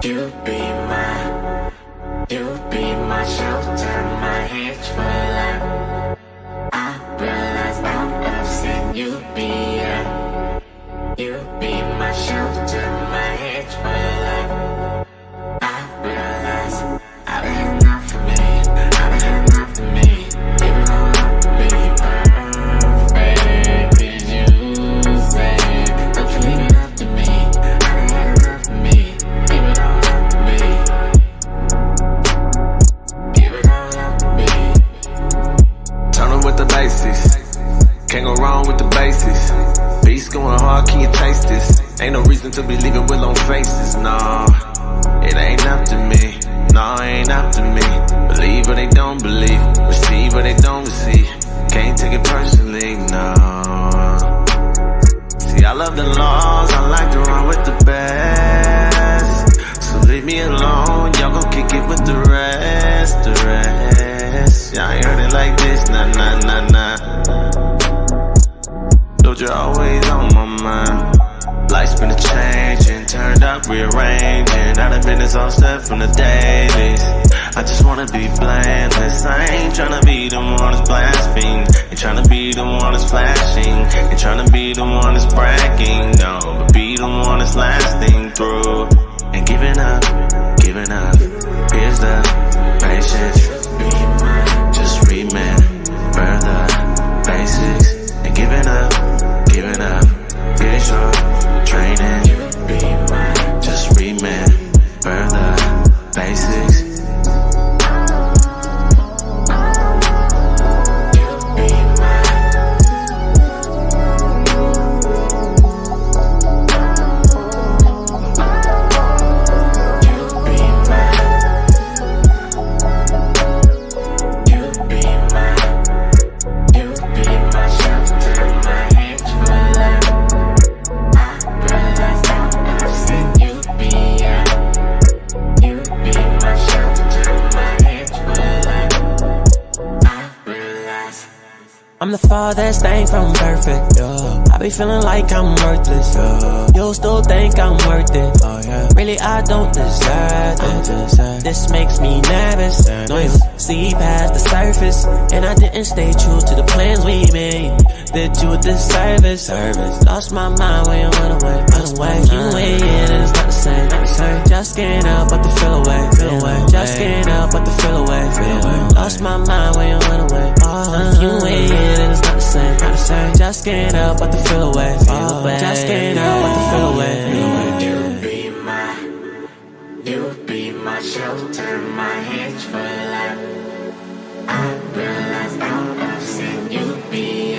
You be my shelter, my hedge for life. I realize out of sin, you be my shelter, my hedge for life. I realize I've had enough for me, I've had enough for me. Give it all up to be perfect, did you say? Don't you leave it up to me, I've had enough for me. Give it all up to me. Give it all up to me. Turn them with the basics, can't go wrong with the basics. Beats going hard, can you taste this? Ain't no reason to be leaving with long faces, nah. It ain't up to me, nah, it ain't up to me. Believe or they don't believe, receive or they don't receive. Can't take it personally, no. See, I love the laws, I like to run with the best. So leave me alone, y'all gon' kick it with the rest, Y'all ain't heard it like this, nah, nah, nah, nah. Lord, you're always on my mind. Life's been a changing, turned up, rearranging. Out of business all step from the dailies. I just wanna be blameless. I ain't tryna be the one that's blaspheming. Ain't tryna be the one that's flashing. Ain't tryna be the one that's bragging. No, but be the one that's lasting through. And giving up. Here's the patience. Just remember the basics. And giving up. Here's your training. Just remember the basics. I'm the farthest thing from perfect, yeah. I be feeling like I'm worthless, yeah. You still think I'm worth it, oh yeah. Really I don't deserve it. This makes me nervous, no you see past the surface. And I didn't stay true to the plans we made. Did you a disservice, lost my mind when you went away. You went in and it's not the same, Just getting up but the feel away, Just getting up but the feel away, Lost my mind when you went away. You went in and it's not the same, Just getting up but the feel away, Just getting up but the feel away. You be my shelter, my hedge for life. I realize out of sin, you be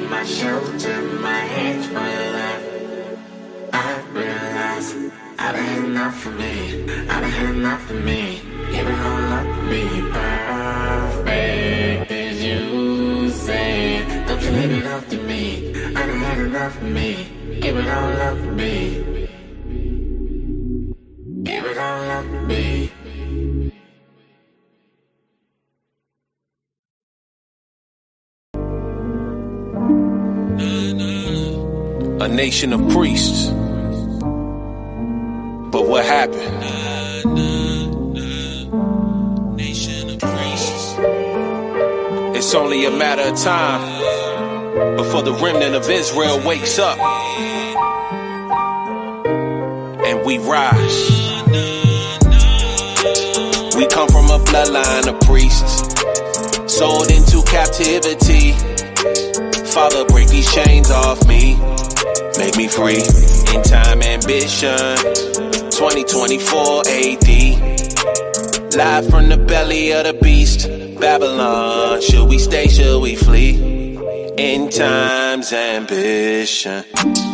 my shelter, my hedge for life. I realize I've had enough for me, I've had enough for me. Give it all up to be perfect, as you say. Don't you leave it up to me, I've had enough for me. Give it all up to me. Give it all up to me. A nation of priests. But what happened? Nation of priests. It's only a matter of time before the remnant of Israel wakes up and we rise. We come from a bloodline of priests, sold into captivity. Father, break these chains off me, make me free. In time ambition, 2024 AD. Live from the belly of the beast, Babylon. Should we stay, should we flee? In time's ambition.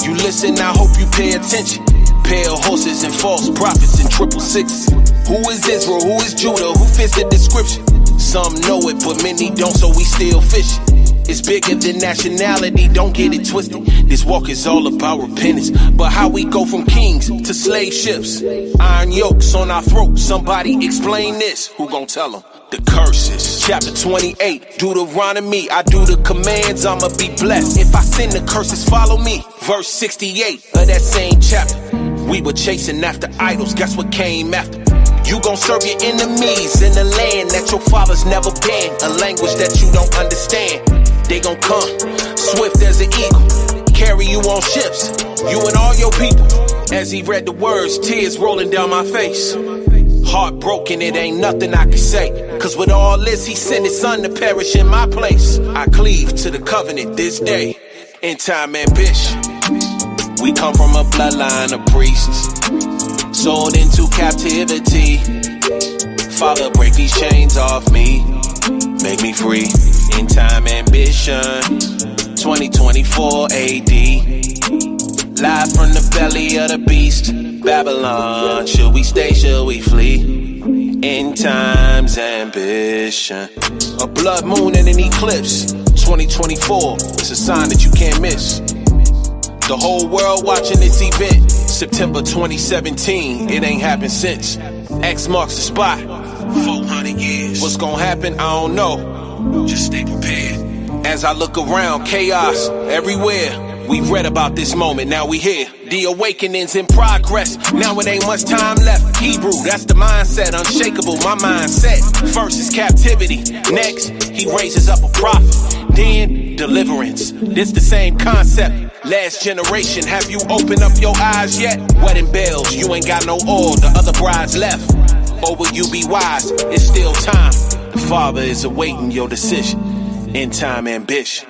You listen, I hope you pay attention. Pale horses and false prophets and 666. Who is Israel, who is Judah, who fits the description? Some know it, but many don't, so we still fishing. It's bigger than nationality, don't get it twisted. This walk is all about repentance, but how we go from kings to slave ships. Iron yokes on our throats, somebody explain this. Who gon' tell them? The curses. Chapter 28, Deuteronomy. I do the commands, I'ma be blessed. If I sin, the curses follow me. Verse 68 of that same chapter. We were chasing after idols, guess what came after? You gon' serve your enemies in a land that your fathers never been, a language that you don't understand. They gon' come, swift as an eagle, carry you on ships, you and all your people. As he read the words, tears rolling down my face. Heartbroken, it ain't nothing I can say. Cause with all this, he sent his son to perish in my place. I cleave to the covenant this day, end time ambition. We come from a bloodline of priests, sold into captivity. Father, break these chains off me, make me free. End time ambition, 2024 AD. Live from the belly of the beast, Babylon. Should we stay, should we flee? End times ambition. A blood moon and an eclipse, 2024. It's a sign that you can't miss. The whole world watching this event, September 2017. It ain't happened since. X marks the spot, 400 years. What's gonna happen? I don't know. Just stay prepared. As I look around, chaos everywhere. We've read about this moment, now we here. The awakening's in progress, now it ain't much time left. Hebrew, that's the mindset, unshakable, my mindset. First is captivity, next, he raises up a prophet. Then, deliverance, this the same concept. Last generation, have you opened up your eyes yet? Wedding bells, you ain't got no oil, the other brides left. Or will you be wise? It's still time. The Father is awaiting your decision. End time ambition.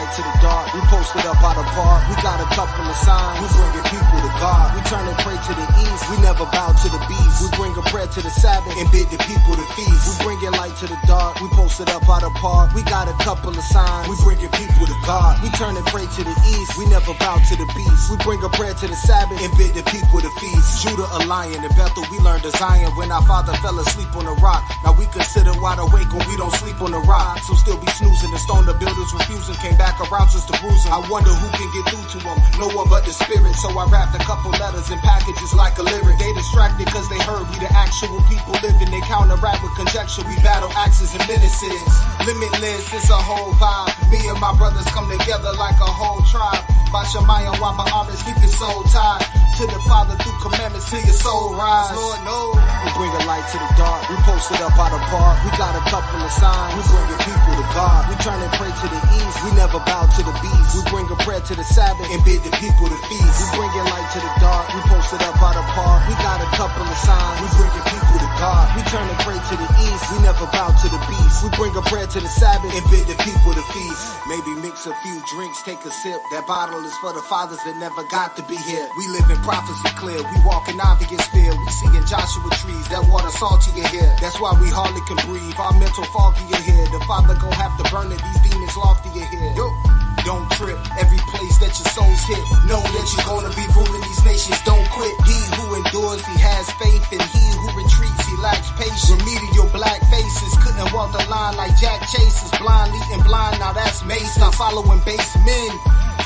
To the dark, we posted up out of park. We got a couple of signs. We bringing people to God. We turn and pray to the east. We never bow to the beast. We bring a prayer to the Sabbath and bid the people to feast. We bringing light to the dark. We posted up out of park. We got a couple of signs. We bringing people to God. We turn and pray to the east. We never bow to the beast. We bring a prayer to the Sabbath and bid the people to feast. Judah a lion. In Bethel we learned of Zion when our father fell asleep on the rock. Now we consider wide awake when we don't sleep on the rock. So still be snoozing and stone the builders refusing. Came back around just to bruise them. I wonder who can get through to them. No one but the spirit. So I wrapped a couple letters in packages like a lyric. They distracted cause they heard we the actual people living. They counteract with conjecture. We battle axes and menaces. Limitless, it's a whole vibe. Me and my brothers come together like a whole tribe. Bashamayam while my arms keep your soul tied to the Father through commandments till your soul rise. Lord knows we bring a light to the dark. We posted up out of park. We got a couple of signs. We bringing people to God. We turn and pray to the east. We never bow to the beast. We bring a prayer to the Sabbath and bid the people to feast. We bringing light to the dark. We posted up out of park. We got a couple of signs. We bringing people to God. We turn and pray to the east. We never bow to the beast. We bring a prayer to the Sabbath and bid the people to feast. Maybe mix a few drinks, take a sip. That bottle is for the fathers that never got to be here. We live in prophecy clear. We walk in obvious fear. We see in Joshua trees. That water salty in here. That's why we hardly can breathe. Our mental foggy in here. The Father gon' have to burn it. These demons lofty in here. Yo. Don't trip, every place that your soul's hit. Know that you're gonna be ruling these nations, don't quit. He who endures, he has faith. And he who retreats, he lacks patience. Remedial black faces, couldn't walk the line like Jack Chases. Blind leading blind, now that's Mace. Stop following base men.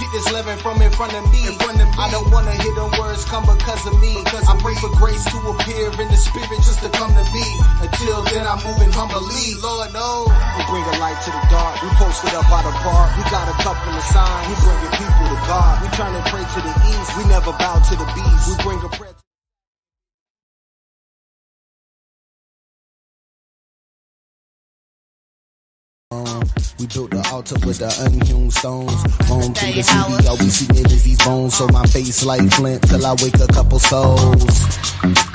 Get this living from in front of me. I don't wanna hear them words come because of me. I pray for grace to appear in the spirit just to come to me. Until then I'm moving humbly. Lord knows we bring a light to the dark. We posted up out of park. We got a couple of signs. We bringing people to God. We turn and pray to the east. We never bow to the beast. We bring a prayer. We built the altar with the unhewn stones. Home to the city, all we see is these bones. So my face like flint till I wake a couple souls.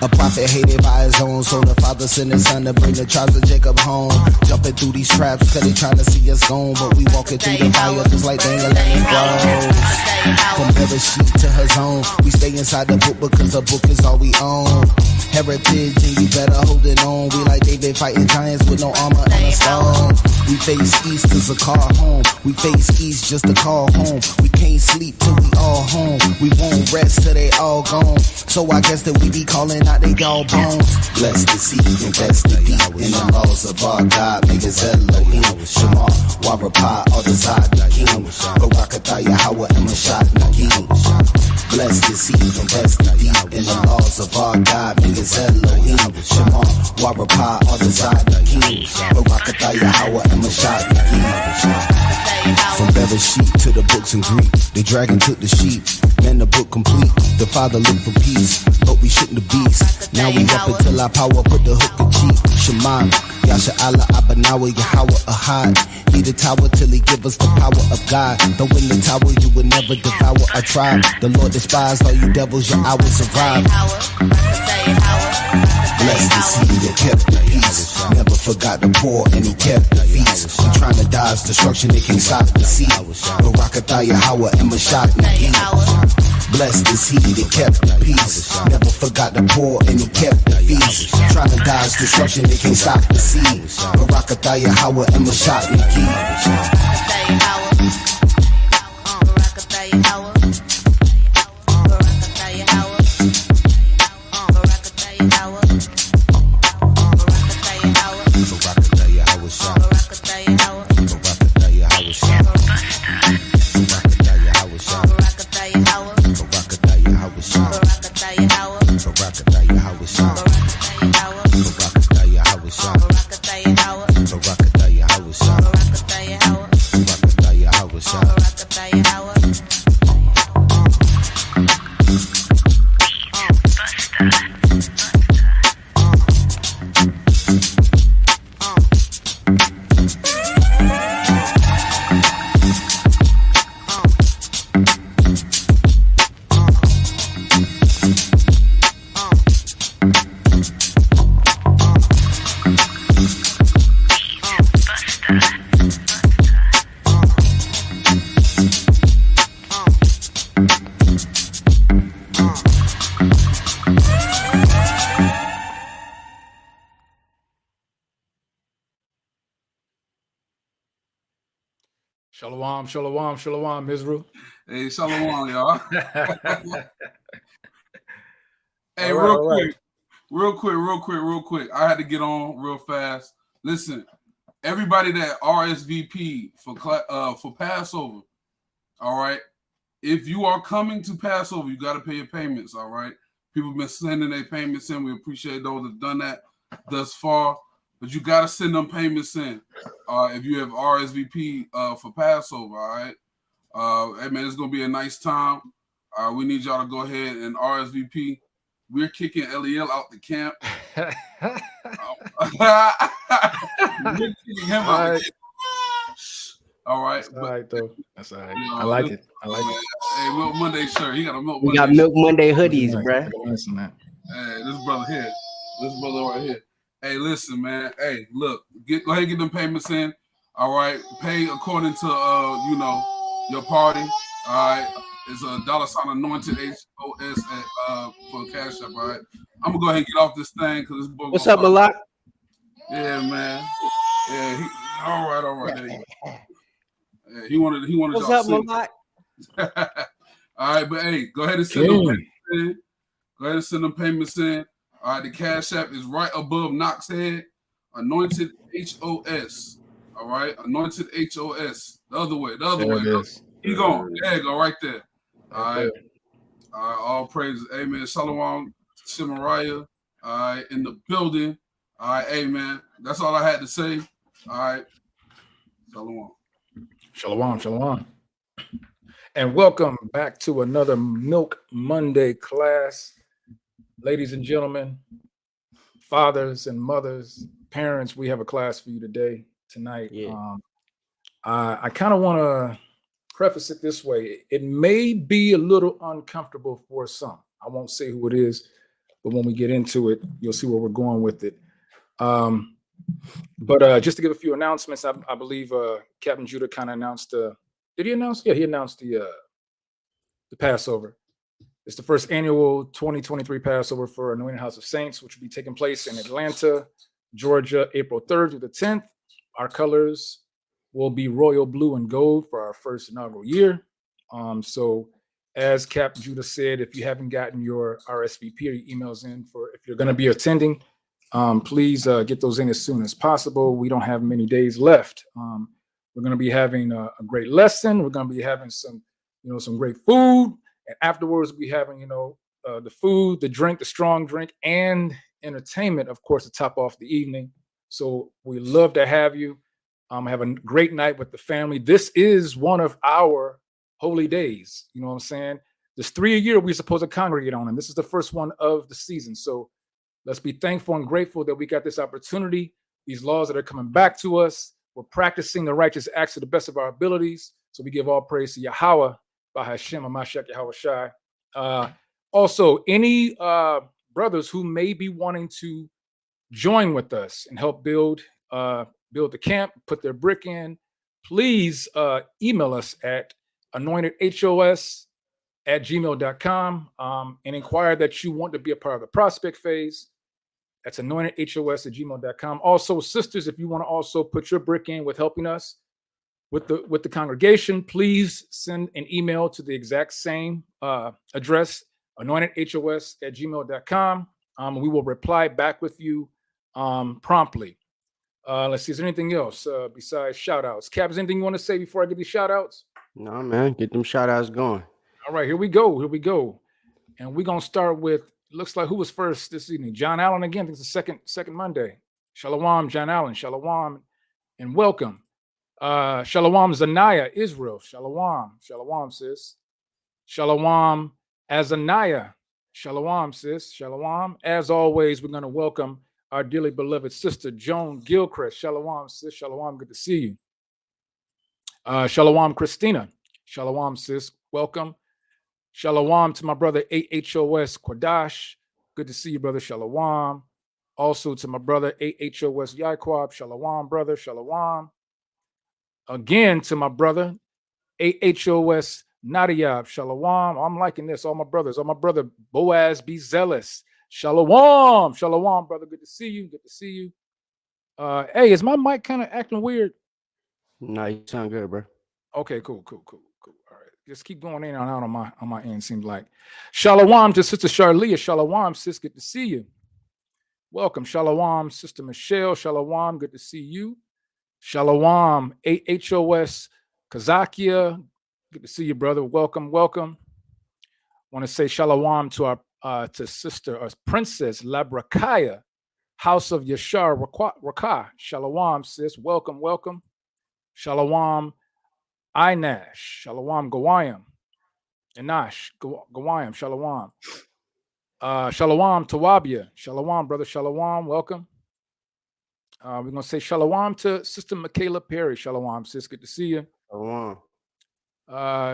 A prophet hated by his own, so the Father sent his son to bring the tribes of Jacob home. Jumping through these traps cause they trying to see us gone, but we walking through the fire just like Daniel and his bros. From every sheep to her zone, we stay inside the book because the book is all we own. Heritage and you better hold it on. We like David fighting giants with no armor and a stone. We face east cause a car home. We face east just to call home. We Can't sleep till we all home. We won't rest till they all gone. So I guess that we be calling out they all bones. Bless the seed, invest the deep in the laws of our God. Make us Elohim, Shema, Warapah, all the Zod, the King. Barakatah, Yahweh, and Mashad, Nagin. Bless the seed, invest the deep in the laws of our God. Make us Elohim, Shema, Warapah, all the Zod, the King. Barakatah, Yahweh, and Mashad, Nagin. From Bereshit to the books in Greek, the dragon took the sheep. Man, the book complete. The Father looked for peace, but we shook the beast. Now we up until our power put the hook in cheek. Shema, Yasha Allah, Abanawa, Yahweh, Ahad. He the tower till he give us the power of God. Though in the tower you will never devour a tribe. The Lord despised all you devils, your hours arrive. Bless the seed that kept the peace. Never forgot the poor and he kept the feast. We trying to dodge destruction, they can't stop the seed. Barakatah, Yahweh, and Mashad, Nagin. Bless the seed that kept the peace. Never forgot the poor and he kept the feast. Trying to dodge destruction, they can't stop the seed. Barakatah, Yahweh, and Mashad, Nagin. Shalom, shalom, shalom, Israel. Hey, shalom, y'all. Hey, All real quick. I had to get on real fast. Listen, everybody that RSVP for Passover, all right? If you are coming to Passover, you got to pay your payments, all right? People have been sending their payments in. We appreciate those that have done that thus far. But you got to send them payments in if you have RSVP for Passover, all right? Hey, man, it's going to be a nice time. We need y'all to go ahead and RSVP. We're kicking Eliel out the camp. We're kicking him out the camp. All right. That's all right, though. That's all right. I like it. Hey, Milk Monday shirt. He got a Milk We Monday got shirt. Milk Monday hoodies, bruh. Hey, this brother here. This brother right here. Hey, listen, man. Hey, look. Go ahead and get them payments in. All right. Pay according to, your party. All right. It's a $ anointed HOS for Cashapp. All right. I'm gonna go ahead and get off this thing because this boy. What's up, Malak? Yeah, man. Yeah. All right. There you go. Yeah, he wanted. What's y'all up, to Malak? All right, but hey, go ahead and send them payments in. Go ahead and send them payments in. All right, the Cash App is right above Knox's head. Anointed HOS. All right, Anointed HOS. The other way. Keep going. There you go, right there. All right. All praises. Amen. Shalom, Shemariah. All right, in the building. All right, amen. That's all I had to say. All right. Shalom. And welcome back to another Milk Monday class. Ladies and gentlemen, fathers and mothers, parents, we have a class for you tonight. Yeah. I kind of want to preface it this way. It may be a little uncomfortable for some. I won't say who it is, but when we get into it, you'll see where we're going with it. But just to give a few announcements, I believe Captain Judah kind of announced. Did he announce? Yeah, he announced the Passover. It's the first annual 2023 Passover for Anointed House of Saints, which will be taking place in Atlanta, Georgia, April 3rd through the 10th. Our colors will be royal blue and gold for our first inaugural year. So as Cap Judah said, if you haven't gotten your RSVP or your emails in for if you're going to be attending, please get those in as soon as possible. We don't have many days left. We're going to be having a great lesson. We're going to be having some great food, and afterwards we'll be having the food, the drink, the strong drink, and entertainment, of course, to top off the evening. So we love to have you. Have a great night with the family. This is one of our holy days. You know what I'm saying? There's 3 a year we're supposed to congregate on, and this is the first one of the season. So let's be thankful and grateful that we got this opportunity, these laws that are coming back to us. We're practicing the righteous acts to the best of our abilities. So we give all praise to Yahweh, Bahashem, Amashak, Yahweh Shai. Also, any brothers who may be wanting to join with us and help build the camp, put their brick in, please email us at AnointedHOS@gmail.com and inquire that you want to be a part of the prospect phase. That's AnointedHOS@gmail.com. Also, sisters, if you want to also put your brick in with helping us with the congregation, please send an email to the exact same address, AnointedHOS@gmail.com. We will reply back with you promptly. Let's see, is there anything else besides shout outs? Cap, is anything you want to say before I give you shout outs? No, man, get them shout outs going. All right, here we go. And we're going to start with, looks like who was first this evening? John Allen again. I think it's the second Monday. Shalom, John Allen. Shalom and welcome. Shalom, Zanaya, Israel. Shalom. Shalom, sis. Shalom, Azaniah. Shalom, sis. Shalom. As always, we're going to welcome our dearly beloved sister, Joan Gilchrist. Shalom, sis. Shalom. Good to see you. Shalom, Christina. Shalom, sis. Welcome. Shalom to my brother, AHOS Quadash. Good to see you, brother. Shalom. Also to my brother, AHOS Yaquab. Shalom, brother. Shalom. Again to my brother, AHOS Nadiab. Shalom. I'm liking this. All my brothers. All my brother, Boaz, be zealous. Shalom. Shalom, brother. Good to see you. Good to see you. Hey, is my mic kind of acting weird? No, you sound good, bro. Okay, cool. All right. Just keep going in and out on my end, seems like. Shalom to Sister Charlia. Shalom, sis. Good to see you. Welcome. Shalom, Sister Michelle. Shalom. Good to see you. Shalom, AHOS Kazakia. Good to see you, brother. Welcome. Want to say shalom to our to Sister Princess Labrakaya, House of Yashar Rakah. Shalom, sis. Welcome. Shalom, Inash. Shalom, Gawayam. Inash, Gawayam. Shalom. Shalom, Tawabia. Shalom, brother. Shalom. Welcome. We're going to say shalom to Sister Michaela Perry. Shalom, sis. Good to see you.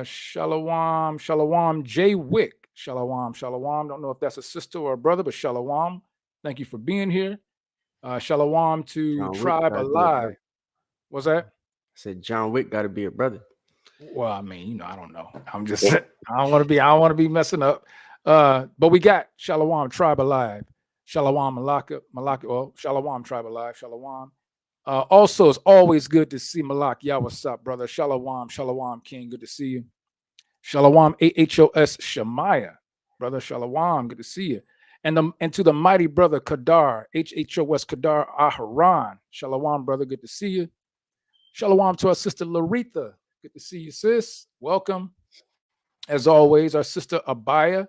Shalom. Shalom, Jay Wick. Shalom. Don't know if that's a sister or a brother, but shalom. Thank you for being here. Shalom to John Tribe Alive. What's that? I said John Wick got to be a brother. Well, I mean, I don't know. I'm just I don't want to be messing up. But we got Shalom Tribe Alive. Shalom Malaka. Well, Shalom Tribe Alive. Shalom. Also, it's always good to see Malak. Yeah, what's up, brother? Shalom King. Good to see you. Shalom AHOS Shemaiah. Brother Shalom. Good to see you. And to the mighty brother Kadar, HHOS Kadar Aharon. Shalom, brother. Good to see you. Shalom to our sister Laritha. Good to see you, sis. Welcome. As always, our sister Abaya,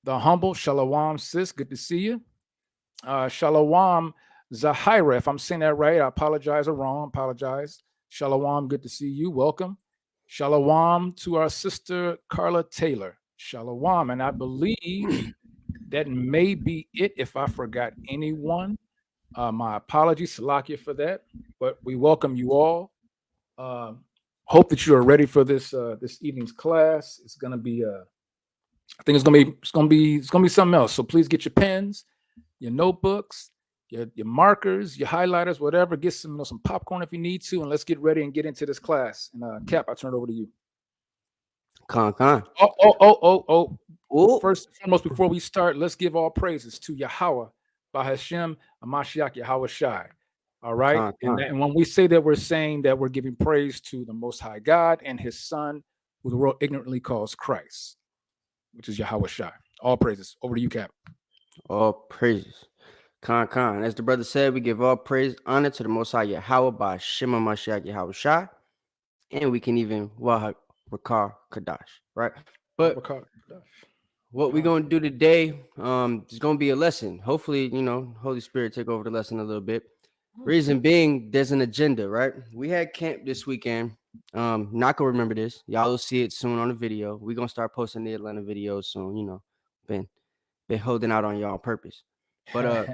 the humble. Shalom, sis. Good to see you. Shalom Zahira. If I'm saying that right, I apologize or wrong. Apologize. Shalom. Good to see you. Welcome. Shalom to our sister Carla Taylor. Shalom. And I believe that may be it. If I forgot anyone, my apologies, Salakia, for that. But we welcome you all. Hope that you are ready for this evening's class. It's gonna be I think it's gonna be something else. So please get your pens, your notebooks, your markers, your highlighters, whatever. Get some popcorn if you need to, and let's get ready and get into this class. And Cap, I turn it over to you. Con. Oh. First and foremost, before we start, let's give all praises to Yahweh, Bahashem, Amashiach, Yahweh Shai. All right. And when we say that, we're saying that we're giving praise to the Most High God and His Son, who the world ignorantly calls Christ, which is Yahweh Shai. All praises. Over to you, Cap. All praises. Khan. As the brother said, we give all praise, honor to the Most High Yahweh by Shema Mashiach Yahweh Shai, and we can even Wahak Rakar Kadash, right? But what we're gonna do today, is gonna be a lesson. Hopefully, Holy Spirit take over the lesson a little bit. Reason being, there's an agenda, right? We had camp this weekend. Not gonna remember this. Y'all will see it soon on the video. We're gonna start posting the Atlanta videos soon. Been holding out on y'all on purpose. But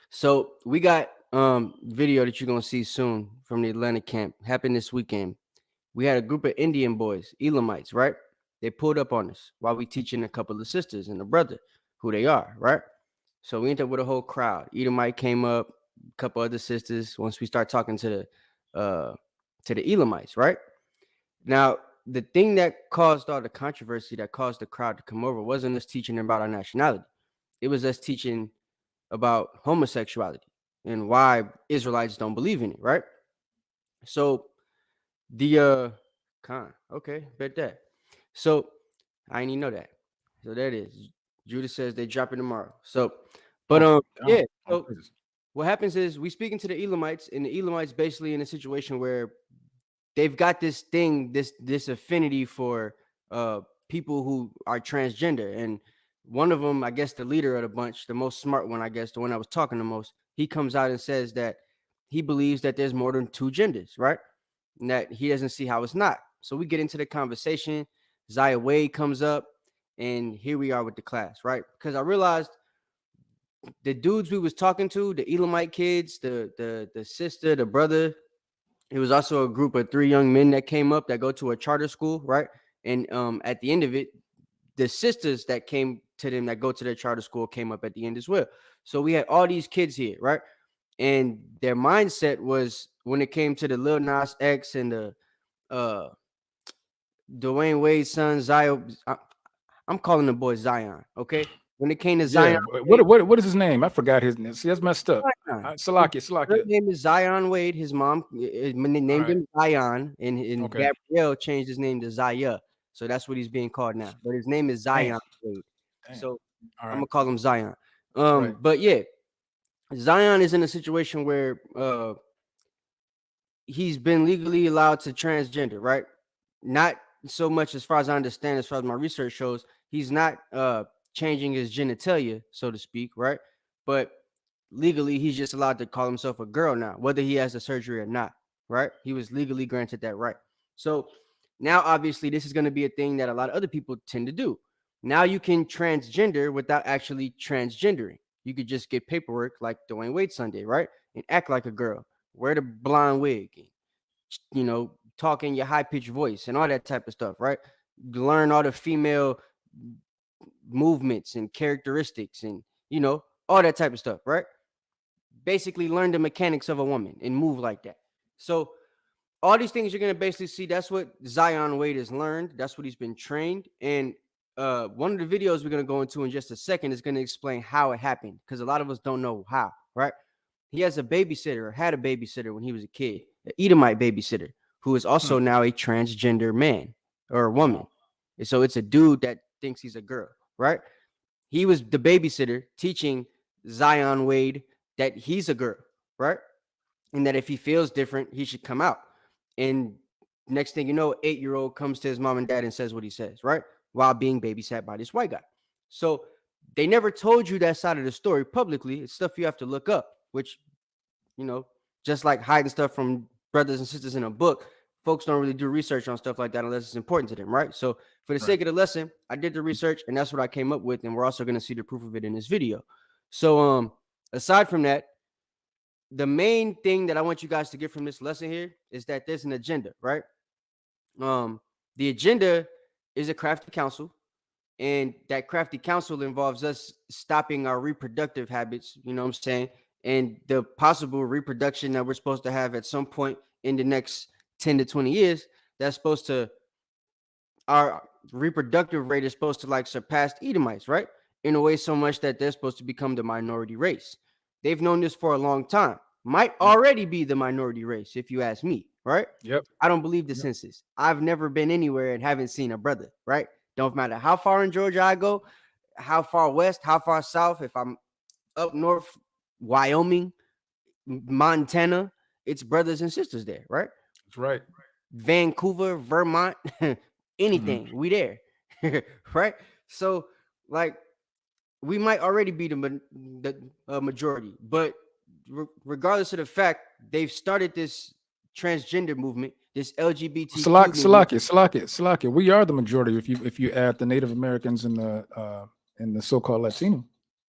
so we got video that you're gonna see soon from the Atlanta camp. Happened this weekend. We had a group of Indian boys, Elamites, right? They pulled up on us while we teaching a couple of sisters and a brother who they are, right? So we ended up with a whole crowd. Edomite came up, a couple other sisters. Once we start talking to the Elamites, right? Now, the thing that caused all the controversy, that caused the crowd to come over, wasn't us teaching about our nationality. It was us teaching about homosexuality and why Israelites don't believe in it, right? So the okay, bet that. So I didn't even know that. So that is Judah says they drop it tomorrow. So, but yeah. So what happens is we speaking to the Elamites, and the Elamites basically in a situation where they've got this thing, this affinity for people who are transgender. And one of them, I guess the leader of the bunch, the most smart one, I guess, the one I was talking the most, he comes out and says that he believes that there's more than two genders, right? And that he doesn't see how it's not. So we get into the conversation. Zaya Wade comes up, and here we are with the class, right? Because I realized the dudes we was talking to, the Elamite kids, the sister, the brother, it was also a group of 3 young men that came up that go to a charter school, right? And at the end of it, the sisters that came to them that go to their charter school came up at the end as well. So we had all these kids here, right? And their mindset was when it came to the Lil Nas X and the Dwyane Wade's son, Zaya. I'm calling the boy Zion, okay? When it came to Zion. What is his name? I forgot his name. See, that's messed up. Salakia. His name is Zion Wade. His mom named him Zion, and Gabrielle changed his name to Zaya. So that's what he's being called now. But his name is Zion Wade. So I'm gonna call him Zion. But yeah, Zion is in a situation where he's been legally allowed to transgender, right? Not so much as far as I understand, as far as my research shows, he's not changing his genitalia, so to speak, right? But legally, he's just allowed to call himself a girl now, whether he has the surgery or not, right? He was legally granted that right. So now, obviously, this is going to be a thing that a lot of other people tend to do. Now you can transgender without actually transgendering. You could just get paperwork like Dwyane Wade Sunday, right? And act like a girl, wear the blonde wig, and, talk in your high-pitched voice and all that type of stuff, right? Learn all the female movements and characteristics and, all that type of stuff, right? Basically learn the mechanics of a woman and move like that. So all these things you're going to basically see, that's what Zion Wade has learned. That's what he's been trained. And one of the videos we're going to go into in just a second is going to explain how it happened, because a lot of us don't know how, right? He has a babysitter, or had a babysitter when he was a kid, an Edomite babysitter, who is also now a transgender man or a woman. And so it's a dude that thinks he's a girl, right? He was the babysitter teaching Zion Wade that he's a girl, right? And that if he feels different, he should come out. And next thing you know, 8-year-old comes to his mom and dad and says what he says, right? While being babysat by this white guy. So they never told you that side of the story publicly. It's stuff you have to look up, which, just like hiding stuff from brothers and sisters in a book, folks don't really do research on stuff like that unless it's important to them, right? So for the sake of the lesson, I did the research, and that's what I came up with, and we're also going to see the proof of it in this video. So aside from that, the main thing that I want you guys to get from this lesson here is that there's an agenda, right? The agenda is a crafty counsel, and that crafty counsel involves us stopping our reproductive habits, you know what I'm saying, and the possible reproduction that we're supposed to have at some point in the next 10 to 20 years. That's supposed to, our reproductive rate is supposed to like surpass Edomites, right? In a way so much that they're supposed to become the minority race. They've known this for a long time. Might already be the minority race, if you ask me, right? Yep. I don't believe the census. I've never been anywhere and haven't seen a brother, right? Don't matter how far in Georgia I go, how far west, how far south, if I'm up north, Wyoming, Montana, it's brothers and sisters there, right? That's right. Vancouver, Vermont, anything, we there, right? So, like, we might already be the majority, but regardless of the fact, they've started this transgender movement, this LGBTQ movement. Salakia. We are the majority if you add the Native Americans and the so-called Latino.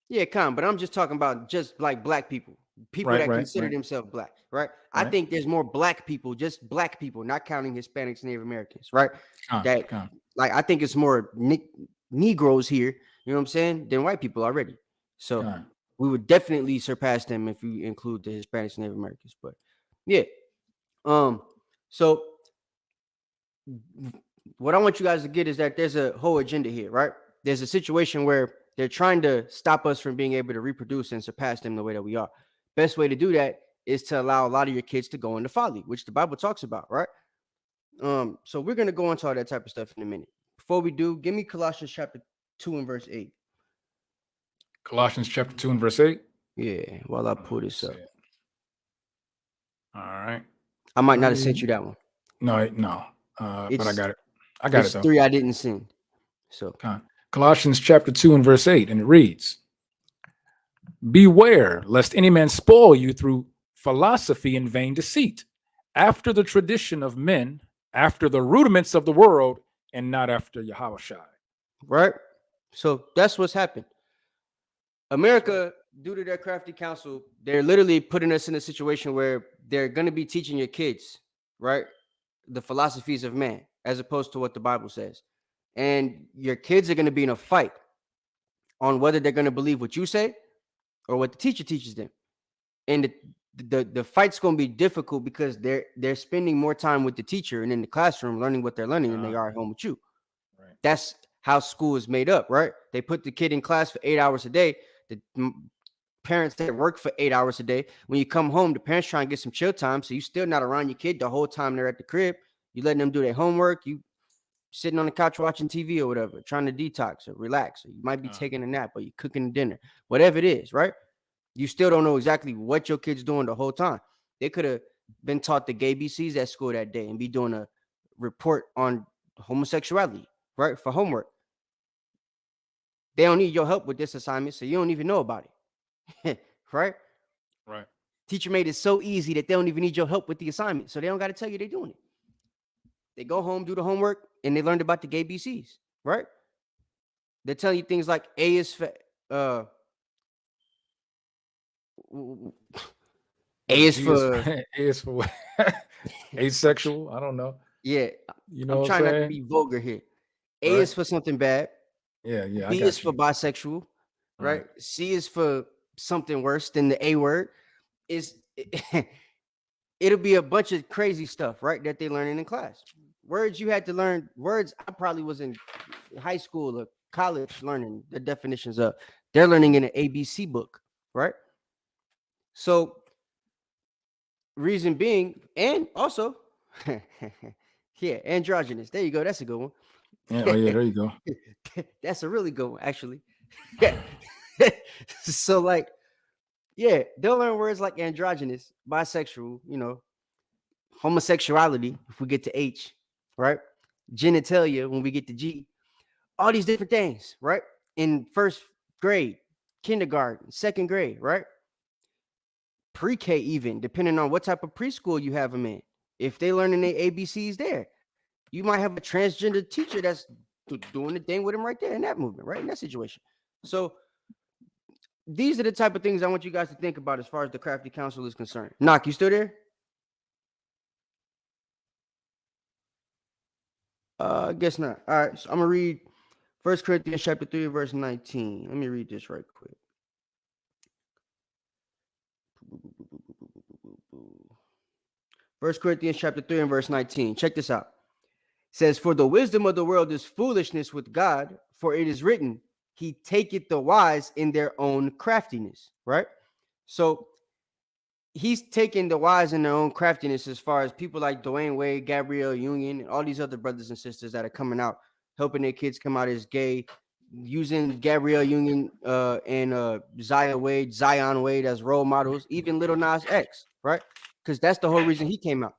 Yeah, but I'm just talking about just like black people that consider themselves black, right? I think there's more black people, just black people, not counting Hispanics and Native Americans, right? Like, I think it's more Negroes here, you know what I'm saying, than white people already. So we would definitely surpass them if you include the Hispanics and Native Americans. But yeah, so what I want you guys to get is that there's a whole agenda here, right? There's a situation where they're trying to stop us from being able to reproduce and surpass them the way that we are. Best way to do that is to allow a lot of your kids to go into folly, which the Bible talks about, right? So we're going to go into all that type of stuff in a minute. Before we do, give me Colossians chapter 2 and verse 8. Colossians chapter 2 and verse 8? Yeah, while I pull this up. All right. I might not have sent you that one. No. But I got it. I got it, though. 3 I didn't send. So Colossians chapter 2 and verse 8, and it reads, beware lest any man spoil you through philosophy and vain deceit, after the tradition of men, after the rudiments of the world, and not after Yahushua. Right? So that's what's happened. America, due to their crafty counsel, they're literally putting us in a situation where they're going to be teaching your kids, right, the philosophies of man, as opposed to what the Bible says. And your kids are going to be in a fight on whether they're going to believe what you say or what the teacher teaches them. And the fight's going to be difficult because they're spending more time with the teacher and in the classroom learning what they're learning than they are at home with you. Right. That's how school is made up, right? They put the kid in class for 8 hours a day. The parents that work for 8 hours a day. When you come home, the parents try and get some chill time, so you're still not around your kid the whole time they're at the crib. You letting them do their homework. You sitting on the couch watching TV or whatever, trying to detox or relax. Or you might be taking a nap or you cooking dinner, whatever it is, right? You still don't know exactly what your kid's doing the whole time. They could have been taught the gay BCs at school that day and be doing a report on homosexuality, right, for homework. They don't need your help with this assignment, so you don't even know about it, right? Right. Teacher made it so easy that they don't even need your help with the assignment, so they don't got to tell you they're doing it. They go home, do the homework, and they learned about the gay BCs, right? They're telling you things like A is for A is for what? Asexual. I don't know. Yeah, you know, I'm trying not to be vulgar here. A is for something bad. Yeah. B is for bisexual, right? C is for something worse than the A word. It'll be a bunch of crazy stuff, right? That they learning in class. Words you had to learn. Words I probably was in high school or college learning the definitions of. They're learning in an ABC book, right? So, reason being, and also, yeah, androgynous. There you go. That's a good one. Yeah, there you go. That's a really good one, actually. So, like, yeah, they'll learn words like androgynous, bisexual, homosexuality, if we get to H, right? Genitalia, when we get to G. All these different things, right? In first grade, kindergarten, second grade, right? Pre-K even, depending on what type of preschool you have them in. If they learning their ABCs there, you might have a transgender teacher that's doing the thing with him right there in that movement, right? In that situation. So these are the type of things I want you guys to think about as far as the crafty counsel is concerned. Knock, you still there? I guess not. All right, so I'm going to read 1 Corinthians chapter 3, verse 19. Let me read this right quick. 1 Corinthians chapter 3 and verse 19. Check this out. It says, for the wisdom of the world is foolishness with God, for it is written, he taketh the wise in their own craftiness, right? So he's taking the wise in their own craftiness, as far as people like Dwyane Wade, Gabrielle Union, and all these other brothers and sisters that are coming out, helping their kids come out as gay, using Gabrielle Union and Zion Wade as role models, even Little Nas X, right? Because that's the whole reason he came out.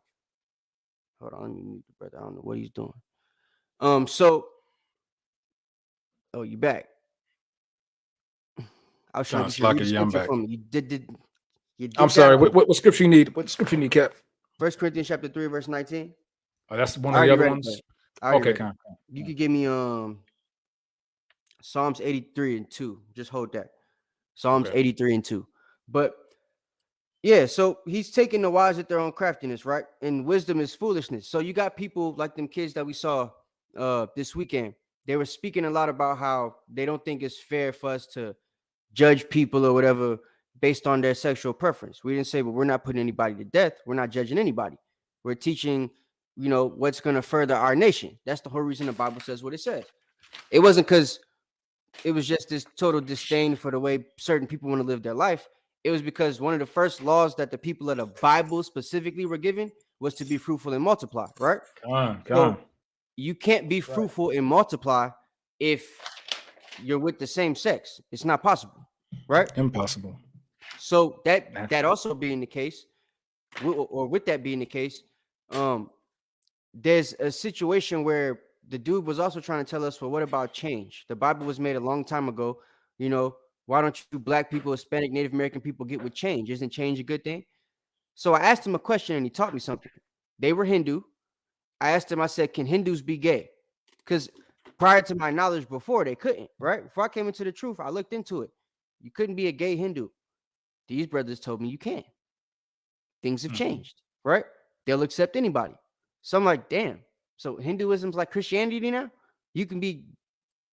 Hold on, let me mute the brother. I don't know what he's doing. So, oh, you back? I was trying to get you to read the scripture for me. You did. I'm sorry. What scripture you need? What scripture you need, Cap? 1 Corinthians chapter 3, verse 19. Oh, that's one of the other ones. Okay, kind. You could give me Psalms 83 and 2. Just hold that. Psalms 83 and 2. But yeah, so he's taking the wise at their own craftiness, right? And wisdom is foolishness. So you got people like them kids that we saw this weekend. They were speaking a lot about how they don't think it's fair for us to judge people or whatever based on their sexual preference. We didn't say, but we're not putting anybody to death. We're not judging anybody. We're teaching, what's going to further our nation. That's the whole reason the Bible says what it says. It wasn't because it was just this total disdain for the way certain people want to live their life. It was because one of the first laws that the people of the Bible specifically were given was to be fruitful and multiply, right? Come on. You can't be fruitful and multiply if you're with the same sex. It's not possible, right? Impossible. So that also being the case, or with that being the case, there's a situation where the dude was also trying to tell us, well, what about change? The Bible was made a long time ago. Why don't you Black people, Hispanic, Native American people get with change? Isn't change a good thing? So I asked him a question and he taught me something. They were Hindu. I asked him, I said, can Hindus be gay? Because prior to my knowledge before, they couldn't, right? Before I came into the truth, I looked into it. You couldn't be a gay Hindu. These brothers told me you can. Things have changed, right? They'll accept anybody. So I'm like, damn. So Hinduism's like Christianity now? You can be,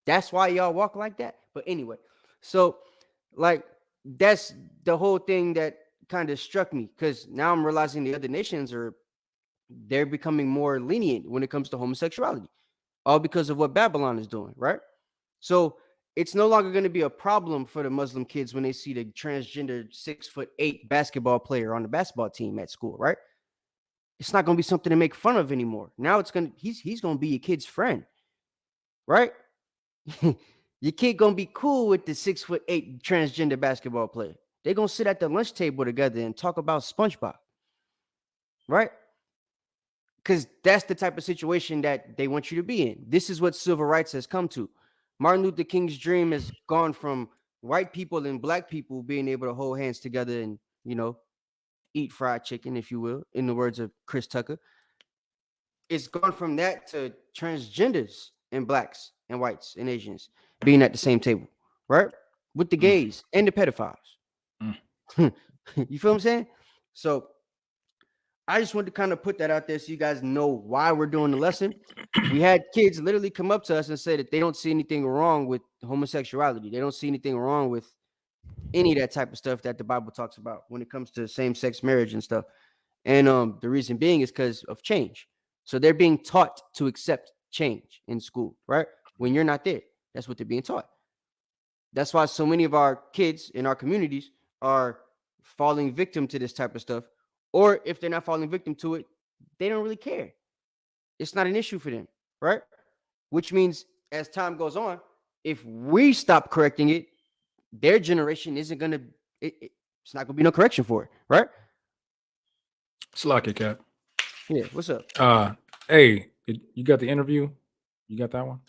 that's why y'all walk like that? But anyway, so like that's the whole thing that kind of struck me, because now I'm realizing the other nations they're becoming more lenient when it comes to homosexuality, all because of what Babylon is doing, right? So it's no longer going to be a problem for the Muslim kids when they see the transgender 6'8" basketball player on the basketball team at school, right? It's not going to be something to make fun of anymore. Now he's going to be your kid's friend, right? Your kid going to be cool with the 6'8" transgender basketball player. They're going to sit at the lunch table together and talk about SpongeBob, right? Because that's the type of situation that they want you to be in. This is what civil rights has come to. Martin Luther King's dream has gone from white people and Black people being able to hold hands together and, eat fried chicken, if you will, in the words of Chris Tucker. It's gone from that to transgenders and Blacks and whites and Asians being at the same table, right? With the gays and the pedophiles. You feel what I'm saying? So I just wanted to kind of put that out there so you guys know why we're doing the lesson. We had kids literally come up to us and say that they don't see anything wrong with homosexuality. They don't see anything wrong with any of that type of stuff that the Bible talks about when it comes to same-sex marriage and stuff. And the reason being is because of change. So they're being taught to accept change in school, right? When you're not there, that's what they're being taught. That's why so many of our kids in our communities are falling victim to this type of stuff. Or if they're not falling victim to it, they don't really care. It's not an issue for them, right? Which means as time goes on, if we stop correcting it, their generation isn't going to, it's not going to be no correction for it, right? Slack it, Cap. Yeah, what's up? Hey, you got the interview? You got that one?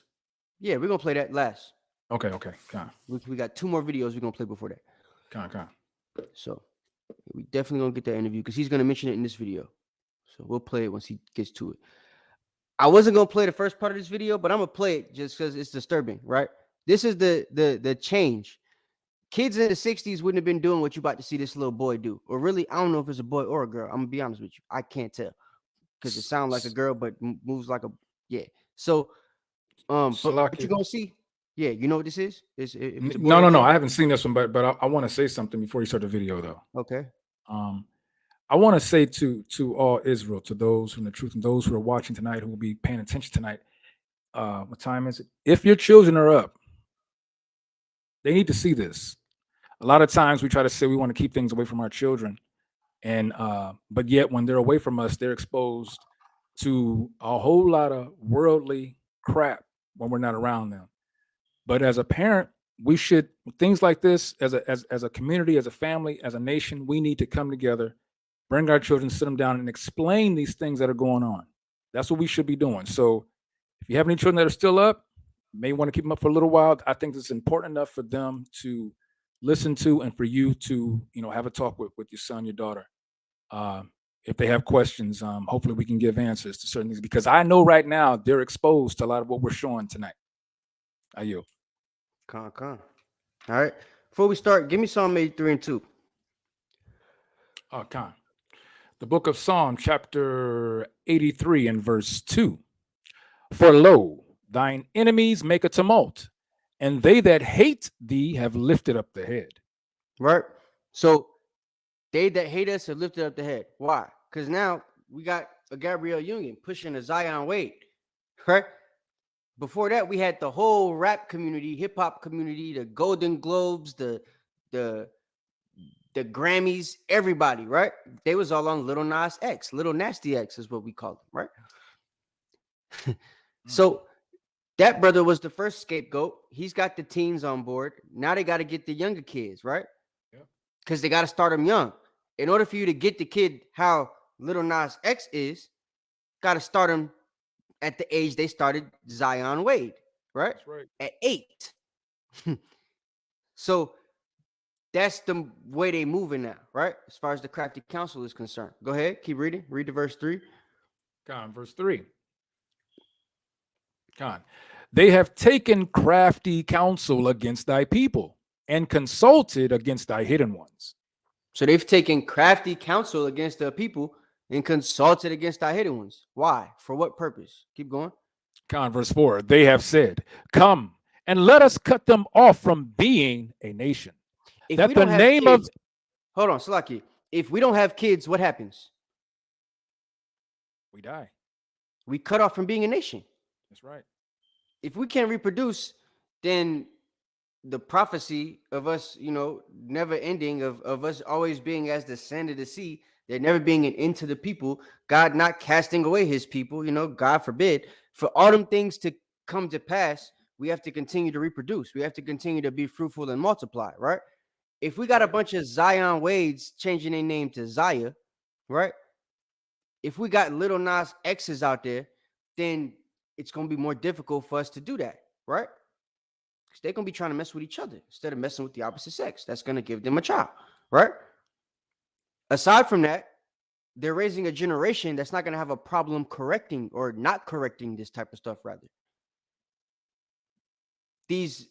Yeah, we're going to play that last. Okay. Come on. We got 2 more videos we're going to play before that. Come on. So we definitely going to get that interview because he's going to mention it in this video. So we'll play it once he gets to it. I wasn't going to play the first part of this video, but I'm going to play it just because it's disturbing, right? This is the change. Kids in the 60s wouldn't have been doing what you about to see this little boy do. Or really, I don't know if it's a boy or a girl. I'm going to be honest with you. I can't tell because it sounds like a girl, but moves like a, yeah. So, but what you going to see? Yeah, you know what this is? No. I haven't seen this one, but I want to say something before you start the video, though. Okay. I want to say to all Israel, to those who in the truth and those who are watching tonight, who will be paying attention tonight, what time is it? If your children are up, they need to see this. A lot of times we try to say we want to keep things away from our children, And but yet when they're away from us, they're exposed to a whole lot of worldly crap when we're not around them. But as a parent, we should things like this as a community, as a family, as a nation, we need to come together, bring our children, sit them down, and explain these things that are going on. That's what we should be doing. So if you have any children that are still up, you may want to keep them up for a little while. I think it's important enough for them to listen to and for you to, have a talk with your son, your daughter. Um, if they have questions, hopefully we can give answers to certain things because I know right now they're exposed to a lot of what we're showing tonight. I yield. Con. All right. Before we start, give me Psalm 83 and 2. Khan. The book of Psalm, chapter 83 and verse 2. For lo, thine enemies make a tumult, and they that hate thee have lifted up the head. Right? So they that hate us have lifted up the head. Why? Because now we got a Gabrielle Union pushing a Zion Wade. Right? Before that, we had the whole rap community, hip hop community, the Golden Globes, the Grammys, everybody, right? They was all on Little Nas X, Little Nasty X is what we call them, right? So that brother was the first scapegoat. He's got the teens on board. Now they got to get the younger kids, right? Because they got to start them young. In order for you to get the kid how Little Nas X is, got to start them at the age they started Zion Wade, right? That's right. At 8. So that's the way they moving now, right? As far as the crafty counsel is concerned. Go ahead, keep reading. Read the verse 3. God, verse 3. God, they have taken crafty counsel against thy people and consulted against thy hidden ones. So they've taken crafty counsel against the people and consulted against thy hidden ones. Why? For what purpose? Keep going. God, verse 4. They have said, come and let us cut them off from being a nation. If that we the don't have name kids, of hold on, Salaki. If we don't have kids, what happens? we die. We cut off from being a nation. That's right. If we can't reproduce, then the prophecy of us, never ending, of us always being as the sand of the sea, there never being an end to the people, God not casting away his people, God forbid, for all them things to come to pass, we have to continue to reproduce. We have to continue to be fruitful and multiply, right? If we got a bunch of Zion Wades changing their name to Zaya, right? If we got Little Nas X's out there, then it's going to be more difficult for us to do that, right? Because they're going to be trying to mess with each other instead of messing with the opposite sex. That's going to give them a child, right? Aside from that, they're raising a generation that's not going to have a problem correcting or not correcting this type of stuff, rather. This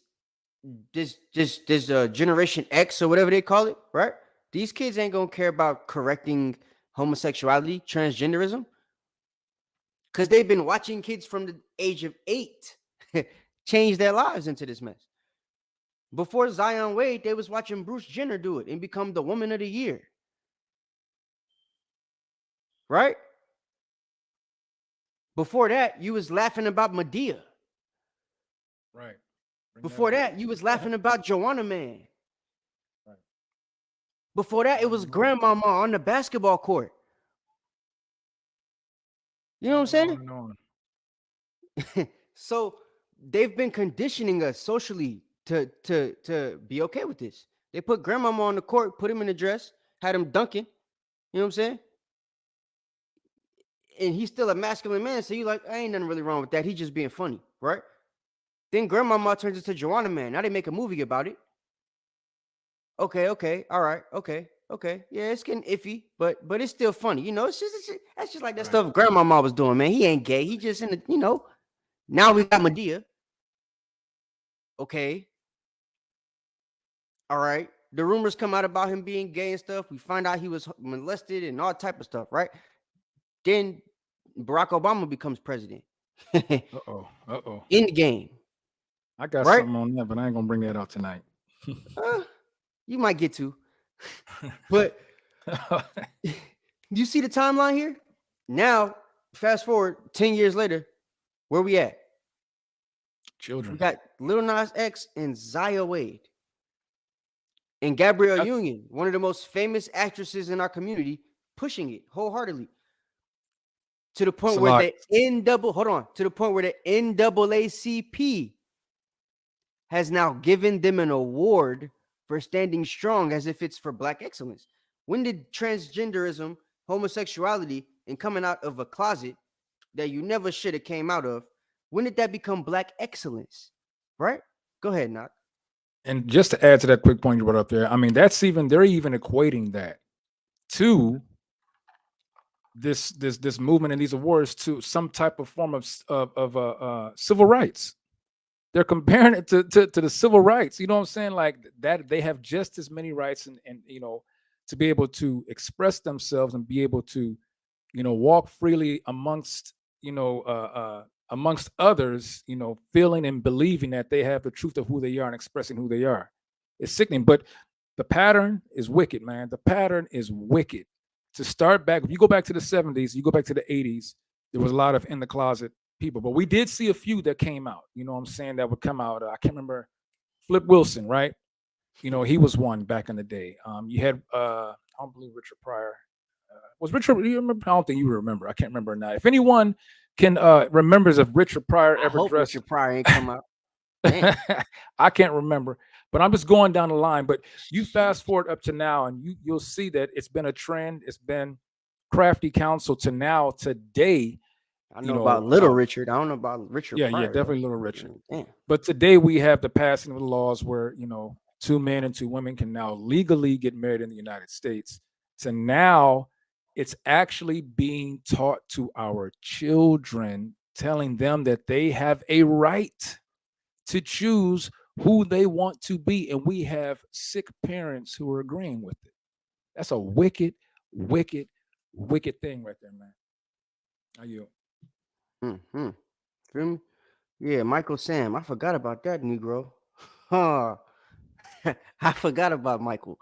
Generation X or whatever they call it, right? These kids ain't going to care about correcting homosexuality, transgenderism, because they've been watching kids from the age of 8 change their lives into this mess. Before Zion Wade, they was watching Bruce Jenner do it and become the woman of the year. Right? Before that, you was laughing about Medea. Right. Before that, you was laughing about Joanna Man. Right. Before that, it was grandmama on the basketball court. You know what I'm saying? So they've been conditioning us socially to be okay with this. They put grandmama on the court, put him in a dress, had him dunking. You know what I'm saying? And he's still a masculine man, so you're like, ain't nothing really wrong with that. He's just being funny, right? Then grandmama turns into Joanna Man. Now they make a movie about it. Okay, all right, okay. Yeah, it's getting iffy, but it's still funny. It's just like that stuff grandmama was doing, man. He ain't gay. He just in the, now we got Medea. Okay. All right. The rumors come out about him being gay and stuff. We find out he was molested and all type of stuff, right? Then Barack Obama becomes president. Uh-oh. In the game. I got something on that, but I ain't gonna bring that out tonight. You might get to. But you see the timeline here? Now, fast forward 10 years later, where we at? Children. We got Lil Nas X and Zaya Wade. And Gabrielle Union, one of the most famous actresses in our community, pushing it wholeheartedly to the point where the NAACP has now given them an award for standing strong as if it's for Black excellence. When did transgenderism, homosexuality, and coming out of a closet that you never should have came out of, when did that become Black excellence? Right? Go ahead, Knock. And just to add to that quick point you brought up there, I mean, they're even equating that to this movement and these awards to some type of form of civil rights. They're comparing it to the civil rights. You know what I'm saying? Like that they have just as many rights and to be able to express themselves and be able to walk freely amongst amongst others, feeling and believing that they have the truth of who they are and expressing who they are. It's sickening, but the pattern is wicked, man. The pattern is wicked. To start back, if you go back to the 70s, you go back to the 80s, there was a lot of in the closet people, but we did see a few that came out, you know what I'm saying, that would come out. I can't remember Flip Wilson, right? He was one back in the day. You had, I don't believe Richard Pryor. Was Richard, you remember? I don't think you remember. I can't remember now. If anyone can remembers if Richard Pryor ever dressed. Richard Pryor ain't come out. I can't remember, but I'm just going down the line. But you fast forward up to now, and you'll see that it's been a trend. It's been crafty counsel to now today. I know about Little Richard. I don't know about Richard. Yeah, Pryor, yeah, definitely Little Richard. Damn. But today we have the passing of the laws where 2 men and 2 women can now legally get married in the United States. So now it's actually being taught to our children, telling them that they have a right to choose who they want to be. And we have sick parents who are agreeing with it. That's a wicked, wicked, wicked thing right there, man. How you? Mm-hmm. Feel me? Yeah, Michael Sam. I forgot about that Negro. Huh. I forgot about Michael.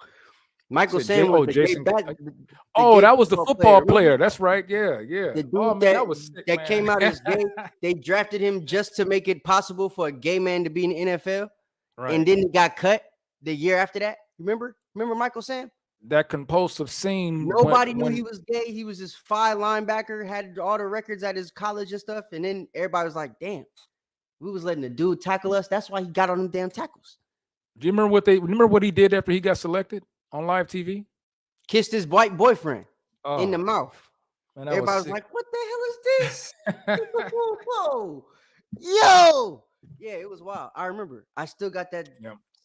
Michael Sam was the Jason. that was the football player. That's right. Yeah, yeah. The dude that was sick, that came out as gay. They drafted him just to make it possible for a gay man to be in the NFL. Right. And then he got cut the year after that. Remember Michael Sam? That compulsive scene. Nobody knew he was gay. He was this fly linebacker, had all the records at his college and stuff. And then everybody was like, damn, we was letting the dude tackle us. That's why he got on them damn tackles. Do you remember what he did after he got selected on live TV? Kissed his white boyfriend in the mouth. Man, everybody was like, what the hell is this? Whoa. Yo. Yeah, it was wild. I remember. I still got that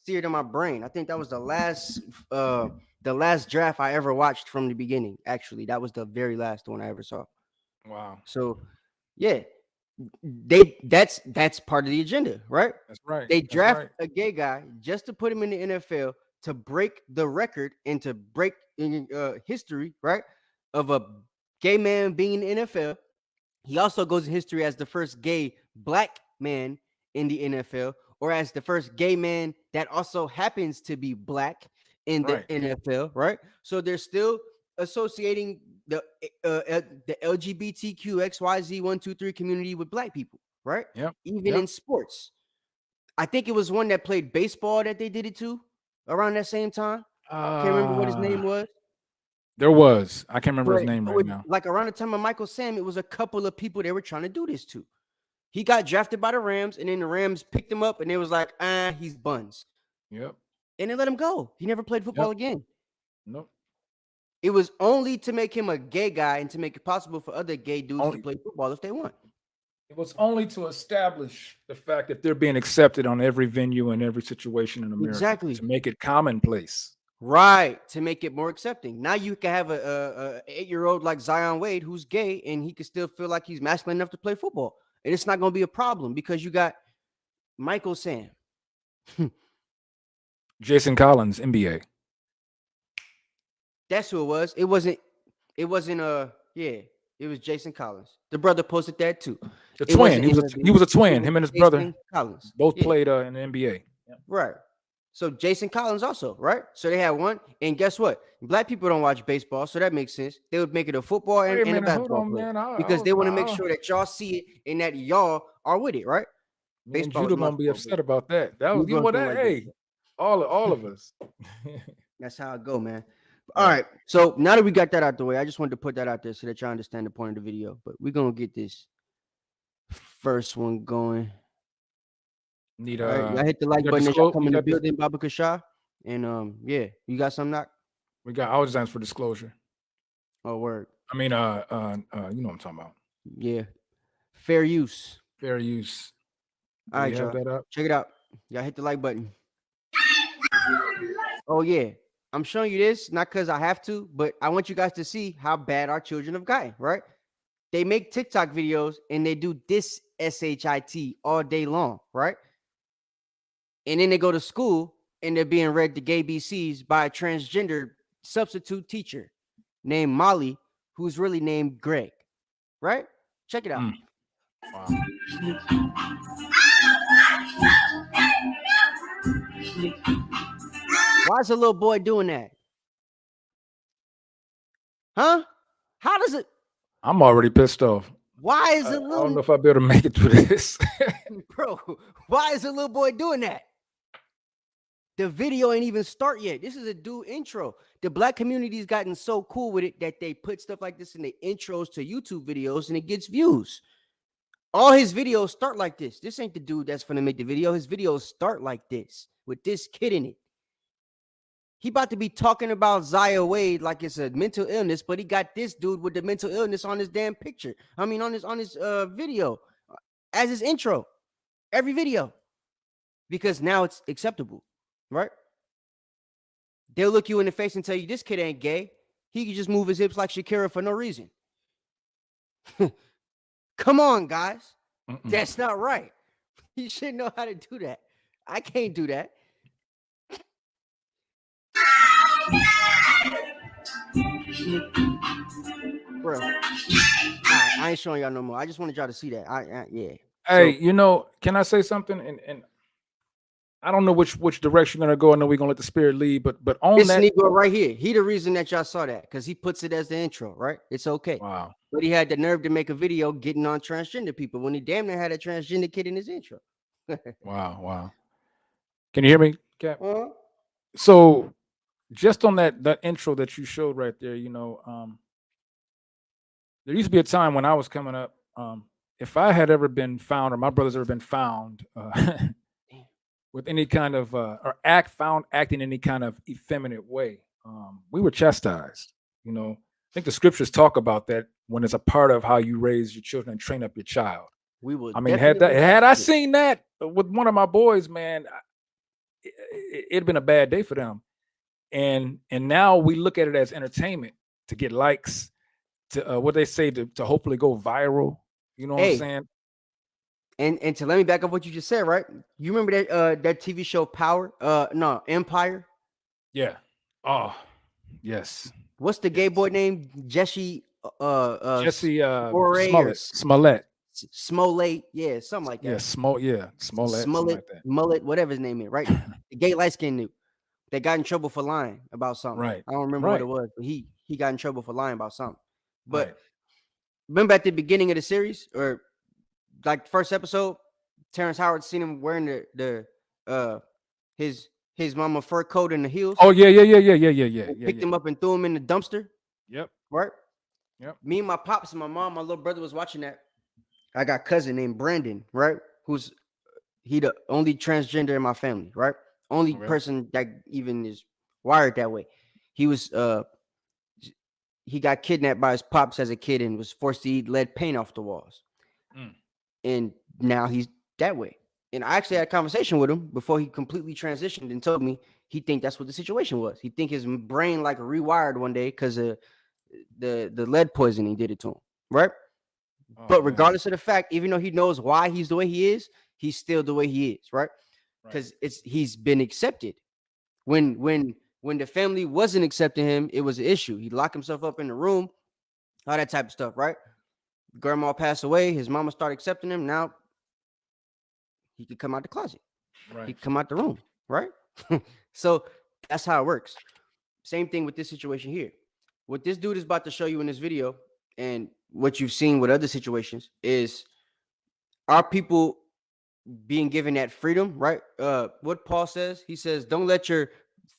seared in my brain. I think that was the last draft I ever watched from the beginning. Actually, that was the very last one I ever saw. Wow. So, yeah, that's part of the agenda, right? That's right. They draft a gay guy just to put him in the NFL to break the record and to break history, right, of a gay man being in the NFL. He also goes in history as the first gay Black man in the NFL, or as the first gay man that also happens to be Black in the NFL, right? So they're still associating the LGBTQ XYZ 1, 2, 3 community with Black people, right? Yep. Even in sports. I think it was one that played baseball that they did it to around that same time. Can't remember what his name was. There was. I can't remember his name right now. Like around the time of Michael Sam, it was a couple of people they were trying to do this to. He got drafted by the Rams, and then the Rams picked him up, and it was like, he's buns. Yep. And they let him go. He never played football again. Nope. It was only to make him a gay guy and to make it possible for other gay dudes to play football if they want. It was only to establish the fact that they're being accepted on every venue and every situation in America. Exactly. To make it commonplace. Right. To make it more accepting. Now you can have a 8-year-old like Zion Wade who's gay, and he can still feel like he's masculine enough to play football. And it's not going to be a problem because you got Michael Sam. Jason Collins, NBA. That's who it was. It wasn't it was Jason Collins. The brother posted that too. The twin. He was a twin. Him and his brother Collins both played in the NBA. Yeah. Right. So Jason Collins also, right? So they had one. And guess what? Black people don't watch baseball, so that makes sense. They would make it a football and a basketball player because they want to make sure that y'all see it and that y'all are with it, right? Baseball. Judah gonna be upset about that. That was hey. all of us. That's how it go, man. All right. So now that we got that out the way, I just wanted to put that out there so that y'all understand the point of the video. But we're gonna get this first one going. Need All right, y'all hit the like button as y'all come in the building, Baba Cashapp. And yeah, you got something, Knock? We got our designs for disclosure. Oh, word. I mean, you know what I'm talking about. Yeah. Fair use. Fair use. All right, y'all. That up? Check it out. Y'all hit the like button. Oh, yeah. I'm showing you this, not because I have to, but I want you guys to see how bad our children have gotten, right? They make TikTok videos and they do this SHIT all day long, right? And then they go to school and they're being read the gay BCs by a transgender substitute teacher named Molly, who's really named Greg, right? Check it out. Wow. Why is a little boy doing that? Huh? How does it? I'm already pissed off. Why is a little? I don't know if I'll be able to make it through this. Bro, why is a little boy doing that? The video ain't even start yet. This is a dude intro. The black community's gotten so cool with it that they put stuff like this in the intros to YouTube videos and it gets views. All his videos start like this. This ain't the dude that's gonna make the video. His videos start like this with this kid in it. He about to be talking about Zaya Wade like it's a mental illness, but he got this dude with the mental illness on his damn picture. I mean, on his video as his intro, every video, because now it's acceptable, right? They'll look you in the face and tell you this kid ain't gay. He can just move his hips like Shakira for no reason. Come on, guys. That's not right. You should know how to do that. I can't do that. Bro, I ain't showing y'all no more. I just wanted y'all to see that. Yeah. Hey, you know, can I say something? And I don't know which direction you're gonna go. I know we're gonna let the spirit lead, but on this that Negro right here, he the reason that y'all saw that because he puts it as the intro, right? It's okay. Wow. But he had the nerve to make a video getting on transgender people when he damn near had a transgender kid in his intro. Wow. Can you hear me, Cap? Uh-huh. So just on that intro that you showed right there, you know, there used to be a time when I was coming up, if I had ever been found or my brother's ever been found with any kind of or acting in any kind of effeminate way, we were chastised. You know, I think the scriptures talk about that when it's a part of how you raise your children and train up your child. We would. I mean, had I seen that with one of my boys, man, it'd been a bad day for them. And now we look at it as entertainment to get likes, to what they say to hopefully go viral. You know what I'm saying? And to let me back up what you just said, right? You remember that TV show Power? No, Empire. Yeah. Oh, yes. What's the gay boy name? Jesse. Smollett. Yeah, something like that. Yeah, Smollett. Like Mullet, whatever his name is, right? The gay light skinned dude. They got in trouble for lying about something. Right. I don't remember what it was, but he got in trouble for lying about something. But remember at the beginning of the series, or like the first episode, Terrence Howard seen him wearing the his mama fur coat and the heels. Oh yeah. Picked him up and threw him in the dumpster. Yep. Right. Yep. Me and my pops and my mom, my little brother was watching that. I got a cousin named Brandon, right? Who's the only transgender in my family, right? Only person that even is wired that way. He was he got kidnapped by his pops as a kid and was forced to eat lead paint off the walls. And now he's that way. And I actually had a conversation with him before he completely transitioned and told me he think that's what the situation was. He think his brain like rewired one day because of the lead poisoning did it to him, right? But regardless of the fact, even though he knows why he's the way he is, he's still the way he is, right? Because he's been accepted. When the family wasn't accepting him, it was an issue. He'd lock himself up in the room, all that type of stuff, right? Grandma passed away. His mama started accepting him. Now he could come out the closet. Right. He could come out the room, right? So that's how it works. Same thing with this situation here. What this dude is about to show you in this video and what you've seen with other situations is our people being given that freedom, right? What Paul says, he says, don't let your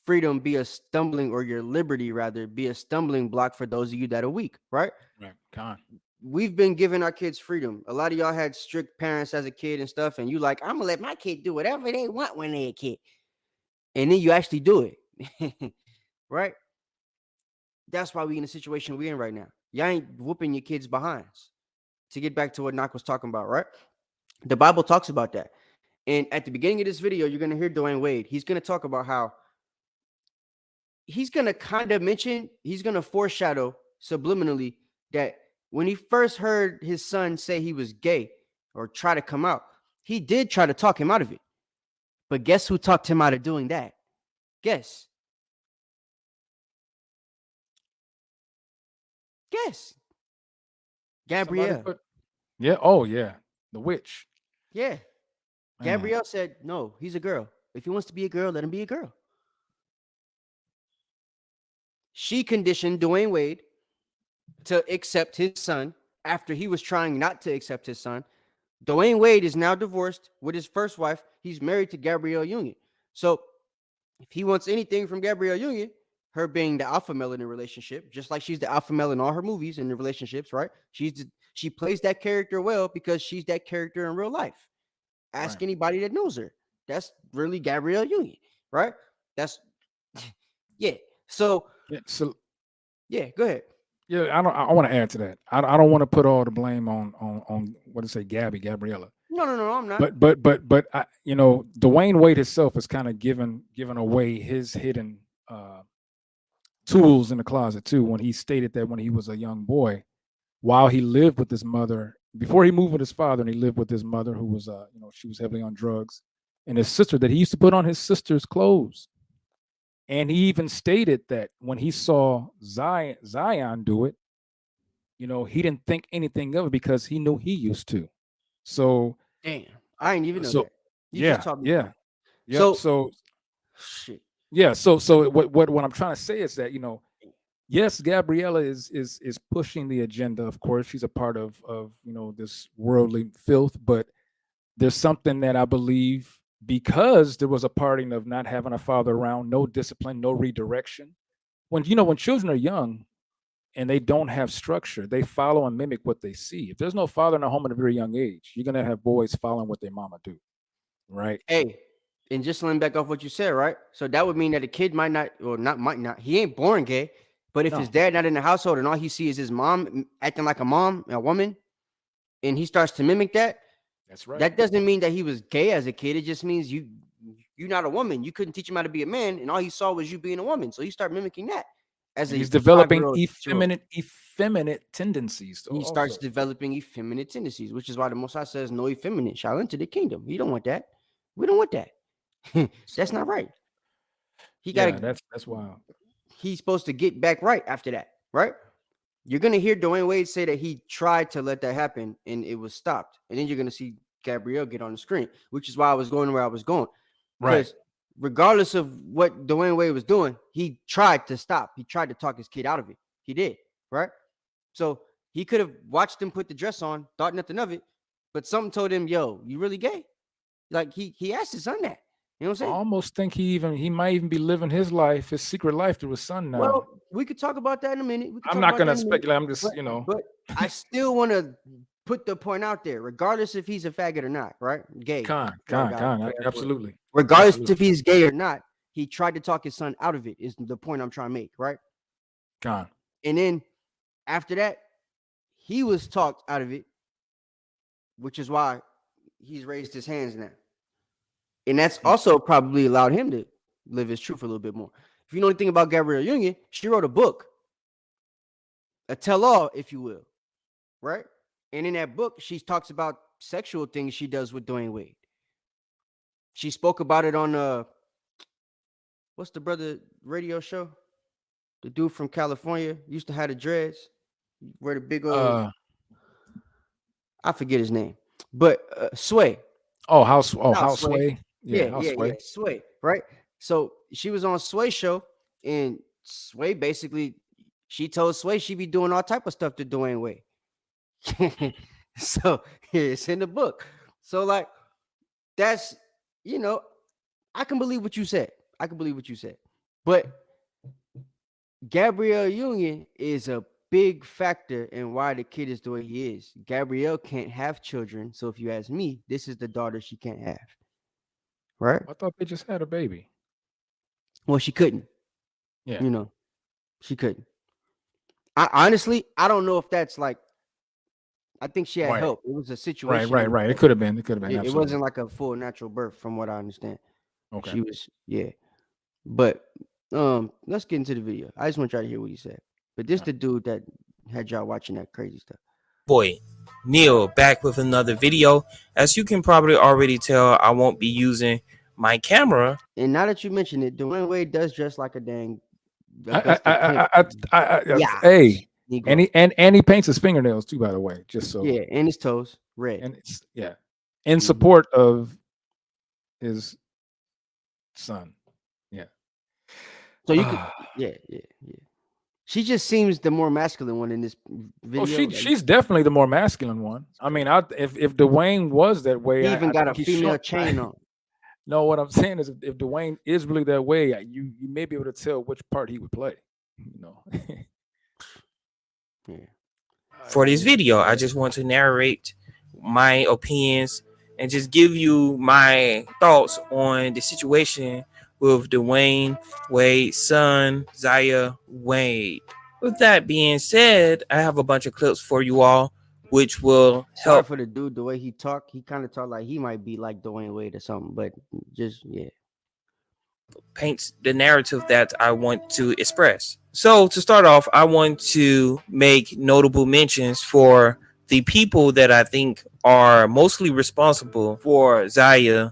freedom be a stumbling, or your liberty rather be a stumbling block for those of you that are weak, right? Right. Con. We've been giving our kids freedom. A lot of y'all had strict parents as a kid and stuff, and you like, I'm gonna let my kid do whatever they want when they're a kid, and then you actually do it, right? That's why we in the situation we're in right now. Y'all ain't whooping your kids' behinds. To get back to what Knock was talking about, right? The Bible talks about that. And at the beginning of this video, you're going to hear Dwyane Wade. He's going to talk about how he's going to kind of mention, he's going to foreshadow subliminally that when he first heard his son say he was gay or try to come out, he did try to talk him out of it. But guess who talked him out of doing that? Guess. Gabrielle. Yeah. Oh, yeah. The witch. Yeah. Man. Gabrielle said, no, he's a girl. If he wants to be a girl, let him be a girl. She conditioned Dwyane Wade to accept his son after he was trying not to accept his son. Dwyane Wade is now divorced with his first wife. He's married to Gabrielle Union. So if he wants anything from Gabrielle Union, her being the alpha male in the relationship, just like she's the alpha male in all her movies and the relationships, right? She plays that character well because she's that character in real life. Ask anybody that knows her. That's really Gabrielle Union, right? That's yeah. So yeah, go ahead. Yeah, I want to add to that. I don't want to put all the blame on what to say, Gabriella. No, I'm not. But Dwyane Wade himself is kind of giving away his hidden tools in the closet too, when he stated that when he was a young boy, while he lived with his mother, before he moved with his father, and he lived with his mother, who was she was heavily on drugs, and his sister, that he used to put on his sister's clothes. And he even stated that when he saw Zion do it, he didn't think anything of it because he knew he used to. So damn, I ain't even know that. You yeah, just talking yeah, yeah. So shit. Yeah. So what I'm trying to say is that yes, Gabriella is pushing the agenda. Of course, she's a part of this worldly filth, but there's something that I believe, because there was a parting of not having a father around, no discipline, no redirection. When children are young and they don't have structure, they follow and mimic what they see. If there's no father in a home at a very young age, you're gonna have boys following what their mama do, right? Hey, and just letting back off what you said, right? So that would mean that a kid might not, he ain't born gay, but if his dad not in the household and all he sees is his mom acting like a woman, and he starts to mimic that, that's right. That doesn't mean that he was gay as a kid. It just means you're not a woman. You couldn't teach him how to be a man, and all he saw was you being a woman. So you start mimicking that. He's developing effeminate tendencies. He starts developing effeminate tendencies, which is why the Most High says, "No effeminate shall enter the kingdom." You don't want that. We don't want that. That's not right. He got that's wild. He's supposed to get back right after that, right? You're going to hear Dwyane Wade say that he tried to let that happen and it was stopped. And then you're going to see Gabrielle get on the screen, which is why I was going where I was going. Because regardless of what Dwyane Wade was doing, he tried to stop. He tried to talk his kid out of it. He did, right? So he could have watched him put the dress on, thought nothing of it, but something told him, yo, you really gay? Like he asked his son that. You know what I'm saying? I almost think he might even be living his secret life through his son now. Well, we could talk about that in a minute. I'm not going to speculate. I'm just, But I still want to put the point out there, regardless if he's a faggot or not, right? Gay. Absolutely. Regardless if he's gay or not, he tried to talk his son out of it, is the point I'm trying to make, right? And then after that, he was talked out of it, which is why he's raised his hands now. And that's also probably allowed him to live his truth a little bit more. If you know anything about Gabrielle Union, she wrote a book, a tell-all, if you will, right? And in that book, she talks about sexual things she does with Dwyane Wade. She spoke about it on what's the brother radio show? The dude from California used to have the dreads, wear the big old. I forget his name, but Sway. House Sway. Yeah, Sway, right? So she was on Sway's show, and Sway basically, she told Sway she be doing all type of stuff to Dwyane Wade. So it's in the book. So like, that's, you know, I can believe what you said. I can believe what you said. But Gabrielle Union is a big factor in why the kid is the way he is. Gabrielle can't have children. So if you ask me, this is the daughter she can't have. Right? I thought they just had a baby. Well, she couldn't. Yeah. You know, she couldn't. I honestly, I don't know if that's like, I think she had Right. help. It was a situation. Right. It could have been. It could have been. It wasn't like a full natural birth, from what I understand. Okay. She was, yeah. But let's get into the video. I just want y'all to hear what he said. But this the dude that had y'all watching that crazy stuff. Boy, Neil back with another video. As you can probably already tell, I won't be using my camera. And now that you mention it, Dwyane Wade does dress like a dang. Hey, Negro. and he paints his fingernails too, by the way, just so. Yeah, and his toes red. And it's in support of his son. Yeah. So you could, yeah. She just seems the more masculine one in this video. Oh, she's definitely the more masculine one. I mean, if Dwyane was that way, he even got a he's female chain on. No, what I'm saying is, if Dwyane is really that way, you may be able to tell which part he would play. You know. Yeah. For this video, I just want to narrate my opinions and just give you my thoughts on the situation with Dwyane Wade's son, Zaya Wade. With that being said, I have a bunch of clips for you all, which will Sorry help. for the dude, the way he talked. He kind of talked like he might be like Dwyane Wade or something, but just, yeah. Paints the narrative that I want to express. So to start off, I want to make notable mentions for the people that I think are mostly responsible for Zaya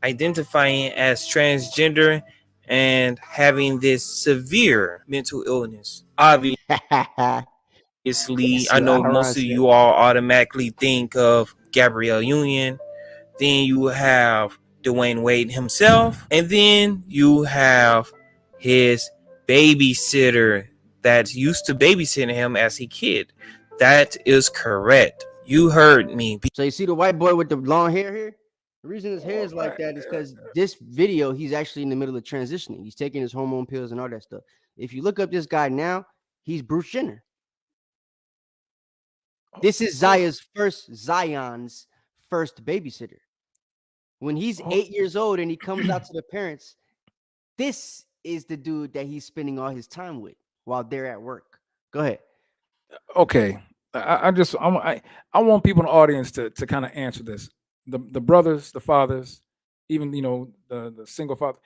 identifying as transgender and having this severe mental illness. Obviously, I know most of you all automatically think of Gabrielle Union. Then you have Dwyane Wade himself, and then you have his babysitter that used to babysit him as a kid. That is correct. You heard me. So you see the white boy with the long hair here? The reason his hair is like that is because this video, he's actually in the middle of transitioning. He's taking his hormone pills and all that stuff. If you look up this guy now, he's Bruce Jenner. This is Zion's first babysitter. When he's 8 years old and he comes out to the parents, this is the dude that he's spending all his time with while they're at work. Go ahead. Okay. I want people in the audience to kind of answer this. The brothers, the fathers, even the single father.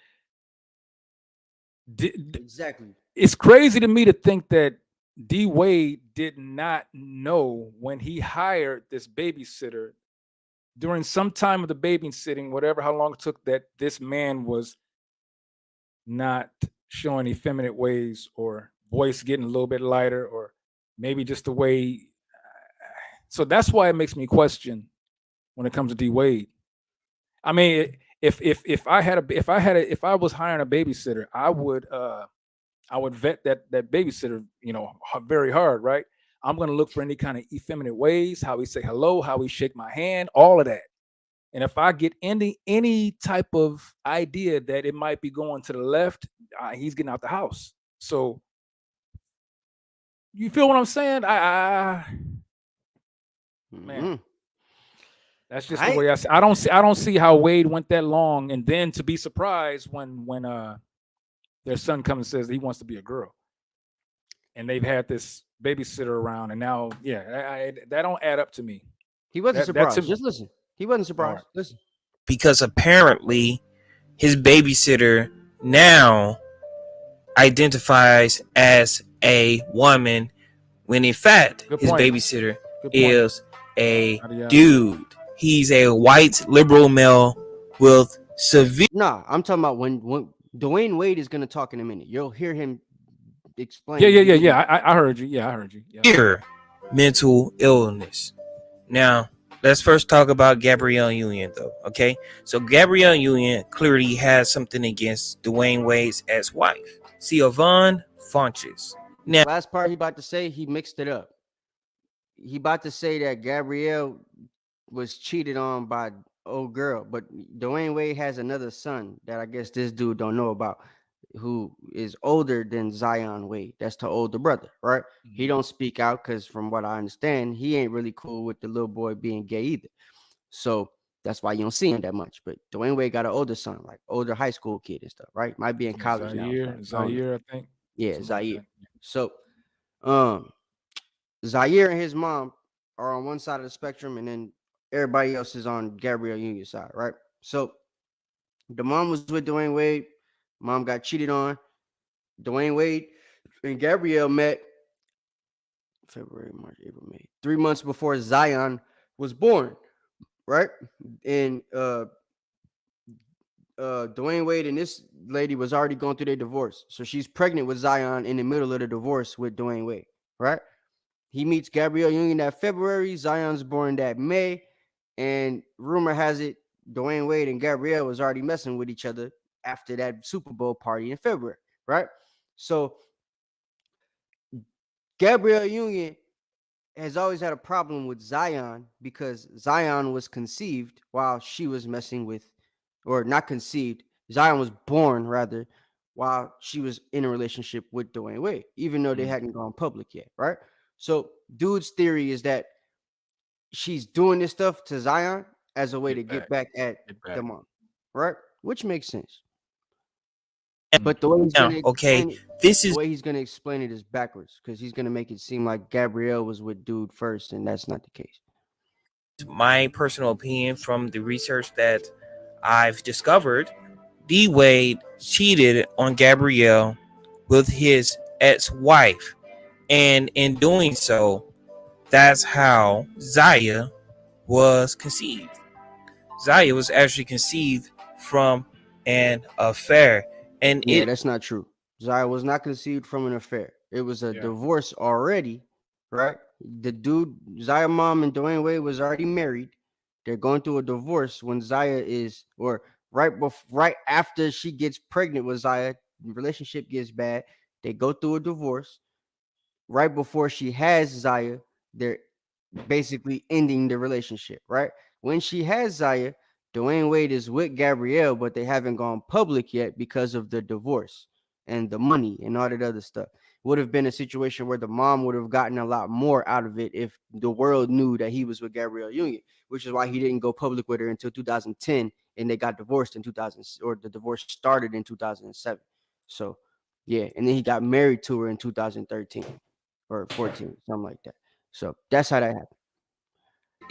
Exactly. It's crazy to me to think that D Wade did not know when he hired this babysitter during some time of the babysitting, whatever, how long it took, that this man was not showing effeminate ways, or voice getting a little bit lighter, or maybe just the way. So that's why it makes me question when it comes to D Wade. I mean, if I was hiring a babysitter, I would vet that babysitter, very hard, right? I'm going to look for any kind of effeminate ways, how he say hello, how he shake my hand, all of that. And if I get any type of idea that it might be going to the left, he's getting out the house. So you feel what I'm saying? Man, that's just the way I see. I don't see how Wade went that long, and then to be surprised when their son comes and says he wants to be a girl, and they've had this babysitter around, and now, that don't add up to me. He wasn't surprised. Just listen. He wasn't surprised. Right. Listen. Because apparently his babysitter now identifies as a woman, when in fact his babysitter is a dude. He's a white liberal male with severe. Nah, I'm talking about when Dwyane Wade is going to talk in a minute. You'll hear him explain. Yeah. I heard you. Yeah, I heard you. Severe mental illness. Now, let's first talk about Gabrielle Union, though. Okay, so Gabrielle Union clearly has something against Dwyane Wade's ex-wife, Siobhan Funches. Now, last part he about to say, he mixed it up. He about to say that Gabrielle was cheated on by old girl, but Dwayne Wade has another son that I guess this dude don't know about, who is older than Zion Wade. That's the older brother, right? He don't speak out because, from what I understand, he ain't really cool with the little boy being gay either. So that's why you don't see him that much. But Dwayne Wade got an older son, like older high school kid and stuff, right? Might be in Yeah, college now. I don't know. Zaire, I think. Yeah, Something like Zaire. that. So, um, Zaire and his mom are on one side of the spectrum, and then everybody else is on Gabrielle Union's side, right? So the mom was with Dwayne Wade. Mom got cheated on. Dwayne Wade and Gabrielle met February, March, April, May, 3 months before Zion was born, right? And Dwayne Wade and this lady was already going through their divorce. So she's pregnant with Zion in the middle of the divorce with Dwayne Wade, right? He meets Gabrielle Union that February. Zion's born that May. And rumor has it Dwayne Wade and Gabrielle was already messing with each other after that Super Bowl party in February, right? So Gabrielle Union has always had a problem with Zion because Zion was conceived while she was messing with, or not conceived, Zion was born rather while she was in a relationship with Dwayne Wade, even though they hadn't gone public yet, right? So dude's theory is that she's doing this stuff to Zion as a way to get back at the mom, right? Which makes sense. But the way he's gonna Okay, explain it, this the is way he's gonna explain it is backwards because he's gonna make it seem like Gabrielle was with dude first, and that's not the case. my personal opinion from the research that I've discovered. D Wade cheated on Gabrielle with his ex-wife, and in doing so, that's how Zaya was conceived. Zaya was actually conceived from an affair, and Yeah, that's not true. Zaya was not conceived from an affair. It was a divorce already, right? The dude, Zaya mom and Dwayne Wade was already married. They're going through a divorce when Zaya is, or right after she gets pregnant with Zaya, the relationship gets bad. They go through a divorce. Right before she has Zaya, they're basically ending the relationship, right? When she has Zaya, Dwayne Wade is with Gabrielle, but they haven't gone public yet because of the divorce and the money and all that other stuff. Would have been a situation where the mom would have gotten a lot more out of it if the world knew that he was with Gabrielle Union, which is why he didn't go public with her until 2010, and they got divorced in 2000, or the divorce started in 2007. So, yeah, and then he got married to her in 2013 or 14, something like that. So that's how that happened.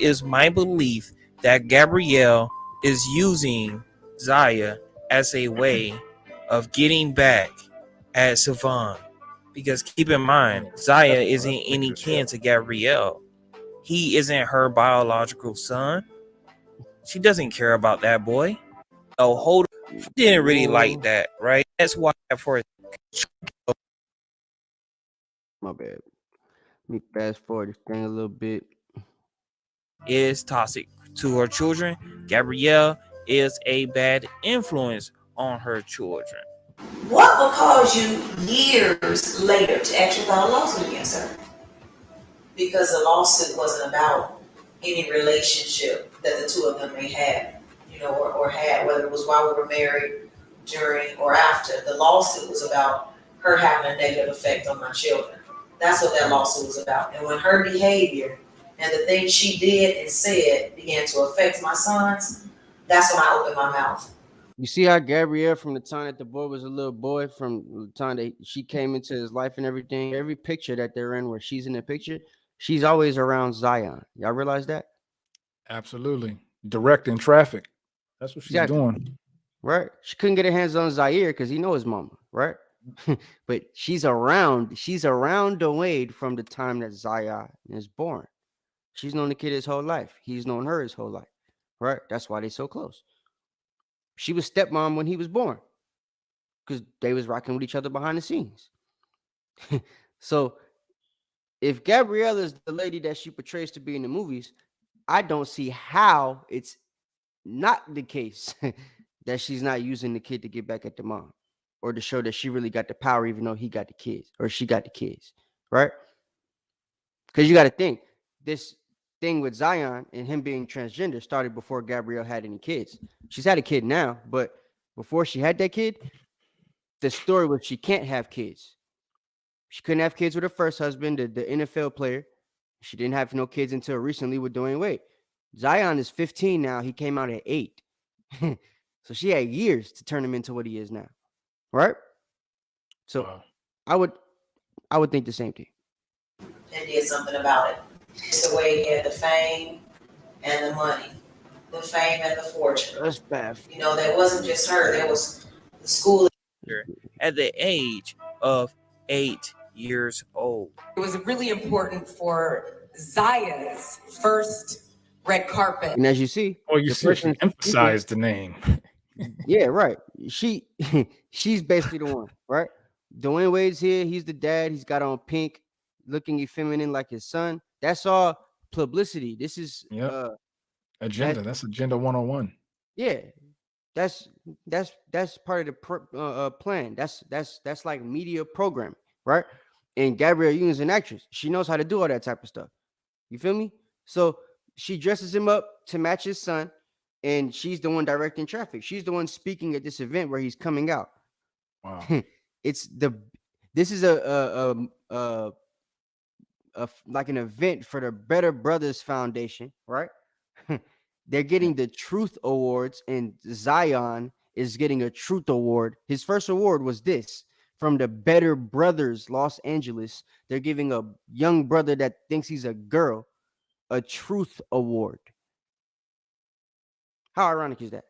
is my belief that Gabrielle is using Zaya as a way of getting back at Savon. Because keep in mind, Zaya isn't any kin to Gabrielle. He isn't her biological son. She doesn't care about that boy. Oh, hold on. She didn't really like that, right? That's why for My bad. Let me fast forward this thing a little bit. is toxic to her children. Gabrielle is a bad influence on her children. What will cause you years later to actually file a lawsuit against her? Because the lawsuit wasn't about any relationship that the two of them may have, or had, whether it was while we were married, during, or after. The lawsuit was about her having a negative effect on my children. That's what that lawsuit was about. And when her behavior and the things she did and said began to affect my sons, that's when I opened my mouth. You see how Gabrielle, from the time that the boy was a little boy, from the time that she came into his life and everything, every picture that they're in where she's in the picture, she's always around Zion. Y'all realize that? Absolutely. Directing traffic. That's what she's doing. Right? She couldn't get her hands on Zaire because he knows his mama, right? But she's around Dwayne from the time that Zaya is born. She's known the kid his whole life. He's known her his whole life. Right? That's why they're so close. She was stepmom when he was born because they was rocking with each other behind the scenes. So if Gabrielle is the lady that she portrays to be in the movies, I don't see how it's not the case that she's not using the kid to get back at the mom or to show that she really got the power, even though he got the kids or she got the kids, right? Because you got to think, this thing with Zion and him being transgender started before Gabrielle had any kids. She's had a kid now, but before she had that kid, the story was she can't have kids. She couldn't have kids with her first husband, the NFL player. She didn't have no kids until recently with Dwyane Wade. Zion is 15 now. He came out at 8. So she had years to turn him into what he is now. Right? So Wow. I would think the same thing. And did something about it. It's the way he had the fame and the money, the fame and the fortune. That's bad. You know, that wasn't just her. There was the school. At the age of 8 years old. It was really important for Zaya's first red carpet. And as you see, Oh, you see, she emphasized the name. Yeah, right. She's basically the one, right? Dwyane Wade's here. He's the dad. He's got on pink, looking effeminate like his son. That's all publicity. This is agenda. That's agenda 101. Yeah, that's part of the plan. That's like media programming, right? And Gabrielle Union's an actress. She knows how to do all that type of stuff. You feel me? So she dresses him up to match his son, and she's the one directing traffic. She's the one speaking at this event where he's coming out. Wow. This is a like an event for the Better Brothers Foundation, right? They're getting the Truth Awards, and Zion is getting a Truth Award. His first award was this from the Better Brothers, Los Angeles. They're giving a young brother that thinks he's a girl a Truth Award. How ironic is that?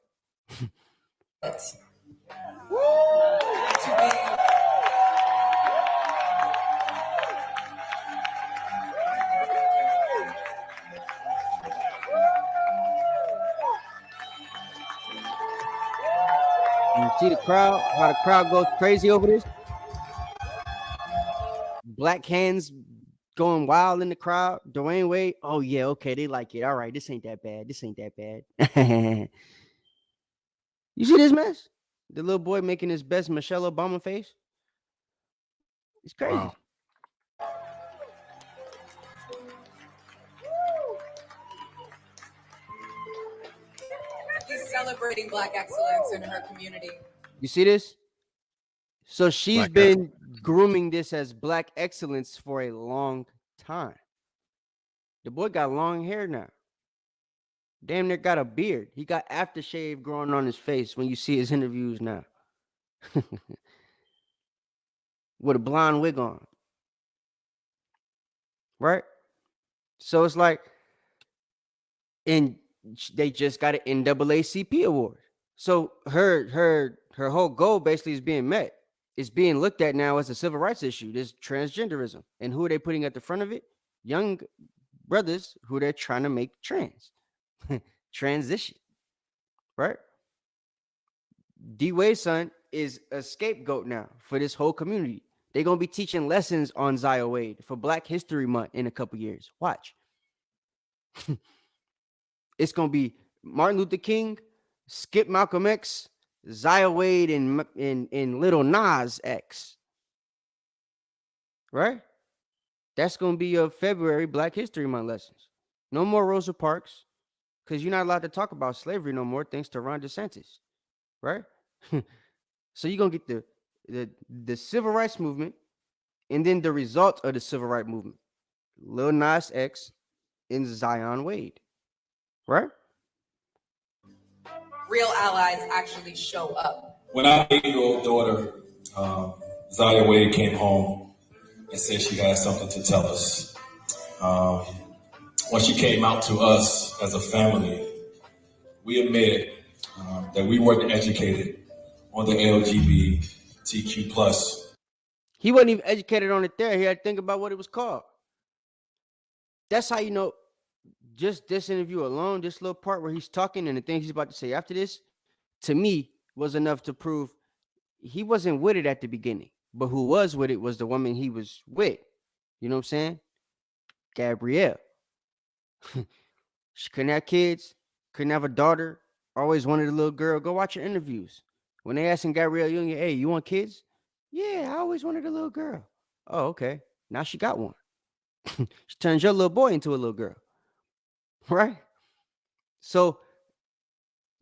You see the crowd, how the crowd goes crazy over this? Black hands going wild in the crowd. Dwyane Wade, oh yeah, okay, they like it. All right, this ain't that bad. This ain't that bad. You see this mess? The little boy making his best Michelle Obama face. It's crazy. Wow. He's celebrating Black excellence in her community. You see this? So she's been grooming this as Black excellence for a long time. The boy got long hair now. Damn near got a beard. He got aftershave growing on his face when you see his interviews now. With a blonde wig on. Right? So it's like, and they just got an NAACP award. So her whole goal basically is being met. It's being looked at now as a civil rights issue, this transgenderism. And who are they putting at the front of it? Young brothers who they're trying to make transition. Right? D-Wade's son is a scapegoat now for this whole community. They're going to be teaching lessons on Zaya Wade for Black History Month in a couple years. Watch. It's going to be Martin Luther King, Skip Malcolm X, Zaya Wade, and Little Nas X. Right? That's going to be your February Black History Month lessons. No more Rosa Parks, because you're not allowed to talk about slavery no more thanks to Ron DeSantis. Right? So you're going to get the civil rights movement and then the result of the civil rights movement. Lil Nas X and Zion Wade. Right? Real allies actually show up. When our 8-year-old daughter, Zaya Wade, came home and said she had something to tell us, when she came out to us as a family, we admitted that we weren't educated on the LGBTQ plus. He wasn't even educated on it there. He had to think about what it was called. That's how you know, just this interview alone, this little part where he's talking and the things he's about to say after this, to me, was enough to prove he wasn't with it at the beginning. But who was with it was the woman he was with. You know what I'm saying? Gabrielle. She couldn't have kids, couldn't have a daughter, always wanted a little girl. Go watch her interviews. When they asking Gabrielle Union, hey, you want kids? Yeah, I always wanted a little girl. Oh, okay. Now she got one. She turns your little boy into a little girl. right? So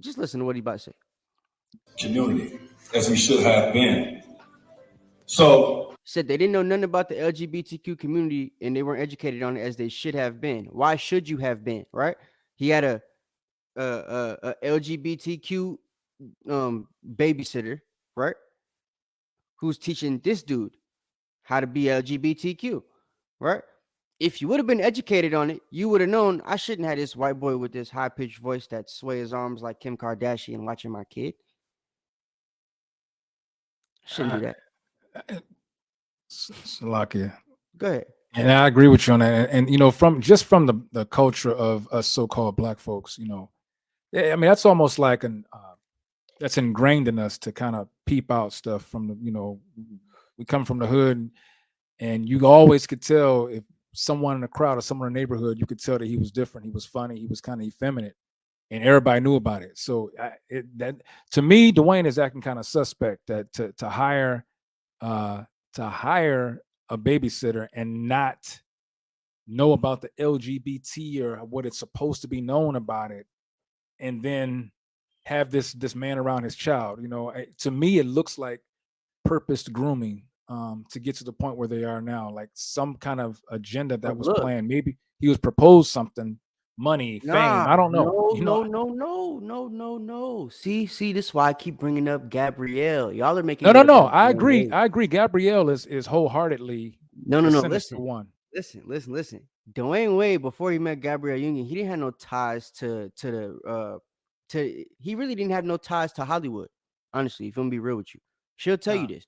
just listen to what he about to say. Community, as we should have been. So said they didn't know nothing about the LGBTQ community and they weren't educated on it as they should have been. Why should you have been? Right? He had a LGBTQ babysitter, right? Who's teaching this dude how to be LGBTQ, right? If you would have been educated on it, you would have known I shouldn't have this white boy with this high pitched voice that sway his arms like Kim Kardashian watching my kid. Shouldn't do that. Salakia. Go ahead. And I agree with you on that. And you know, from the culture of us so-called black folks, you know, I mean, that's almost like that's ingrained in us to kind of peep out stuff from the, you know, we come from the hood, and you always could tell if someone in the crowd or someone in the neighborhood, you could tell that he was different, he was funny, he was kind of effeminate, and everybody knew about it. So that to me, Dwyane is acting kind of suspect that to hire a babysitter and not know about the LGBT or what it's supposed to be known about it, and then have this man around his child. You know, to me, it looks like purposed grooming to get to the point where they are now, like some kind of agenda that was planned. Maybe he was proposed something, money, fame. I don't know. No. See, this is why I keep bringing up Gabrielle. Y'all are making no. I agree. Gabrielle is wholeheartedly no. Listen. Listen. Dwyane Wade, before he met Gabrielle Union, he didn't have no ties to he really didn't have no ties to Hollywood. Honestly, if I'm gonna be real with you, she'll tell you this.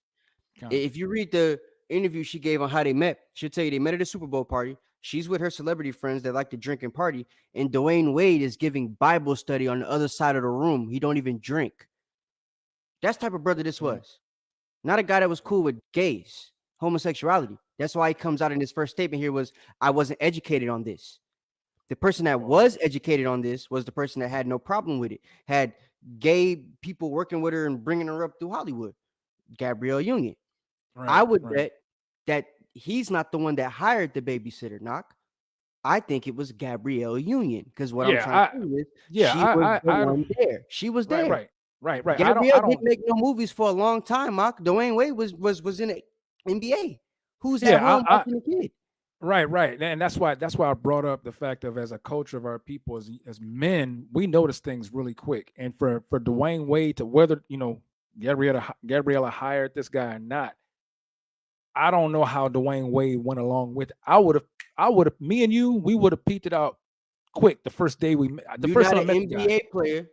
If you read the interview she gave on how they met, she'll tell you they met at a Super Bowl party. She's with her celebrity friends that like to drink and party, and Dwyane Wade is giving Bible study on the other side of the room. He don't even drink. That's the type of brother this was. Not a guy that was cool with gays, homosexuality. That's why he comes out in his first statement here was, I wasn't educated on this. The person that was educated on this was the person that had no problem with it, had gay people working with her and bringing her up through Hollywood, Gabrielle Union. I would bet that he's not the one that hired the babysitter, Knock. I think it was Gabrielle Union, because what I'm trying to do is she was the one there. She was there. Right. Gabrielle didn't make no movies for a long time, Mark. Dwyane Wade was in the NBA. Who's at home watching the kid? Right. And that's why I brought up the fact of, as a culture of our people, as men, we notice things really quick. And for Dwyane Wade to, whether, you know, Gabriella hired this guy or not, I don't know how Dwyane Wade went along with it. I would have, me and you, we would have peeped it out quick the first day we met. You're not an NBA player.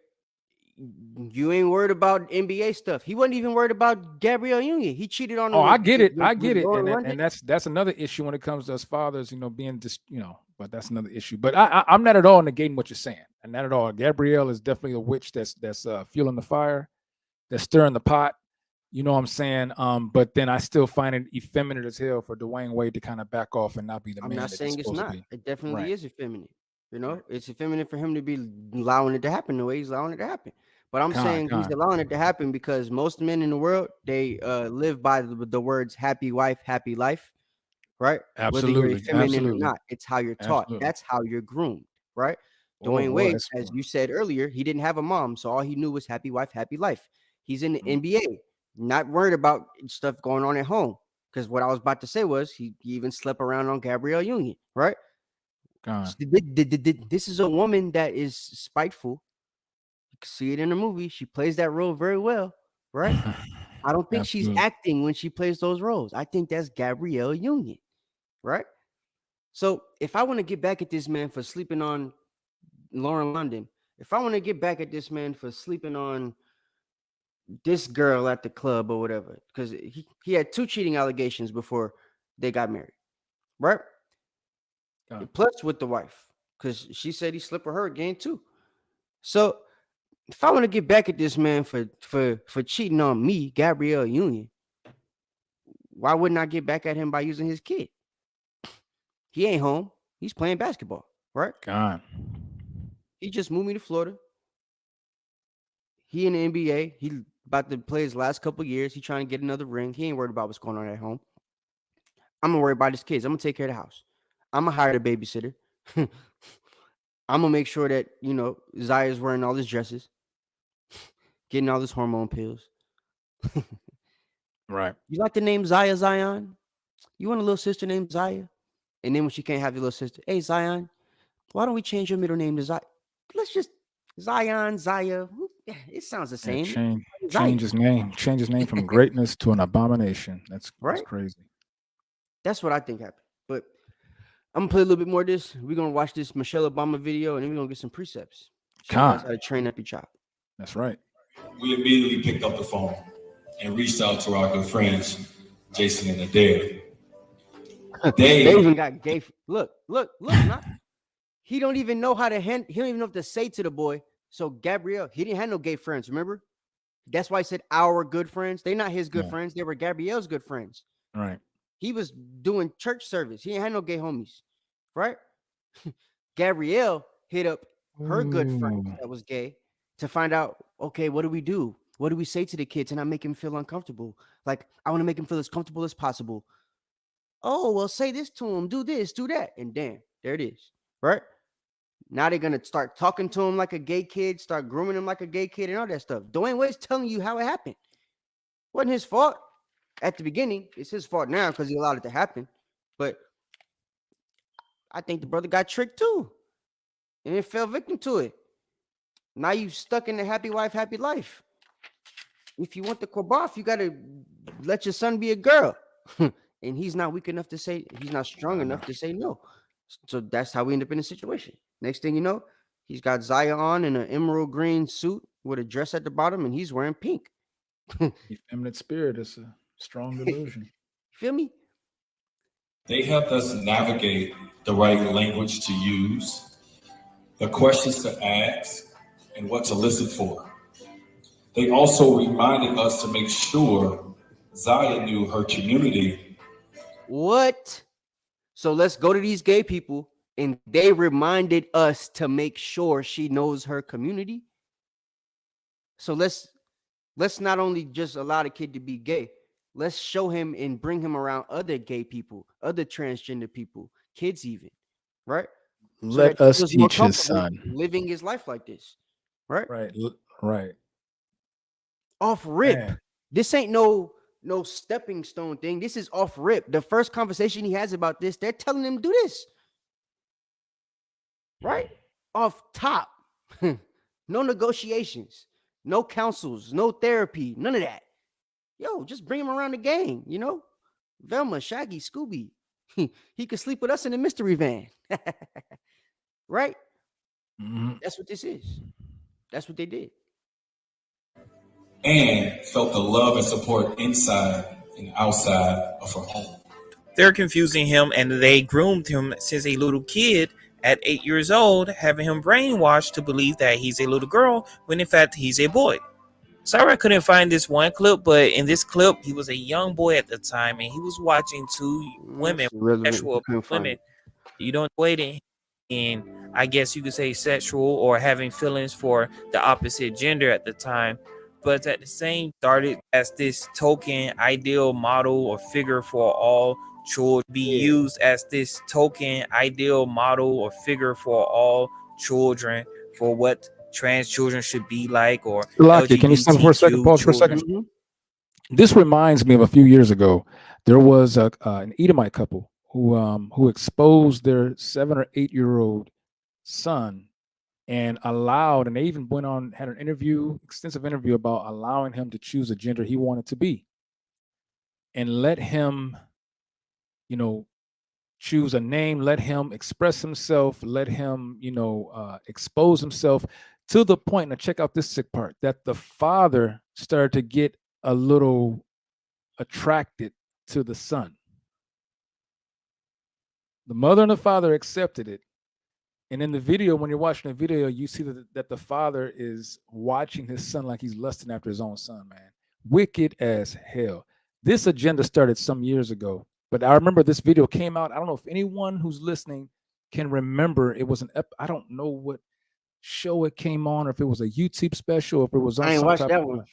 You ain't worried about NBA stuff. He wasn't even worried about Gabrielle Union. He cheated on her. I get it. And that's another issue when it comes to us fathers, you know, being just, you know, but that's another issue. But I'm not at all negating what you're saying. And not at all. Gabrielle is definitely a witch that's fueling the fire, that's stirring the pot. You know what I'm saying? But then I still find it effeminate as hell for Dwyane Wade to kind of back off and not be the man. I'm not saying it's not. It definitely is effeminate. You know, it's effeminate for him to be allowing it to happen the way he's allowing it to happen. But I'm saying he's allowing it to happen because most men in the world, they live by the words happy wife, happy life, right? Absolutely. Whether you're feminine or not, it's how you're taught. Absolutely. That's how you're groomed, right? Dwyane Wade, as you said earlier, he didn't have a mom, so all he knew was happy wife, happy life. He's in the NBA, not worried about stuff going on at home. Because what I was about to say was he even slept around on Gabrielle Union, right? This is a woman that is spiteful. You can see it in the movie. She plays that role very well, right? I don't think she's acting when she plays those roles. I think that's Gabrielle Union, right? So if I want to get back at this man for sleeping on Lauren London, if I want to get back at this man for sleeping on this girl at the club or whatever, because he had 2 cheating allegations before they got married, right? Plus with the wife, because she said he slept with her again too. So if I want to get back at this man for cheating on me, Gabrielle Union, why wouldn't I get back at him by using his kid? He ain't home. He's playing basketball, right? He just moved me to Florida. He in the NBA. He about to play his last couple of years. He trying to get another ring. He ain't worried about what's going on at home. I'm gonna worry about his kids. I'm gonna take care of the house. I'm gonna hire a babysitter. I'm gonna make sure that Zaya's wearing all his dresses, getting all his hormone pills. Right. You like the name Zaya Zion? You want a little sister named Zaya? And then when she can't have your little sister, hey Zion, why don't we change your middle name to Zaya? Let's just Zion, Zaya. It sounds the Yeah, same. change his name. Change his name from greatness to an abomination. That's Right. crazy. That's what I think happened. But I'm gonna play a little bit more of this. We're gonna watch this Michelle Obama video, and then we're gonna get some precepts. Show you guys how to train up your child. That's right. We immediately picked up the phone and reached out to our good friends, Jason and Adair. They even got gay. Look. He don't even know how to he don't even know what to say to the boy. So Gabrielle, he didn't have no gay friends. Remember? That's why I said our good friends. They're not his good friends. They were Gabrielle's good friends. Right. He was doing church service. He ain't had no gay homies, right? Gabrielle hit up her good friend that was gay to find out, okay, what do we do? What do we say to the kid to not make him feel uncomfortable? Like, I want to make him feel as comfortable as possible. Oh, well, say this to him, do this, do that. And damn, there it is, right? Now they're going to start talking to him like a gay kid, start grooming him like a gay kid and all that stuff. Dwyane Wade's telling you how it happened. Wasn't his fault at the beginning. It's his fault now because he allowed it to happen. But I think the brother got tricked too. And it fell victim to it. Now you stuck in the happy wife, happy life. If you want the korbath, you got to let your son be a girl. And he's not weak enough to say, he's not strong enough to say no. So that's how we end up in a situation. Next thing you know, he's got Zaya on in an emerald green suit with a dress at the bottom, and he's wearing pink. Effeminate spirit is a strong delusion. Feel me? They helped us navigate the right language to use, the questions to ask, and what to listen for. They also reminded us to make sure Zaya knew her community. What? So let's go to these gay people, and they reminded us to make sure she knows her community. So let's not only just allow the kid to be gay, let's show him and bring him around other gay people, other transgender people, kids even, right? Let us teach his son. Living his life like this, right? Right. Off rip. Man. This ain't no stepping stone thing. This is off rip. The first conversation he has about this, they're telling him to do this. Right? Off top. No negotiations, no counsels, no therapy, none of that. Yo, just bring him around the gang, Velma, Shaggy, Scooby. He could sleep with us in the mystery van. Right? Mm-hmm. That's what this is. That's what they did. And felt the love and support inside and outside of her home. They're confusing him, and they groomed him since a little kid at 8 years old, having him brainwashed to believe that he's a little girl when in fact he's a boy. Sorry I couldn't find this one clip, but in this clip, he was a young boy at the time, and he was watching two women, sexual women. You don't wait in, I guess you could say sexual or having feelings for the opposite gender at the time. But at the same started as this token ideal model or figure for all children, be used as this token ideal model or figure for all children for what trans children should be like, or Lucky, can you stand for a second? Pause for a second. This reminds me of a few years ago. There was an Edomite couple who exposed their 7 or 8 year old son and allowed, and they even went on, had an extensive interview about allowing him to choose a gender he wanted to be, and let him, choose a name, let him express himself, let him, expose himself, to the point, now check out this sick part, that the father started to get a little attracted to the son. The mother and the father accepted it. And in the video, when you're watching the video, you see that the father is watching his son like he's lusting after his own son, man. Wicked as hell. This agenda started some years ago, but I remember this video came out. I don't know if anyone who's listening can remember. It was I don't know what show it came on, or if it was a YouTube special, if it was on. I ain't watched that one.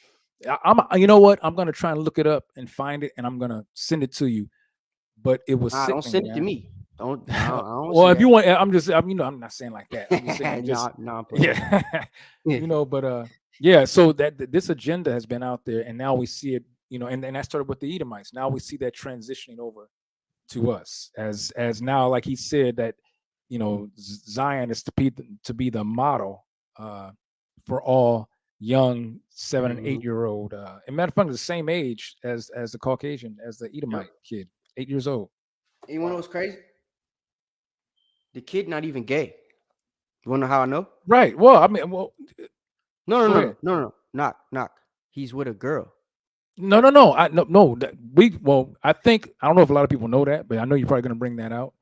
You know what? I'm gonna try and look it up and find it, and I'm gonna send it to you. But it was sickening, don't send it to me. Don't. I don't Well, see if you that. want, I'm not saying like that. I'm just saying, just No, I'm playing. yeah, but yeah. So this agenda has been out there, and now we see it, and that started with the Edomites. Now we see that transitioning over to us, as now, like he said, that Zion is to be the model for all young 7 and 8-year-old. And matter of fact, the same age as the Caucasian, as the Edomite kid, 8 years old. You wanna know what's crazy? The kid not even gay. You wanna know how I know? Right. Well, I mean, No. Knock. He's with a girl. No. I think, I don't know if a lot of people know that, but I know you're probably going to bring that out.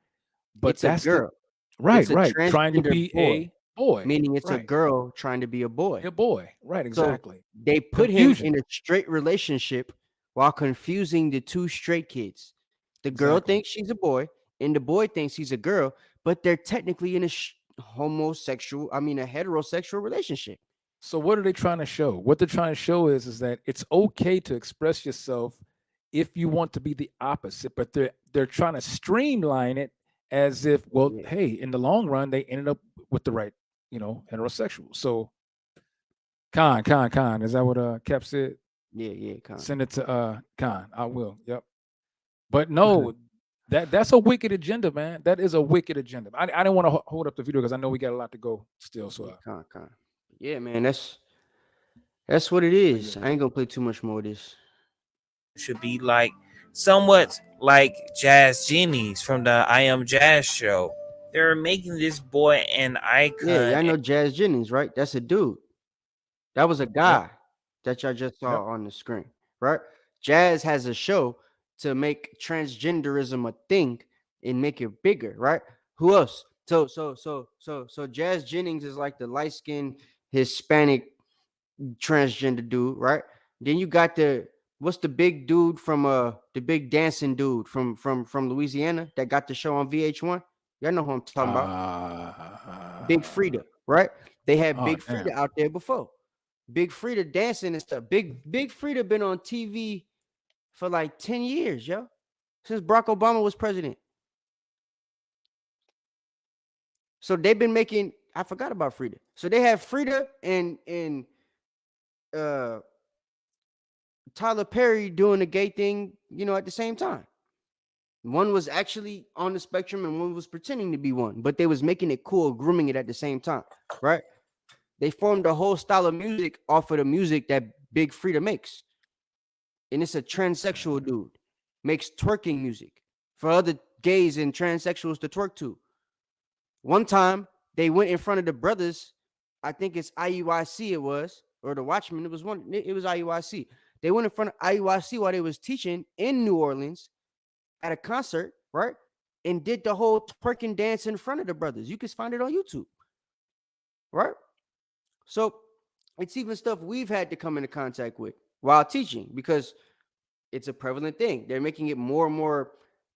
But It's a that's girl. right. It's a Trying to transgender be boy, a boy, meaning it's a right? girl trying to be a boy. A boy, right? So Exactly. they put him Confusion. in a straight relationship while confusing the two straight kids. The girl Exactly. thinks she's a boy, and the boy thinks he's a girl, but they're technically in a heterosexual relationship. So what are they trying to show? What they're trying to show is that it's okay to express yourself if you want to be the opposite, but they're trying to streamline it as if, well, Yeah. hey, in the long run, they ended up with the right, heterosexual. So Khan. Is that what Cap said? Yeah, Khan. Send it to Khan. I will. Yep. But no, that's a wicked agenda, man. That is a wicked agenda. I didn't want to hold up the video because I know we got a lot to go still. So Khan. Yeah, man, that's what it is. I ain't gonna play too much more of this. Should be like somewhat like Jazz Genies from the I Am Jazz show. They're making this boy an icon. Yeah, I know Jazz Jennings, right? That's a dude. That was a guy that y'all just saw on the screen, right? Jazz has a show to make transgenderism a thing and make it bigger, right? Who else? So Jazz Jennings is like the light-skinned Hispanic transgender dude, right? Then you got what's the big dude from the big dancing dude from Louisiana that got the show on VH1? Y'all know who I'm talking about. Big Frida, right? They had Big Frida out there before. Big Frida dancing and stuff. Big Frida been on TV for like 10 years, yo. Since Barack Obama was president. So they've been making, I forgot about Frida. So they have Frida and Tyler Perry doing the gay thing, at the same time. One was actually on the spectrum and one was pretending to be one, but they was making it cool, grooming it at the same time, right? They formed a whole style of music off of the music that Big Frida makes. And it's a transsexual dude. Makes twerking music for other gays and transsexuals to twerk to. One time, they went in front of the brothers. I think it's IUIC it was, or the Watchmen. It was IUIC. They went in front of IUIC while they was teaching in New Orleans at a concert, right? And did the whole twerking dance in front of the brothers. You can find it on YouTube, right? So it's even stuff we've had to come into contact with while teaching because it's a prevalent thing. They're making it more and more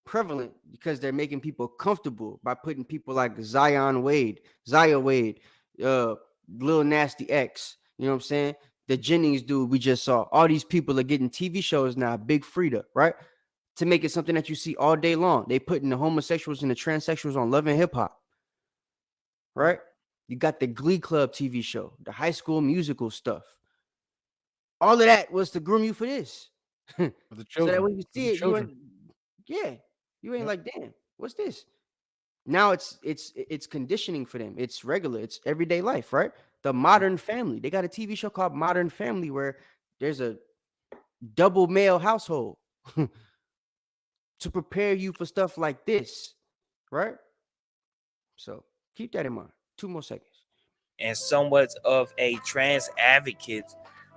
prevalent because they're making people comfortable by putting people like Zaya Wade, Lil Nasty X, you know what I'm saying? The Jennings dude we just saw. All these people are getting TV shows now, Big Frida, right? To make it something that you see all day long. They putting the homosexuals and the transsexuals on Love and Hip Hop, right? You got the Glee Club TV show, the High School Musical stuff. All of that was to groom you for this. For the children. So that when you see it, you ain't like, damn, what's this? Now it's conditioning for them. It's regular. It's everyday life, right? The Modern Family. They got a TV show called Modern Family where there's a double male household to prepare you for stuff like this, right? So keep that in mind. 2 more seconds. And somewhat of a trans advocate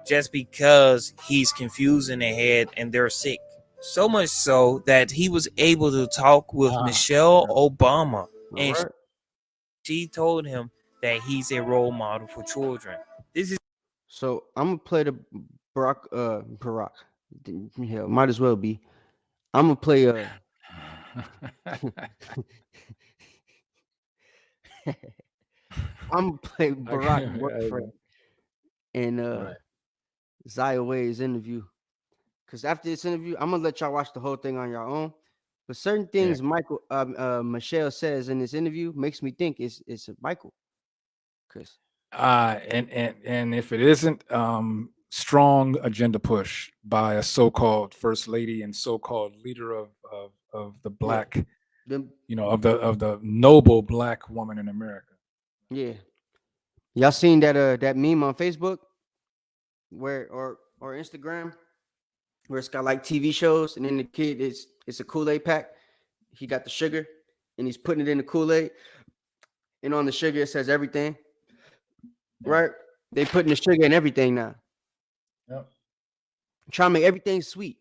just because he's confused in the head and they're sick. So much so that he was able to talk with Michelle Obama. And she told him that he's a role model for children. This is so I'm gonna play the Barack. Hell, might as well be. I'm gonna play I'm gonna play Barack boyfriend and Zaya Wade's interview. Because after this interview, I'm gonna let y'all watch the whole thing on your own. But certain things Michelle says in this interview makes me think it's Michael. Chris. And if it isn't strong agenda push by a so-called first lady and so-called leader of the black, of the noble black woman in America. Yeah. Y'all seen that meme on Facebook where or Instagram where it's got like TV shows and then the kid it's a Kool-Aid pack. He got the sugar and he's putting it in the Kool-Aid. And on the sugar it says everything. Right? They putting the sugar in everything now. Yep. Trying to make everything sweet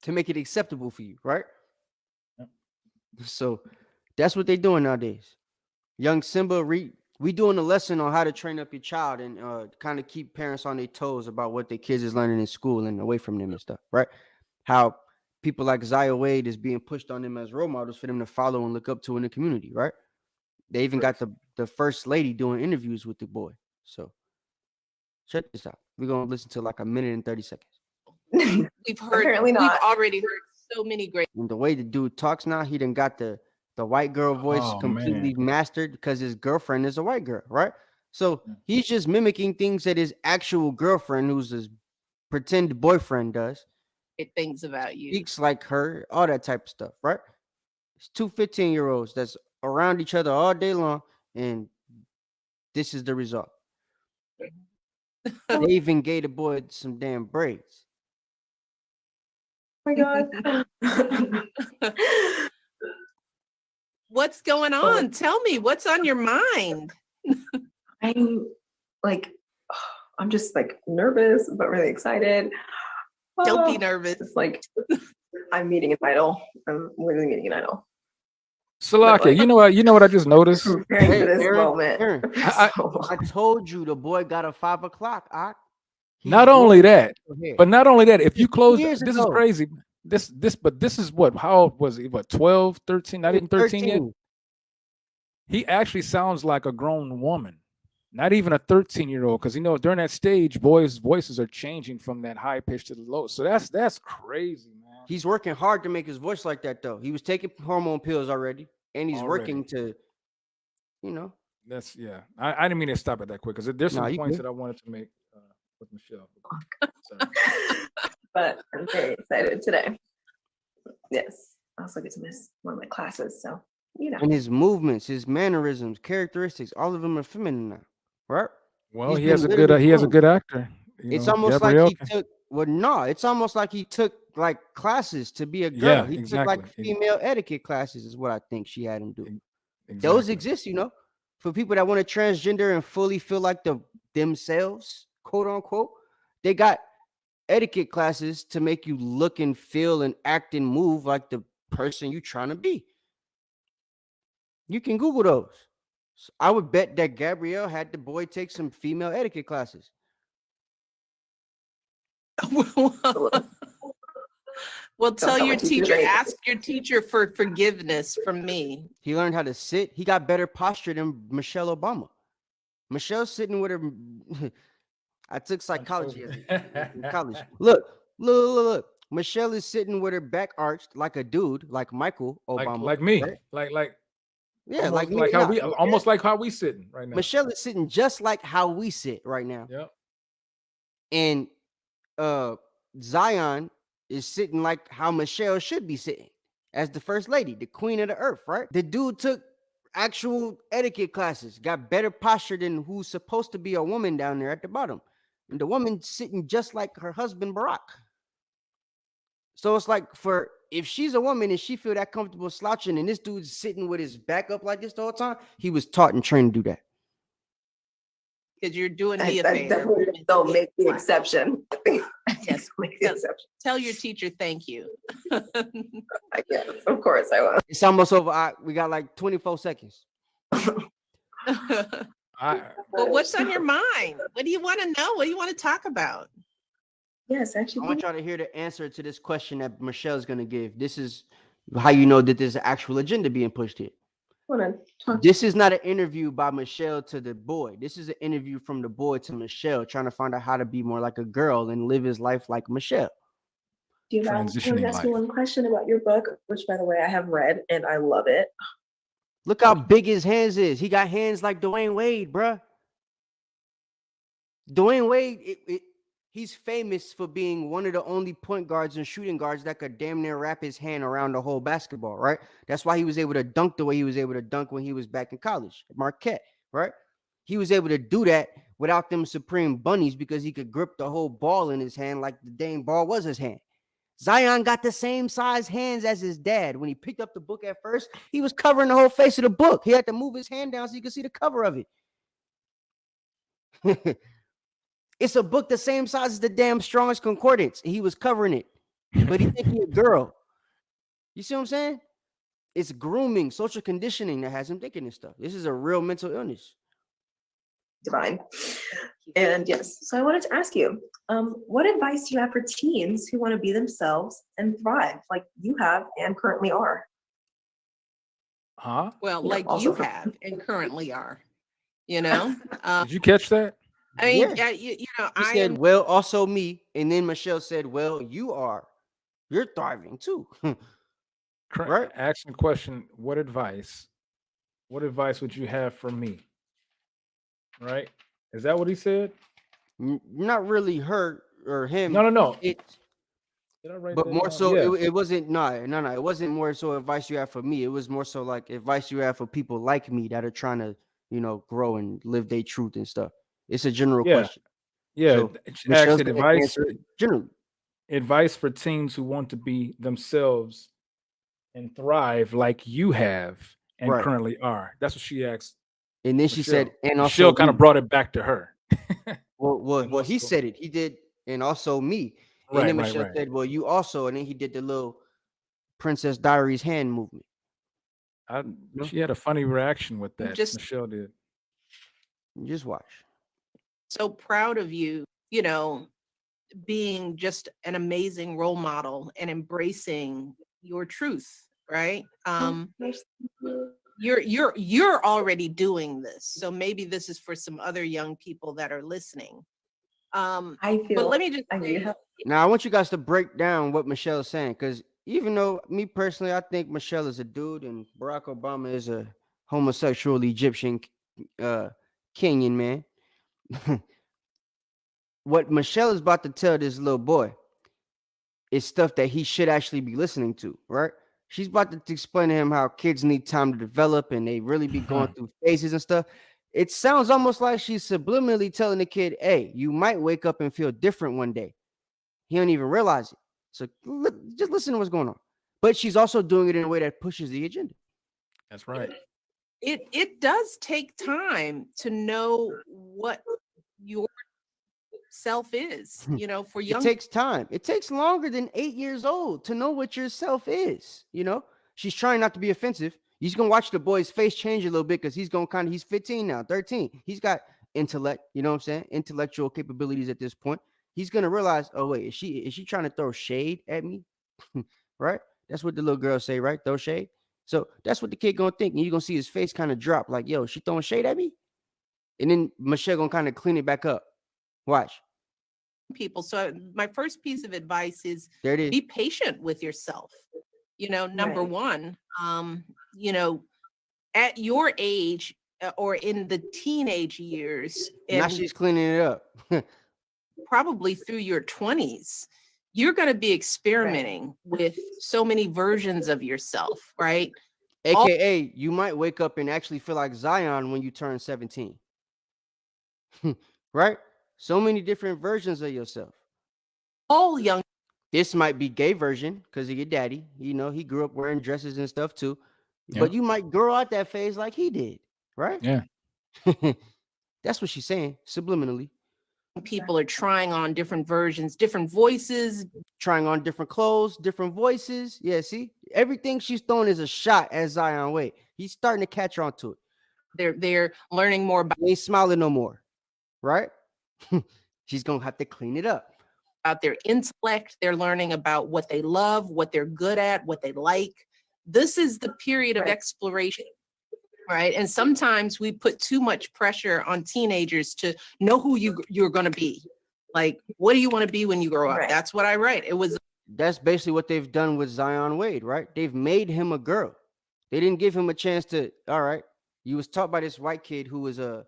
to make it acceptable for you, right? Yep. So that's what they're doing nowadays. Young Simba, we doing a lesson on how to train up your child and kind of keep parents on their toes about what their kids is learning in school and away from them and stuff, right? How people like Zaya Wade is being pushed on them as role models for them to follow and look up to in the community, right? They even got the first lady doing interviews with the boy. So check this out. We're gonna listen to like a minute and 30 seconds. We've already heard so many great. And the way the dude talks now, he done got the white girl voice completely mastered because his girlfriend is a white girl, right? So he's just mimicking things that his actual girlfriend, who's his pretend boyfriend, does. It thinks about you. Speaks like her, all that type of stuff, right? It's two 15-year-olds that's around each other all day long, and this is the result. They even gave the boy some damn braids. Oh my God. What's going on? Tell me, what's on your mind? I'm just like nervous, but really excited. Don't be nervous. It's like I'm meeting an idol. I'm literally meeting an idol. Salaka, you know what I just noticed? Preparing for this moment. Aaron, I told you the boy got a 5 o'clock. Not only that, if you close, Years this ago. is crazy. This is what, how old was he? What, 12, 13, not even 13 yet? He actually sounds like a grown woman, not even a 13-year-old. Because during that stage, boys' voices are changing from that high pitch to the low. So that's crazy, man. He's working hard to make his voice like that, though. He was taking hormone pills already, and he's working to, That's I didn't mean to stop it that quick because there's some points good. that I wanted to make with Michelle. But I'm very excited today. Yes, I also get to miss one of my classes, so And his movements, his mannerisms, characteristics, all of them are feminine now, right? Well, he has a good actor. It's almost like he took. Well, no, it's almost like he took like classes to be a girl. Yeah, he exactly. took like female etiquette classes, is what I think she had him do. Exactly. Those exist, for people that want to transgender and fully feel like themselves, quote unquote. They got etiquette classes to make you look and feel and act and move like the person you're trying to be. You can Google those. So I would bet that Gabrielle had the boy take some female etiquette classes. Well, tell your teacher, ask your teacher for forgiveness from me. He learned how to sit. He got better posture than Michelle Obama. Michelle's sitting with her. I took psychology in college. Look. Michelle is sitting with her back arched like a dude, like Michael Obama. Like me. Right? Almost like how we sitting right now. Michelle is sitting just like how we sit right now. Yep. And Zion is sitting like how Michelle should be sitting as the first lady, the queen of the earth, right? The dude took actual etiquette classes, got better posture than who's supposed to be a woman down there at the bottom. And the woman sitting just like her husband, Barack. So it's like if she's a woman and she feel that comfortable slouching and this dude's sitting with his back up like this the whole time, he was taught and trained to do that. Because you're doing me a favor. Definitely don't make the exception. Yes, make the exception. Tell your teacher thank you. I guess, of course I will. It's almost over. We got like 24 seconds. Well, what's on your mind? What do you want to know? What do you want to talk about? Yes, actually. I want y'all to hear the answer to this question that Michelle's going to give. This is how you know that there's an actual agenda being pushed here. This is not an interview by Michelle to the boy. This is an interview from the boy to Michelle, trying to find out how to be more like a girl and live his life like Michelle. Do you have, I want to ask you one question about your book, which, by the way, I have read and I love it. Look how big his hands is. He got hands like Dwyane Wade, bruh. Dwyane Wade, he's famous for being one of the only point guards and shooting guards that could damn near wrap his hand around the whole basketball, right? That's why he was able to dunk the way he was able to dunk when he was back in college at Marquette, right? He was able to do that without them supreme bunnies because he could grip the whole ball in his hand like the dang ball was his hand. Zion got the same size hands as his dad. When he picked up the book at first, he was covering the whole face of the book. He had to move his hand down so you could see the cover of it. It's a book the same size as the damn Strongest Concordance. He was covering it, but he think he a girl. You see what I'm saying? It's grooming, social conditioning that has him thinking this stuff. This is a real mental illness. Divine. And yes, so I wanted to ask you, what advice do you have for teens who want to be themselves and thrive like you have and currently are? Huh? Well, like you have and currently are, you know? Did you catch that? I mean, yeah. You know, He said, well, also me. And then Michelle said, well, you're thriving too. Right? Asking the question, what advice would you have for me? Right? Is that what he said? Not really her or him. No. Did I write but that more down? so, Yeah. it wasn't, no. It wasn't more so advice you have for me. It was more so like advice you have for people like me that are trying to, grow and live their truth and stuff. It's a general question. Yeah. So, Actually, advice generally. Advice for teens who want to be themselves and thrive like you have and currently are. That's what she asked. And then Michelle. She said, and also Michelle kind of brought it back to her. well, he said it. He did, and also me. And then Michelle said, well, you also, and then he did the little Princess Diaries hand movement. She had a funny reaction with that. Michelle did. Just watch. So proud of you, being just an amazing role model and embracing your truth, right? You're already doing this. So maybe this is for some other young people that are listening. I feel, but let me just say, now I want you guys to break down what Michelle is saying, because even though me personally, I think Michelle is a dude and Barack Obama is a homosexual Egyptian Kenyan man. What Michelle is about to tell this little boy is stuff that he should actually be listening to, right? She's about to explain to him how kids need time to develop and they really be going through phases and stuff. It sounds almost like she's subliminally telling the kid, hey, you might wake up and feel different one day. He don't even realize it. So just listen to what's going on. But she's also doing it in a way that pushes the agenda. That's right. It does take time to know what your self is, for young. It takes time. It takes longer than 8 years old to know what your self is. She's trying not to be offensive. You're going to watch the boy's face change a little bit because he's he's 15 now, 13. He's got intellect, you know what I'm saying? Intellectual capabilities at this point. He's going to realize, oh, wait, is she trying to throw shade at me? Right? That's what the little girl say, right? Throw shade. So that's what the kid going to think. And you're going to see his face kind of drop like, yo, she throwing shade at me? And then Michelle going to kind of clean it back up. Watch. People. So my first piece of advice is be patient with yourself. Number one, at your age or in the teenage years, now she's cleaning it up. Probably through your 20s, you're going to be experimenting with so many versions of yourself, right? AKA, you might wake up and actually feel like Zion when you turn 17. Right? So many different versions of yourself. All young. This might be gay version because of your daddy. He grew up wearing dresses and stuff too. Yeah. But you might grow out that phase like he did, right? Yeah. That's what she's saying subliminally. People are trying on different versions, different voices. Trying on different clothes, different voices. Yeah, see? Everything she's throwing is a shot at Zion Wade. He's starting to catch on to it. They're learning more about. He ain't smiling no more, right? She's going to have to clean it up. About their intellect. They're learning about what they love, what they're good at, what they like. This is the period of exploration, right? And sometimes we put too much pressure on teenagers to know who you're going to be. Like, what do you want to be when you grow up? That's what I write. It was That's basically what they've done with Zion Wade, right? They've made him a girl. They didn't give him a chance to. All right, you was taught by this white kid who was your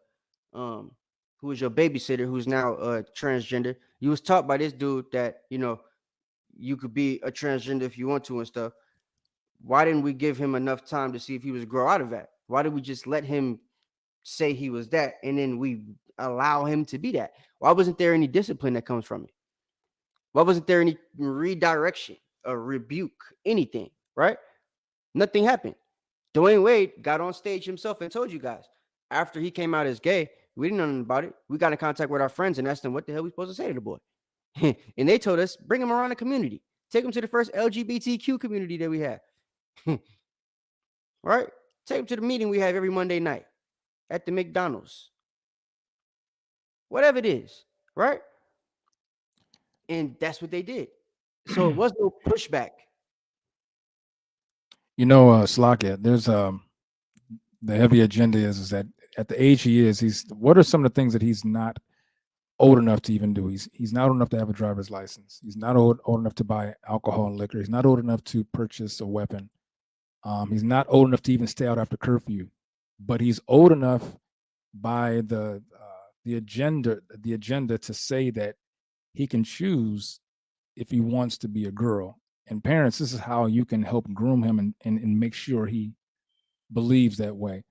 babysitter, who's now transgender. You was taught by this dude that you could be a transgender if you want to and stuff. Why didn't we give him enough time to see if he was grow out of that? Why did we just let him say he was that and then we allow him to be that? Why wasn't there any discipline that comes from it? Why wasn't there any redirection, a rebuke, anything, right? Nothing happened. Dwyane Wade got on stage himself and told you guys after he came out as gay, we didn't know nothing about it. We got in contact with our friends and asked them what the hell we supposed to say to the boy. And they told us, bring him around the community. Take him to the first LGBTQ community that we have. Right? Take him to the meeting we have every Monday night at the McDonald's. Whatever it is, right? And that's what they did. So it was no pushback. Slakia, there's the heavy agenda is that at the age he is, what are some of the things that he's not old enough to even do? He's not old enough to have a driver's license. He's not old enough to buy alcohol and liquor. He's not old enough to purchase a weapon. He's not old enough to even stay out after curfew. But he's old enough by the agenda to say that he can choose if he wants to be a girl. And parents, this is how you can help groom him and make sure he believes that way.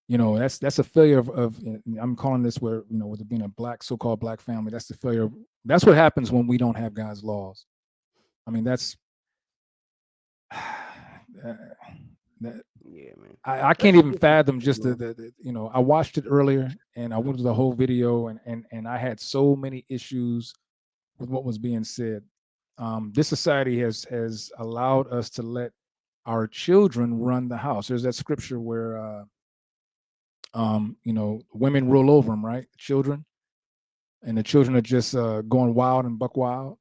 That's a failure of I'm calling this where, with it being a so-called black family, that's the failure. That's what happens when we don't have God's laws. I mean, that's yeah, man. I can't even fathom just I watched it earlier and I went to the whole video and I had so many issues with what was being said. This society has allowed us to let our children run the house. There's that scripture where women rule over them, right? Children, and the children are just going wild and buck wild.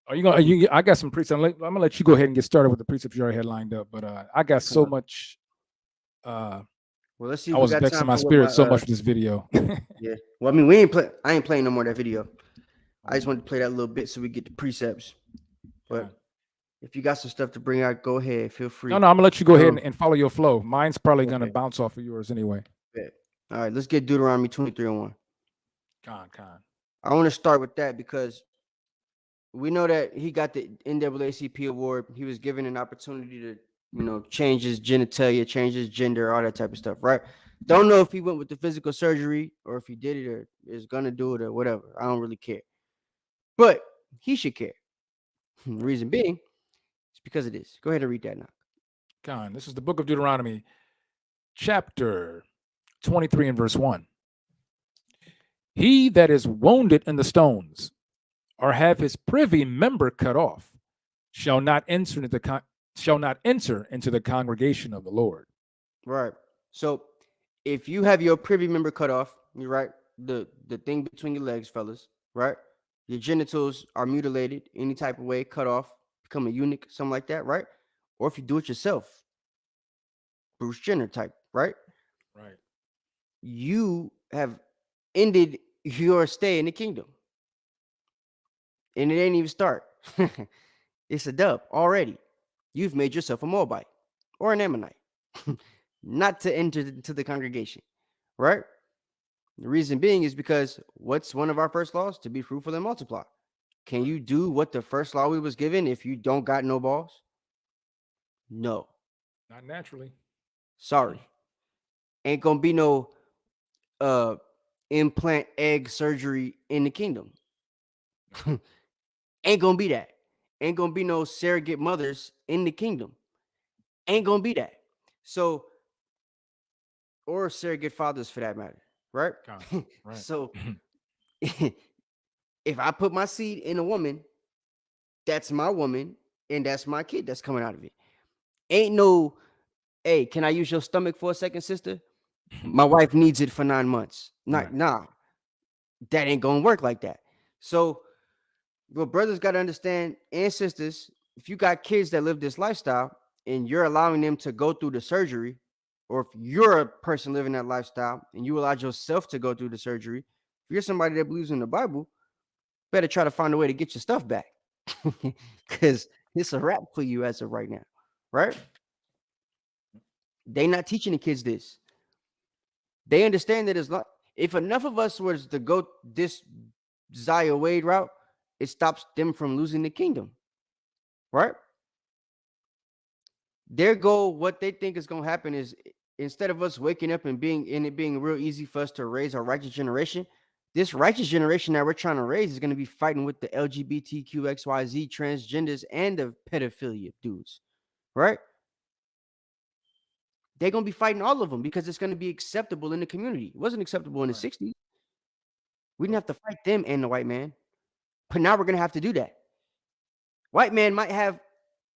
Are you gonna? I got some precepts. I'm gonna let you go ahead and get started with the precepts you already had lined up. But I got so much. Well, let's see. I was vexing my spirit so much with this video. Yeah. Well, I mean, I ain't playing no more of that video. I just wanted to play that little bit so we get the precepts. But if you got some stuff to bring out, go ahead. Feel free. No, I'm gonna let you go ahead and follow your flow. Mine's probably gonna bounce off of yours anyway. Yeah. All right, let's get Deuteronomy 23:1. Con. I want to start with that because we know that he got the NAACP award. He was given an opportunity to, change his genitalia, change his gender, all that type of stuff, right? Don't know if he went with the physical surgery or if he did it or is gonna do it or whatever. I don't really care. But he should care. The reason being is because of this. Go ahead and read that now. Con, this is the book of Deuteronomy, chapter 23 and verse 1. He that is wounded in the stones, or have his privy member cut off, shall not enter into the congregation of the Lord. Right. So if you have your privy member cut off, you're right, the thing between your legs, fellas, right? Your genitals are mutilated any type of way, cut off, become a eunuch, something like that, right? Or if you do it yourself, Bruce Jenner type, right? Right. You have ended your stay in the kingdom. And it ain't even start. It's a dub already. You've made yourself a Moabite or an Ammonite, not to enter into the congregation, right? The reason being is because what's one of our first laws? To be fruitful and multiply. Can you do what the first law we was given if you don't got no balls? No. Not naturally. Sorry. Ain't gonna be no implant egg surgery in the kingdom. Ain't gonna be that. Ain't gonna be no surrogate mothers in the kingdom. Ain't gonna be that. So, or surrogate fathers for that matter, right? Right. So, if I put my seed in a woman, that's my woman and that's my kid that's coming out of it. Ain't no, hey, can I use your stomach for a second, sister? My wife needs it for 9 months. Nah, that ain't gonna work like that. So, well, brothers got to understand, and sisters, if you got kids that live this lifestyle and you're allowing them to go through the surgery, or if you're a person living that lifestyle and you allowed yourself to go through the surgery, if you're somebody that believes in the Bible, better try to find a way to get your stuff back. because it's a wrap for you as of right now, right? They not teaching the kids this. They understand that it's not. If enough of us was to go this Zaya Wade route, it stops them from losing the kingdom, right? Their goal, what they think is going to happen is instead of us waking up and it being real easy for us to raise our righteous generation, this righteous generation that we're trying to raise is going to be fighting with the LGBTQXYZ transgenders and the pedophilia dudes, right? They're going to be fighting all of them because it's going to be acceptable in the community. It wasn't acceptable in the 60s. We didn't have to fight them and the white man, but now we're going to have to do that. White man might have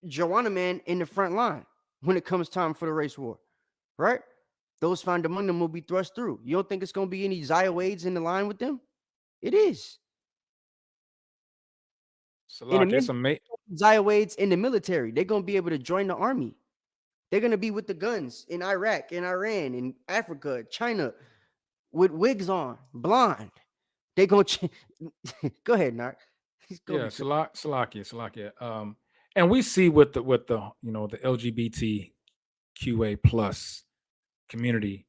Joanna man in the front line when it comes time for the race war, right? Those found among them will be thrust through. You don't think it's going to be any Zaya Wades in the line with them? It is. It's amazing. Zaya Wades in the military, they're going to be able to join the army. They're going to be with the guns in Iraq, in Iran, in Africa, China, with wigs on, blonde. They're going to go ahead, Nark. Yeah, Salakia. And we see with the the LGBTQA plus community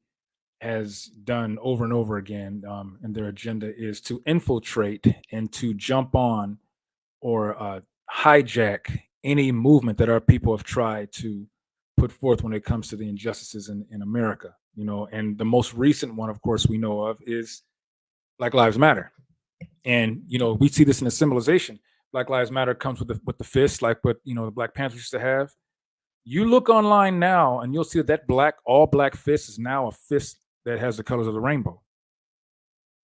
has done over and over again, and their agenda is to infiltrate and to jump on or hijack any movement that our people have tried to put forth when it comes to the injustices in America. And the most recent one, of course, we know of is Black Lives Matter. And we see this in the symbolization. Black Lives Matter comes with the fist, like what the Black Panthers used to have. You look online now, and you'll see that all black fist is now a fist that has the colors of the rainbow.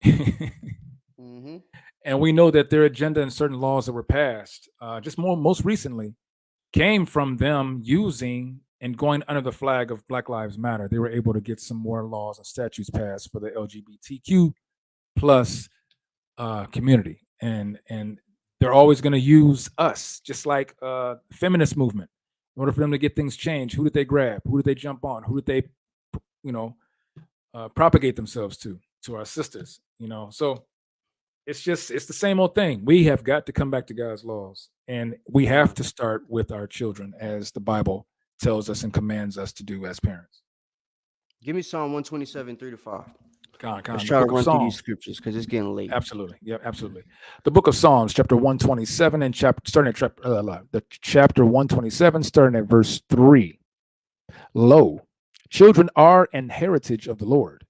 Mm-hmm. And we know that their agenda and certain laws that were passed, most recently, came from them using and going under the flag of Black Lives Matter. They were able to get some more laws and statutes passed for the LGBTQ plus community, and they're always going to use us, just like feminist movement. In order for them to get things changed, who did they grab? Who did they jump on? Who did they, propagate themselves to our sisters? So it's the same old thing. We have got to come back to God's laws, and we have to start with our children, as the Bible tells us and commands us to do as parents. Give me Psalm 127, 3-5. Let's try to run through these scriptures because it's getting late. Absolutely. Yeah, absolutely. The book of Psalms, chapter 127, and starting at chapter 127, starting at verse 3. Lo, children are an heritage of the Lord,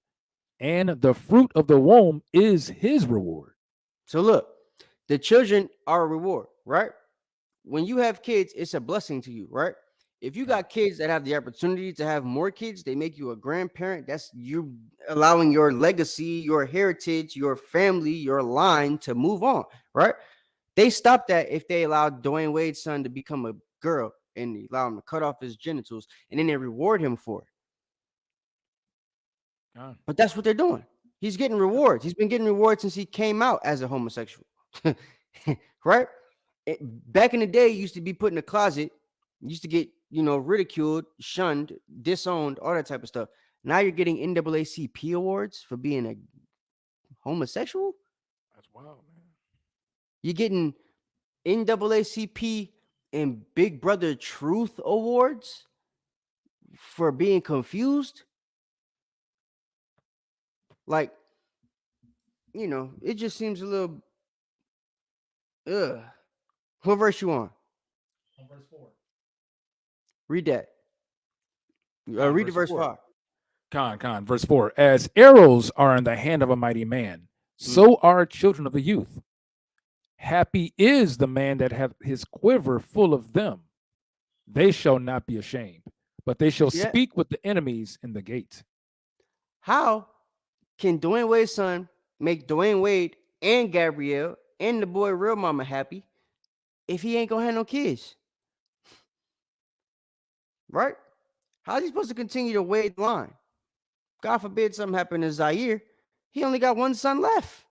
and the fruit of the womb is his reward. So look, the children are a reward, right? When you have kids, it's a blessing to you, right? If you got kids that have the opportunity to have more kids, they make you a grandparent. That's you allowing your legacy, your heritage, your family, your line to move on, right? They stop that if they allow Dwyane Wade's son to become a girl and they allow him to cut off his genitals, and then they reward him for it. But that's what they're doing. He's getting rewards. He's been getting rewards since he came out as a homosexual, right? Back in the day, he used to be put in a closet, used to get ridiculed, shunned, disowned, all that type of stuff. Now you're getting NAACP awards for being a homosexual. That's wild, man. You're getting NAACP and Big Brother Truth awards for being confused. Like, it just seems a little. What verse you on? On verse 4. Read that. Read the verse 5. Verse 4. As arrows are in the hand of a mighty man, so are children of the youth. Happy is the man that hath his quiver full of them. They shall not be ashamed, but they shall speak with the enemies in the gate. How can Dwyane Wade's son make Dwyane Wade and Gabrielle and the boy real mama happy if he ain't gonna have no kids? Right? How's he supposed to continue to Wade line? God forbid something happened to Zaire. He only got one son left.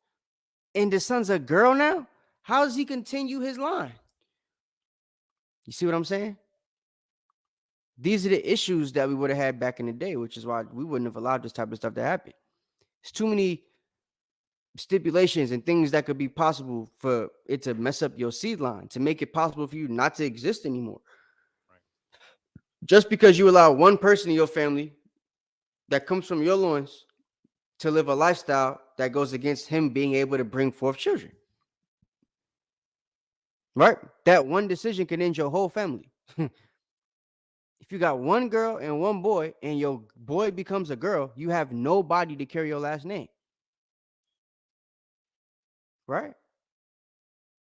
And the son's a girl now? How does he continue his line? You see what I'm saying? These are the issues that we would have had back in the day, which is why we wouldn't have allowed this type of stuff to happen. It's too many stipulations and things that could be possible for it to mess up your seed line, to make it possible for you not to exist anymore. Just because you allow one person in your family that comes from your loins to live a lifestyle that goes against him being able to bring forth children. Right? That one decision can end your whole family. If you got one girl and one boy and your boy becomes a girl, you have nobody to carry your last name. Right?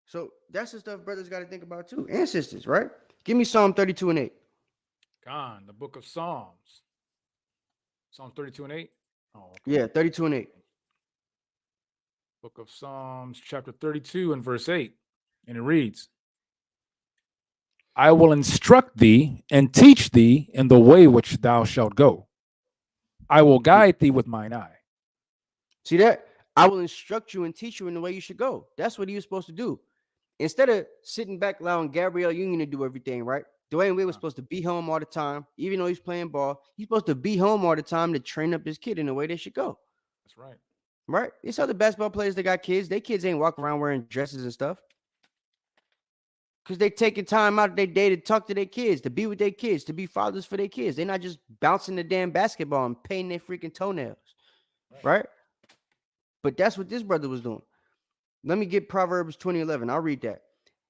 So that's the stuff brothers got to think about too. And sisters, right? Give me Psalm 32 and 8. Con, the book of Psalms. Psalms 32 and 8? Oh, okay. Yeah, 32 and 8. Book of Psalms, chapter 32 and verse 8. And it reads, I will instruct thee and teach thee in the way which thou shalt go. I will guide thee with mine eye. See that? I will instruct you and teach you in the way you should go. That's what he was supposed to do. Instead of sitting back allowing Gabrielle Union to do everything, right? Dwyane Wade was supposed to be home all the time, even though he's playing ball. He's supposed to be home all the time to train up his kid in the way they should go. That's right. Right? These other basketball players that got kids, their kids ain't walking around wearing dresses and stuff. Because they taking time out of their day to talk to their kids, to be with their kids, to be fathers for their kids. They're not just bouncing the damn basketball and painting their freaking toenails. Right? But that's what this brother was doing. Let me get Proverbs 20:11. I'll read that.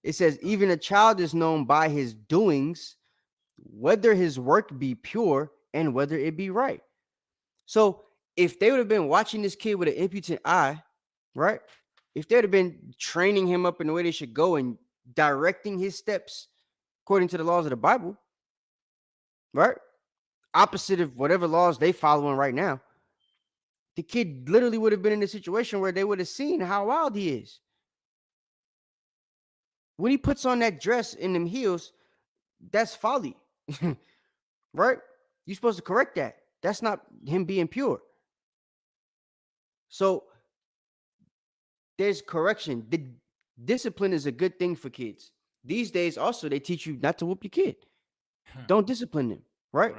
It says, even a child is known by his doings, whether his work be pure and whether it be right. So if they would have been watching this kid with an impotent eye, right? If they would have been training him up in the way they should go and directing his steps according to the laws of the Bible, right? Opposite of whatever laws they following right now, the kid literally would have been in a situation where they would have seen how wild he is. When he puts on that dress in them heels, that's folly, right? You're supposed to correct that. That's not him being pure. So there's correction. The discipline is a good thing for kids. These days, also, they teach you not to whoop your kid. Don't discipline them, right?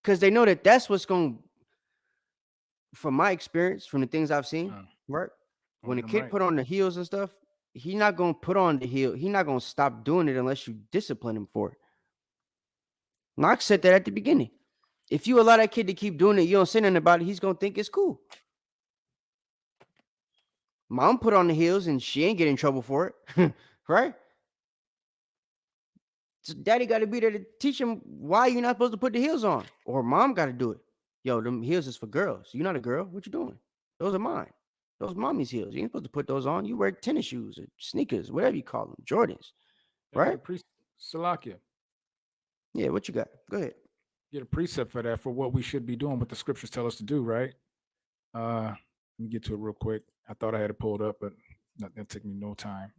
Because they know that that's what's going to, from my experience, from the things I've seen, right? When a kid put on the heels and stuff, he's not going to put on the heel. He's not going to stop doing it unless you discipline him for it. Knox said that at the beginning. If you allow that kid to keep doing it, you don't say nothing about it, he's going to think it's cool. Mom put on the heels and she ain't getting in trouble for it, right? So daddy got to be there to teach him why you're not supposed to put the heels on. Or mom got to do it. Yo, them heels is for girls. You're not a girl. What you doing? Those are mine. Those mommy's heels. You ain't supposed to put those on. You wear tennis shoes or sneakers, whatever you call them, Jordans, right? Salakia. Yeah, what you got? Go ahead. Get a precept for that, for what we should be doing, what the scriptures tell us to do, right? Let me get to it real quick. I thought I had it pulled up, but that took me no time.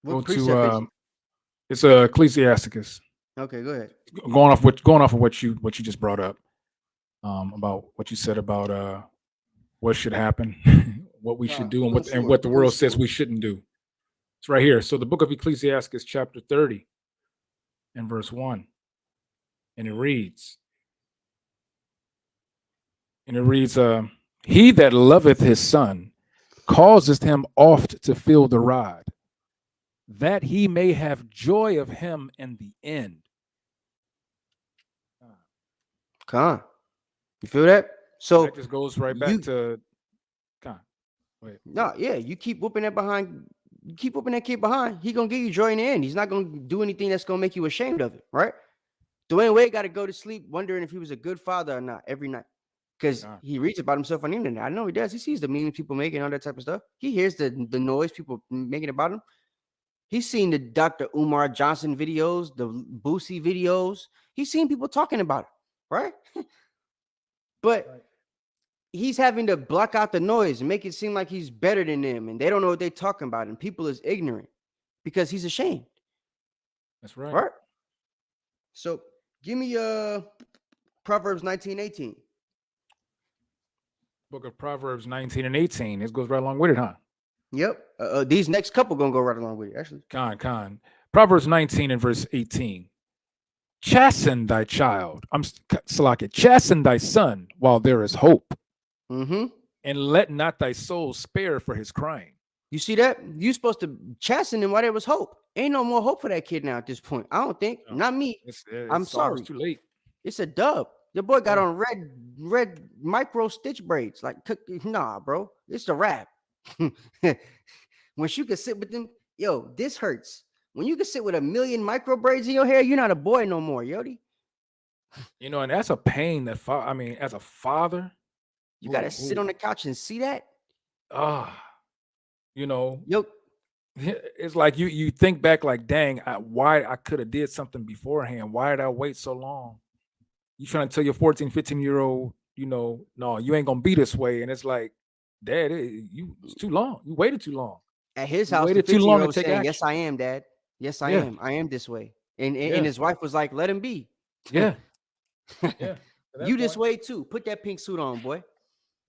What Go precept to it's Ecclesiasticus. Okay, go ahead. Going off of what you just brought up, about what you said about what should happen, what we should do, and what the world says we shouldn't do. It's right here. So the book of Ecclesiastes, chapter 30, and verse 1, and it reads, he that loveth his son causeth him oft to feel the rod, that he may have joy of him in the end. Con. You feel that? So that just goes right back to Con. Wait. No, yeah, you keep whooping that kid behind, he gonna give you joy in the end. He's not gonna do anything that's gonna make you ashamed of it, right? Dwyane Wade got to go to sleep wondering if he was a good father or not every night. Because he reads about himself on the internet. I know he does. He sees the memes people making, all that type of stuff. He hears the noise people making about him. He's seen the Dr. Umar Johnson videos, the Boosie videos. He's seen people talking about it, right? But he's having to block out the noise and make it seem like he's better than them, and they don't know what they're talking about, and people is ignorant because he's ashamed. That's right. Right? So give me Proverbs 19:18. Book of Proverbs 19 and 18. This goes right along with it, huh? Yep. These next couple gonna go right along with it, actually. Con. Proverbs 19 and verse 18. Chasten thy child. Chasten thy son while there is hope. Mm-hmm. and let not thy soul spare for his crying. You see that? You supposed to chasten him while there was hope. Ain't no more hope for that kid now at this point. I don't think. No. Not me. I'm sorry. It's too late. It's a dub. Your boy got Yeah. on red micro stitch braids. Like, nah, bro. It's the rap. When you can sit with them, yo, this hurts. When you can sit with 1,000,000 micro braids in your hair, you're not a boy no more, Yodi. You know, and that's a pain that I mean, as a father, You gotta sit on the couch and see that. You know, yo, it's like you think back like, dang, why I could have did something beforehand. Why did I wait so long? You trying to tell your 14, 15-year-old, you know, no, you ain't gonna be this way. And it's like, Dad, it's too long. You waited too long. At his You house, the waited too long to 15-year-old take saying, action. yes, I am, Dad. Yes, I Yeah. am. I am this way. And Yeah. his wife was like, let him be. Yeah. Yeah. You this way too. Put that pink suit on, boy.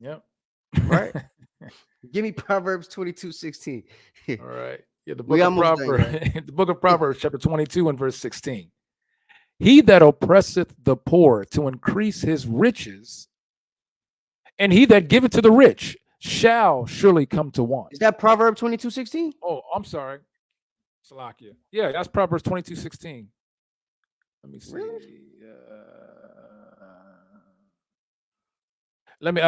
Yep. Right? Give me Proverbs 22:16. All right. Yeah, the We book of almost done, Proverbs, the book of Proverbs, chapter 22 and verse 16. He that oppresseth the poor to increase his riches, and he that giveth to the rich shall surely come to want. Is that Proverbs 22:16? Oh, I'm sorry. Salakia. Yeah, that's Proverbs 22:16. Let me see. Really? Let me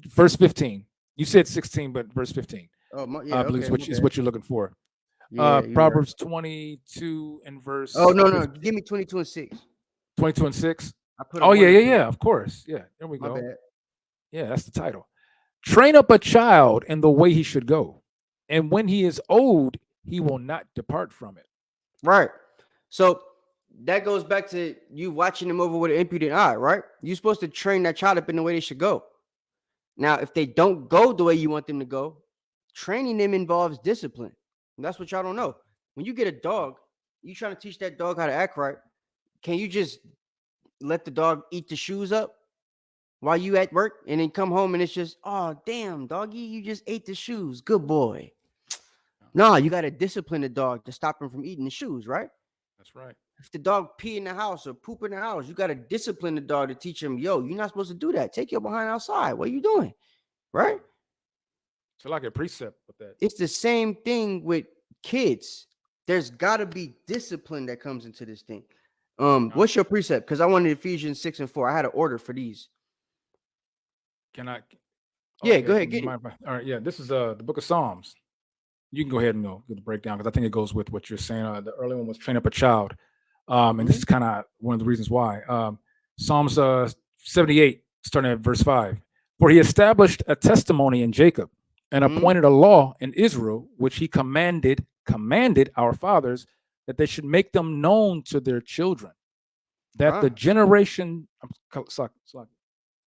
verse 15. You said 16, but verse 15. Oh, yeah, I believe okay, is what you're looking for. Yeah, you're Proverbs 22 and verse. Oh, no. 15. Give me 22 and 6. 22 and 6. I put Oh, a yeah, one yeah, and two. yeah. Of course. Yeah. There we My go. bad. Yeah, that's the title. Train up a child in the way he should go, and when he is old, he will not depart from it. Right. So that goes back to you watching them over with an impudent eye, right? You're supposed to train that child up in the way they should go. Now, if they don't go the way you want them to go, training them involves discipline. And that's what y'all don't know. When you get a dog, you trying to teach that dog how to act right. Can you just let the dog eat the shoes up while you at work and then come home and it's just, oh, damn, doggy, you just ate the shoes. Good boy. No, you got to discipline the dog to stop him from eating the shoes, right? That's right. If the dog pee in the house or poop in the house, you got to discipline the dog to teach him, yo, you're not supposed to do that. Take your behind outside. What are you doing? Right? So like a precept with that. It's the same thing with kids. There's got to be discipline that comes into this thing. What's your precept? Because I wanted Ephesians 6 and 4. I had an order for these. Can I? Yeah, go ahead. Get it. All right. Yeah, this is the book of Psalms. You can go ahead and get the breakdown because I think it goes with what you're saying. The early one was train up a child. And this is kind of one of the reasons why. Psalms 78, starting at verse 5. For he established a testimony in Jacob and appointed a law in Israel, which he commanded our fathers that they should make them known to their children, that the generation.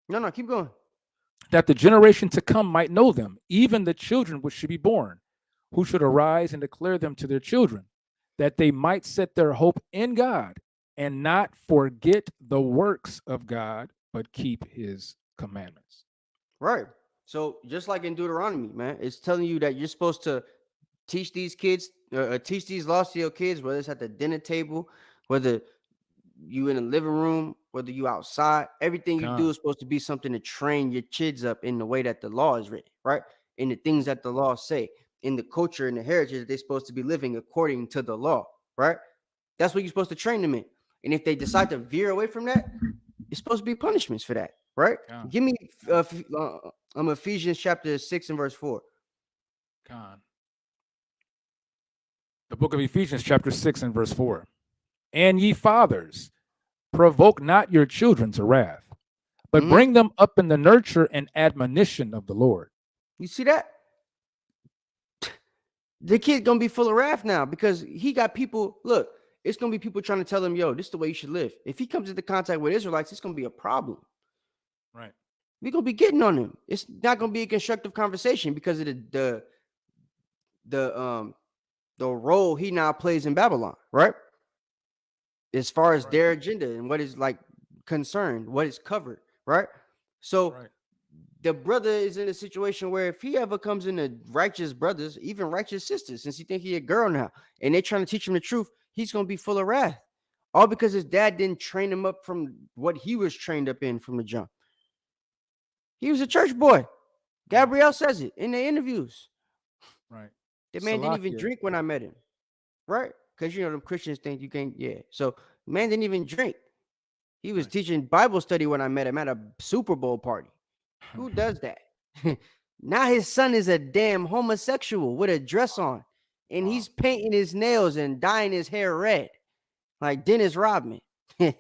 No, keep going. That the generation to come might know them, even the children which should be born, who should arise and declare them to their children, that they might set their hope in God and not forget the works of God, but keep his commandments. Right. So just like in Deuteronomy, man, it's telling you that you're supposed to teach these kids, teach these laws to your kids, whether it's at the dinner table, whether you in the living room, whether you outside, everything you do is supposed to be something to train your kids up in the way that the law is written, right? In the things that the law say, in the culture and the heritage that they're supposed to be living according to the law, right? That's what you're supposed to train them in. And if they decide to veer away from that, it's supposed to be punishments for that, right? Give me Ephesians chapter 6 and verse 4. The book of Ephesians chapter 6 and verse 4. And ye fathers, provoke not your children to wrath, but bring them up in the nurture and admonition of the Lord. You see that? The kid's gonna be full of wrath now because he got people. Look, it's gonna be people trying to tell him, yo, this is the way you should live. If he comes into contact with Israelites, it's gonna be a problem. Right. We're gonna be getting on him. It's not gonna be a constructive conversation because of the role he now plays in Babylon, right? As far as their agenda and what is like concerned, what is covered, right? So the brother is in a situation where if he ever comes into righteous brothers, even righteous sisters, since he think he a girl now, and they're trying to teach him the truth, he's gonna be full of wrath. All because his dad didn't train him up from what he was trained up in from the jump. He was a church boy. Gabrielle says it in the interviews. Right. The man didn't even Salakia. drink when I met him. Right? Because you know them Christians think you can't. Yeah. So the man didn't even drink. He was teaching Bible study when I met him at a Super Bowl party. Who does that? Now his son is a damn homosexual with a dress on, and he's painting his nails and dyeing his hair red, like Dennis Rodman. You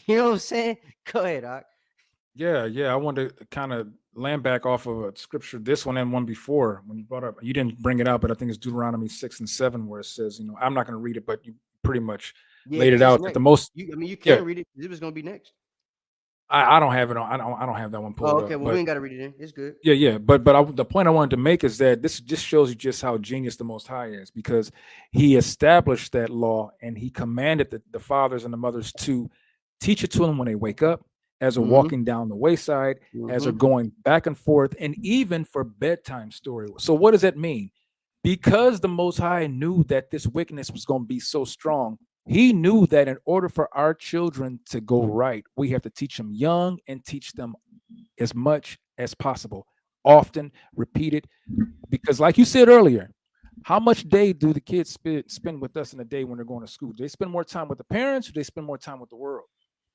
know what I'm saying? Go ahead, Doc. Yeah. I wanted to kind of land back off of a scripture, this one and one before, when you brought up, you didn't bring it out, but I think it's Deuteronomy 6 and 7, where it says, I'm not going to read it, but you pretty much laid it out that the most. You can read it. It was going to be next. I don't have it on. I don't have that one pulled Oh, up. okay. Well, we ain't got to read it in. It's good. Yeah. But the point I wanted to make is that this just shows you just how genius the Most High is, because he established that law and he commanded the fathers and the mothers to teach it to them when they wake up, as they're walking down the wayside, as they're going back and forth, and even for bedtime story. So what does that mean? Because the Most High knew that this wickedness was going to be so strong, he knew that in order for our children to go right, we have to teach them young and teach them as much as possible, often, repeated. Because like you said earlier, how much day do the kids spend with us in a day when they're going to school? Do they spend more time with the parents, or do they spend more time with the world?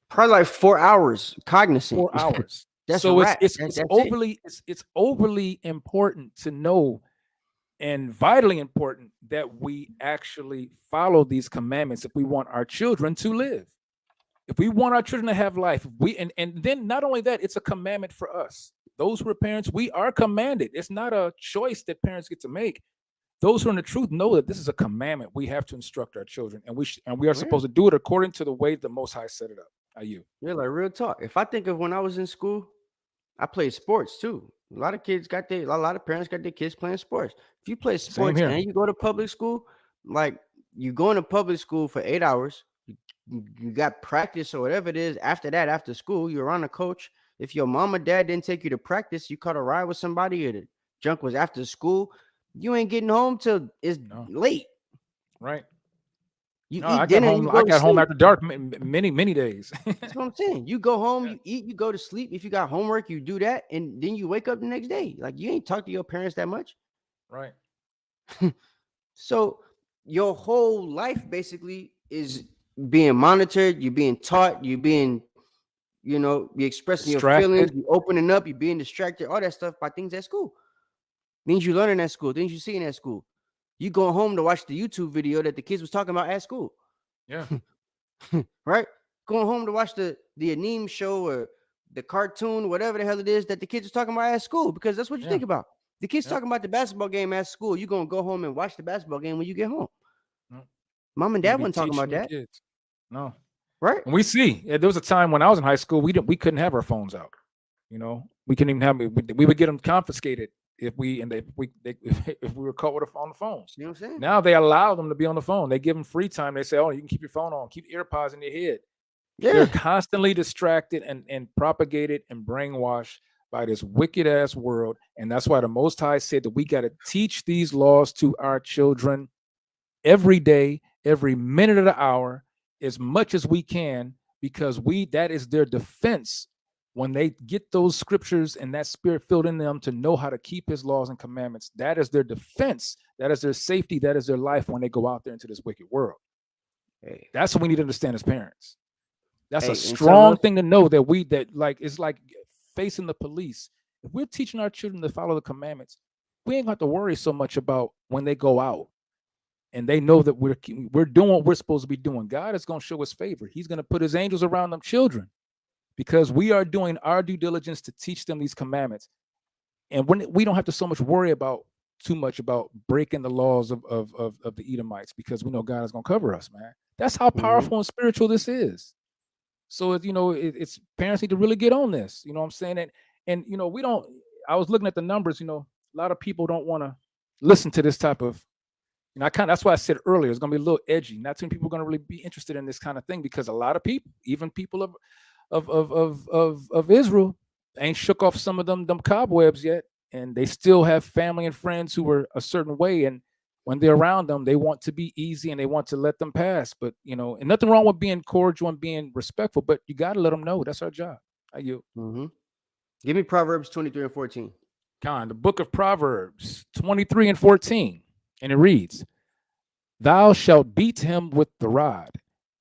Probably like 4 hours cognizant. 4 hours. That's so a it's overly important to know, and vitally important, that we actually follow these commandments if we want our children to live. If we want our children to have life, and then not only that, it's a commandment for us. Those who are parents, we are commanded. It's not a choice that parents get to make. Those who are in the truth know that this is a commandment. We have to instruct our children, and we are supposed to do it according to the way the Most High set it up. Are you? Yeah, like real talk. If I think of when I was in school, I played sports too. A lot of parents got their kids playing sports. If you play sports and you go to public school, like you go into public school for 8 hours, you got practice or whatever it is. After that, after school, you're around a coach. If your mom or dad didn't take you to practice, you caught a ride with somebody, or the junk was after school, you ain't getting home till it's late. Right. I got home after dark many days. That's what I'm saying. You go home, you eat, you go to sleep. If you got homework, you do that, and then you wake up the next day. Like you ain't talk to your parents that much. Right. So your whole life basically is being monitored. You're being taught. You're being, you're expressing distracted. Your feelings. You're opening up. You're being distracted. All that stuff by things at school. Things you learning at school. Things you seeing at school. You going home to watch the YouTube video that the kids was talking about at school. Yeah. Right? Going home to watch the anime show or the cartoon, whatever the hell it is that the kids are talking about at school, because that's what you think about. The kids talking about the basketball game at school. You're going to go home and watch the basketball game when you get home. No. Mom and dad weren't talking about that. Kids. No. Right? And we see, there was a time when I was in high school, we couldn't have our phones out. We couldn't even have, we would get them confiscated if we were caught with on the phone. You know what I'm saying? Now they allow them to be on the phone. They give them free time. They say, "Oh, you can keep your phone on, keep AirPods in your head." Yeah. They're constantly distracted and propagated and brainwashed by this wicked ass world. And that's why the Most High said that we got to teach these laws to our children every day, every minute of the hour, as much as we can, because that is their defense. When they get those scriptures and that spirit filled in them to know how to keep his laws and commandments, that is their defense. That is their safety. That is their life when they go out there into this wicked world. Hey. That's what we need to understand as parents. That's a strong thing to know, that it's like facing the police. If we're teaching our children to follow the commandments, we ain't got to worry so much about when they go out and they know that we're doing what we're supposed to be doing. God is going to show us favor. He's going to put his angels around them children, because we are doing our due diligence to teach them these commandments. And when we don't have to so much worry too much about breaking the laws of the Edomites, because we know God is going to cover us, man. That's how powerful and spiritual this is. So, it's parents need to really get on this. You know what I'm saying? And I was looking at the numbers, a lot of people don't want to listen to this type of, that's why I said earlier, it's going to be a little edgy. Not too many people are going to really be interested in this kind of thing, because a lot of people, even people of Israel, ain't shook off some of them cobwebs yet, and they still have family and friends who are a certain way, and when they're around them, they want to be easy and they want to let them pass. But and nothing wrong with being cordial and being respectful, but you got to let them know that's our job. Are you? Give me Proverbs 23 and 14. The book of Proverbs 23 and 14. And it reads, Thou shalt beat him with the rod,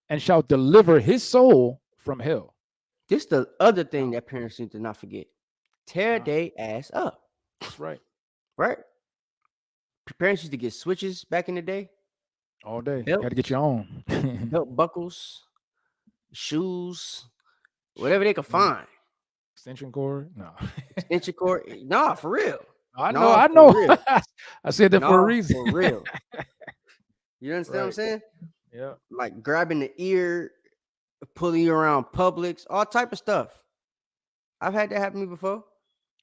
and shalt deliver his soul from hell. This is the other thing that parents need to not forget. Tear they ass up. That's right. Right? Parents used to get switches back in the day. All day. You had to get your own. Belt buckles, shoes, whatever they could find. Extension cord? No. Extension cord? Nah, for real. I know. Real. I said that for a reason. For real. You understand what I'm saying? Yeah. Like grabbing the ear, pulling you around Publix, all type of stuff. I've had that happen to me before.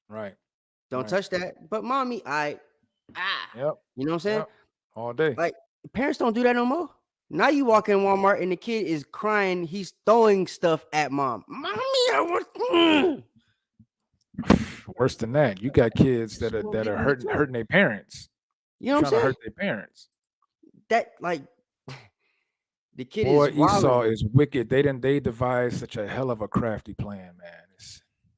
Right. Don't touch that. But mommy, Yep. You know what I'm saying? Yep. All day. Like parents don't do that no more. Now you walk in Walmart and the kid is crying. He's throwing stuff at mom. Mommy, I want. Worse than that, you got kids that are hurting their parents. You know what I'm trying to saying? hurt their parents. That like the kid Boy, is Esau is wicked. They devised such a hell of a crafty plan, man.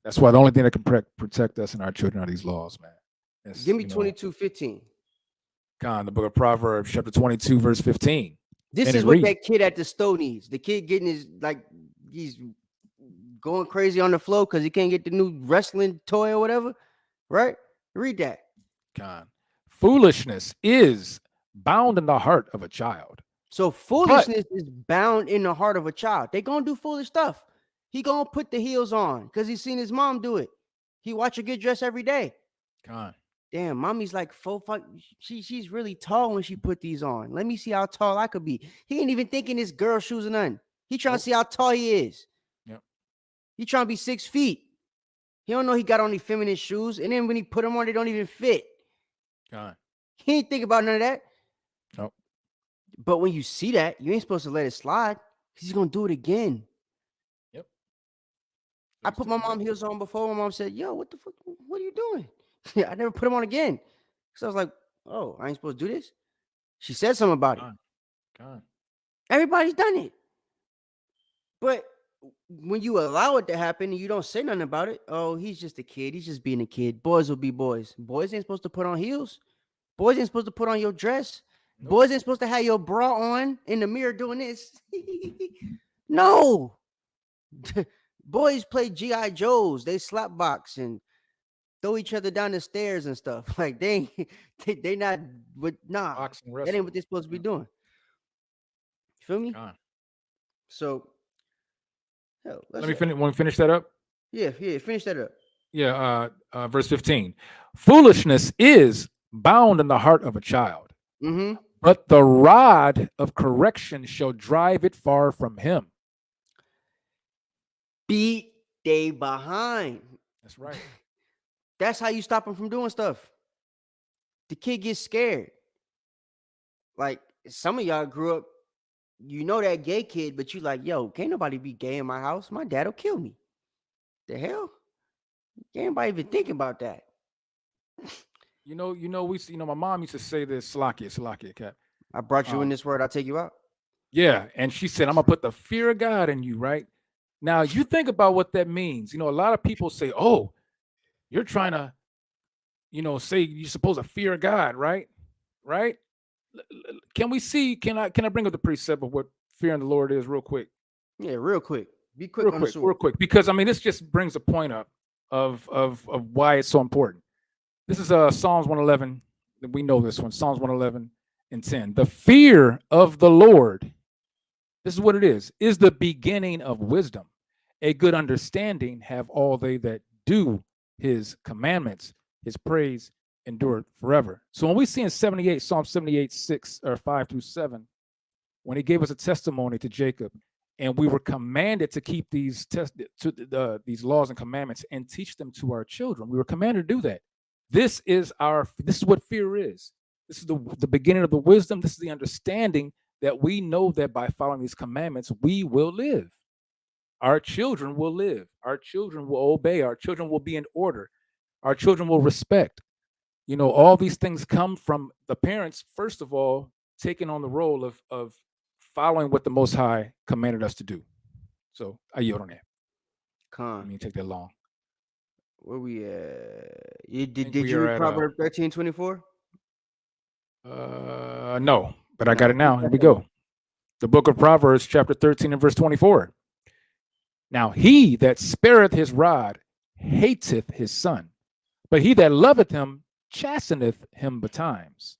That's why the only thing that can protect us and our children are these laws, man. Give me 22:15. The book of Proverbs, chapter 22, verse 15. This is what that kid at the store needs. The kid getting his he's going crazy on the floor because he can't get the new wrestling toy or whatever. Right? Read that. Foolishness is bound in the heart of a child. So foolishness is bound in the heart of a child. They gonna do foolish stuff. He gonna put the heels on because he's seen his mom do it. He watch her get dressed every day. Damn, mommy's like 4'5". She's really tall when she put these on. Let me see how tall I could be. He ain't even thinking his girl shoes or nothing. He trying to see how tall he is. Yep. He trying to be 6 feet. He don't know he got only feminine shoes, and then when he put them on, they don't even fit. He ain't think about none of that. Nope. But when you see that, you ain't supposed to let it slide because he's gonna do it again. Yep. I put my mom heels on before. My mom said, "Yo, what the fuck? What are you doing?" I never put them on again. So I was like, "Oh, I ain't supposed to do this." She said something about it. Everybody's done it. But when you allow it to happen and you don't say nothing about it, oh, he's just a kid. He's just being a kid. Boys will be boys. Boys ain't supposed to put on heels. Boys ain't supposed to put on your dress. Nope. Boys ain't supposed to have your bra on in the mirror doing this. No. Boys play G.I. Joes. They slap box and throw each other down the stairs and stuff. Like they not with that ain't what they're supposed to be doing. You feel me? So let me finish. Want to finish that up? Yeah, finish that up. Yeah, verse 15. Foolishness is bound in the heart of a child, but the rod of correction shall drive it far from him. Beat they behind. That's right. That's how you stop him from doing stuff. The kid gets scared. Like some of y'all grew up, you know that gay kid, but you like, yo, can't nobody be gay in my house. My dad will kill me. The hell? Can't anybody even think about that. My mom used to say this, Salakia, Cap. I brought you in this word, I'll take you out. Yeah, and she said, I'm gonna put the fear of God in you, right? Now you think about what that means. A lot of people say, oh, you're trying to, say you're supposed to fear God, right? Right? Can I bring up the precept of what fearing the Lord is real quick? Yeah, real quick. Be quick real quick, because this just brings a point up of why it's so important. This is Psalms 111. We know this one, Psalms 111 and 10. The fear of the Lord, this is what it is the beginning of wisdom. A good understanding have all they that do his commandments. His praise endureth forever. So when we see in Psalm 78, 6 or 5 through 7, when he gave us a testimony to Jacob, and we were commanded to keep these laws and commandments and teach them to our children. We were commanded to do that. This is what fear is. This is the beginning of the wisdom. This is the understanding that we know that by following these commandments, we will live. Our children will live. Our children will obey. Our children will be in order. Our children will respect. All these things come from the parents, first of all, taking on the role of following what the Most High commanded us to do. So I yield on that. I mean, take that long. Where we at? Did we you are read at Proverbs 13:24? no, but I Nah, got it now. read Here that we for me. go. The book of Proverbs, chapter 13 and verse 24. Now he that spareth his rod hateth his son, but he that loveth him chasteneth him betimes.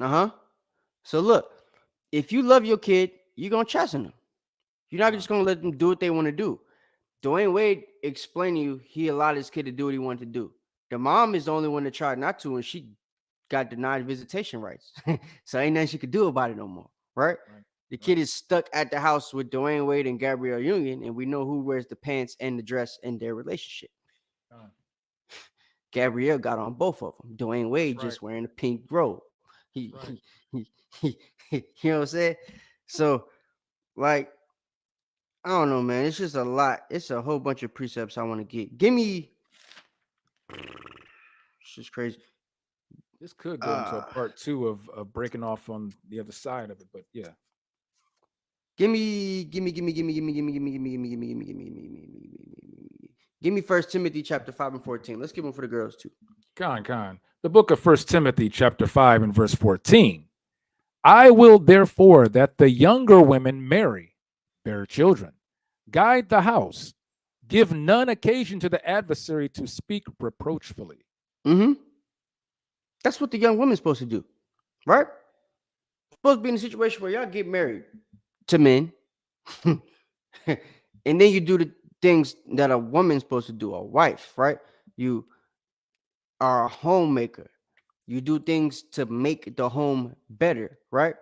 Uh-huh. So look, if you love your kid, you're gonna chasten them. You're not just gonna let them do what they want to do. Dwyane Wade explained to you he allowed his kid to do what he wanted to do. The mom is the only one that tried not to, and she got denied visitation rights. So ain't nothing she could do about it no more, right? The kid is stuck at the house with Dwyane Wade and Gabrielle Union, and we know who wears the pants and the dress in their relationship. Gabrielle got on both of them. Dwyane Wade just wearing a pink robe. You know what I'm saying? So, like, I don't know, man. It's just a lot. It's a whole bunch of precepts I want to get. Give me. It's just crazy. This could go into a part 2 of breaking off on the other side of it, but yeah. Give me 1 Timothy chapter 5 and 14. Let's give them for the girls too. Con. The book of 1 Timothy chapter 5 and verse 14. I will therefore that the younger women marry, bear children, guide the house, give none occasion to the adversary to speak reproachfully. Mm-hmm. That's what the young woman's supposed to do, right? Supposed to be in a situation where y'all get married to men, and then you do the things that a woman's supposed to do, a wife, right? You are a homemaker. You do things to make the home better, right?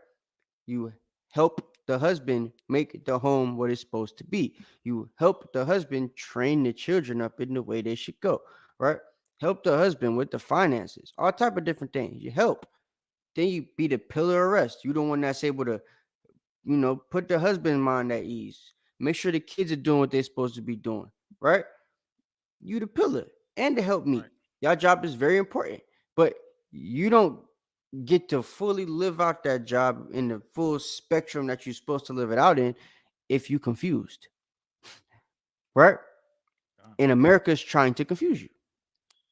You help the husband make the home what it's supposed to be. You help the husband train the children up in the way they should go, right? Help the husband with the finances, all type of different things. You help. Then you be the pillar of rest. You the one that's able to, put the husband mind at ease. Make sure the kids are doing what they're supposed to be doing, right? You the pillar and the help me. Your job is very important, but you don't get to fully live out that job in the full spectrum that you're supposed to live it out in if you confused, right? And America's trying to confuse you.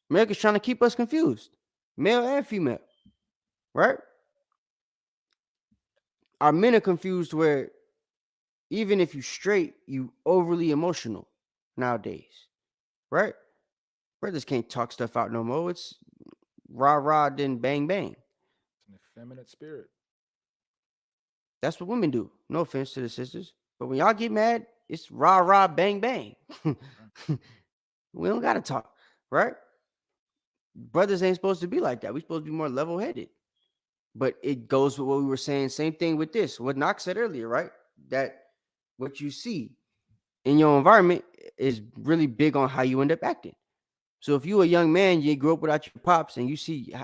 America's trying to keep us confused, male and female, right? Our men are confused where even if you straight, you overly emotional nowadays, right? Brothers can't talk stuff out no more. It's rah, then bang, bang. It's an effeminate spirit. That's what women do. No offense to the sisters. But when y'all get mad, it's rah, bang, bang. We don't got to talk, right? Brothers ain't supposed to be like that. We're supposed to be more level-headed. But it goes with what we were saying. Same thing with this. What Knox said earlier, right? That what you see in your environment is really big on how you end up acting. So if you a young man, you grew up without your pops, and you see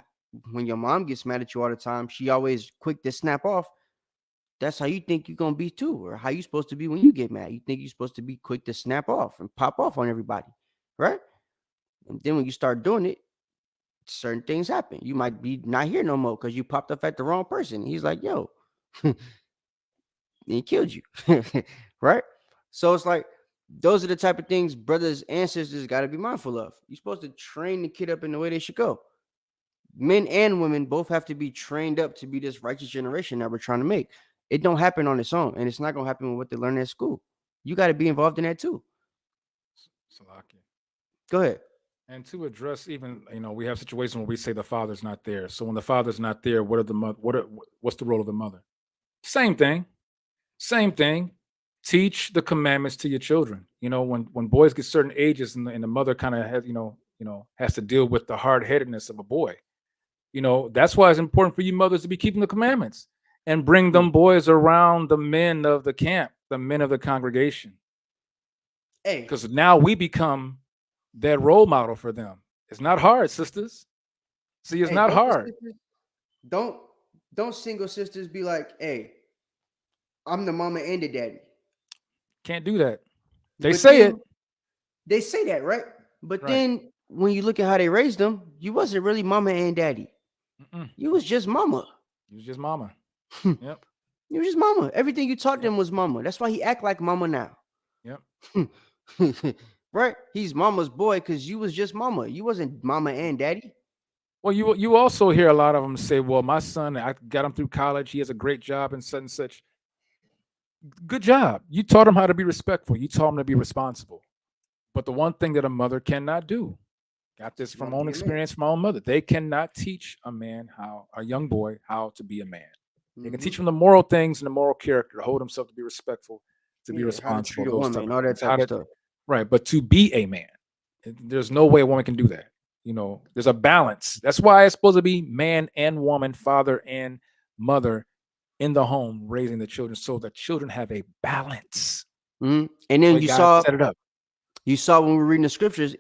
when your mom gets mad at you all the time, she always quick to snap off. That's how you think you're going to be too, or how you supposed to be when you get mad. You think you're supposed to be quick to snap off and pop off on everybody, right? And then when you start doing it, certain things happen. You might be not here no more because you popped up at the wrong person. He's like, yo, he killed you, right? So it's like, those are the type of things brothers and sisters got to be mindful of. You're supposed to train the kid up in the way they should go. Men and women both have to be trained up to be this righteous generation that we're trying to make. It don't happen on its own, and it's not going to happen with what they learn at school. You got to be involved in that too. Salaki. Go ahead. And to address even, we have situations where we say the father's not there. So when the father's not there, what's the role of the mother? Same thing. Teach the commandments to your children. When boys get certain ages and the mother kind of has, has to deal with the hard-headedness of a boy. That's why it's important for you mothers to be keeping the commandments and bring them boys around the men of the camp, the men of the congregation. Hey, because now we become that role model for them. It's not hard, sisters. See, it's not hard. Don't single sisters be like, hey, I'm the mama and the daddy. Can't do that. They say it. They say that, right? But then when you look at how they raised them, you wasn't really mama and daddy. You was just mama. You was just mama. Yep. You was just mama. Everything you taught them was mama. That's why he act like mama now. Yep. right? He's mama's boy because you was just mama. You wasn't mama and daddy. Well, you also hear a lot of them say, "Well, my son, I got him through college. He has a great job and such and such." Good job. You taught him how to be respectful. You taught him to be responsible. But the one thing that a mother cannot do, got this from Not own be a man. experience from my own mother, they cannot teach a young boy, how to be a man. They can teach him the moral things and the moral character, to hold himself, to be respectful, to be Yeah, how to responsible, treat a those woman, type of all that things. type How of to, stuff. right, but to be a man, there's no way a woman can do that. There's a balance. That's why it's supposed to be man and woman, father and mother in the home, raising the children, so that children have a balance. And then Way God set it up. You saw when we were reading the scriptures,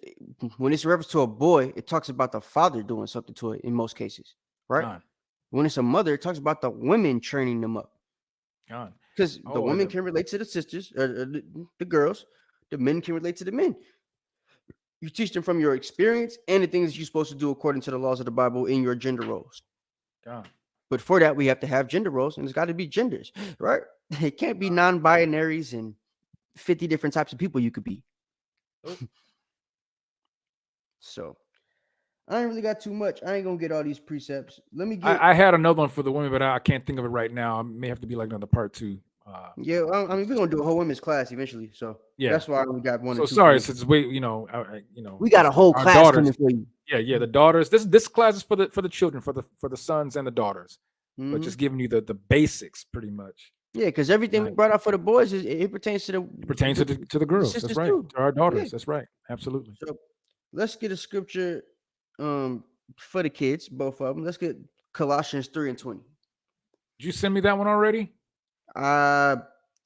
when it's a reference to a boy, it talks about the father doing something to it in most cases, right? God. When it's a mother, it talks about the women training them up. God. Because the women can relate to the sisters, or the girls. The men can relate to the men. You teach them from your experience and the things you're supposed to do according to the laws of the Bible in your gender roles. God. But for that, we have to have gender roles, and it's got to be genders, right? It can't be non-binaries and 50 different types of people you could be. So I ain't really got too much. I ain't gonna get all these precepts. Let me get. I had another one for the women, but I can't think of it right now. I may have to be like another part 2. Yeah, I mean, we're gonna do a whole women's class eventually, so Yeah. that's why we got one. So or two sorry, for since we, we got a whole our class daughters. coming for you. Yeah, the daughters. This class is for the children, for the sons and the daughters, but Mhm. just giving you the basics, pretty much. Yeah, because everything we brought out for the boys it pertains to It pertains to the girls. That's sisters right. too. To our daughters. Yeah. That's right. Absolutely. So let's get a scripture for the kids, both of them. Let's get Colossians 3:20. Did you send me that one already? I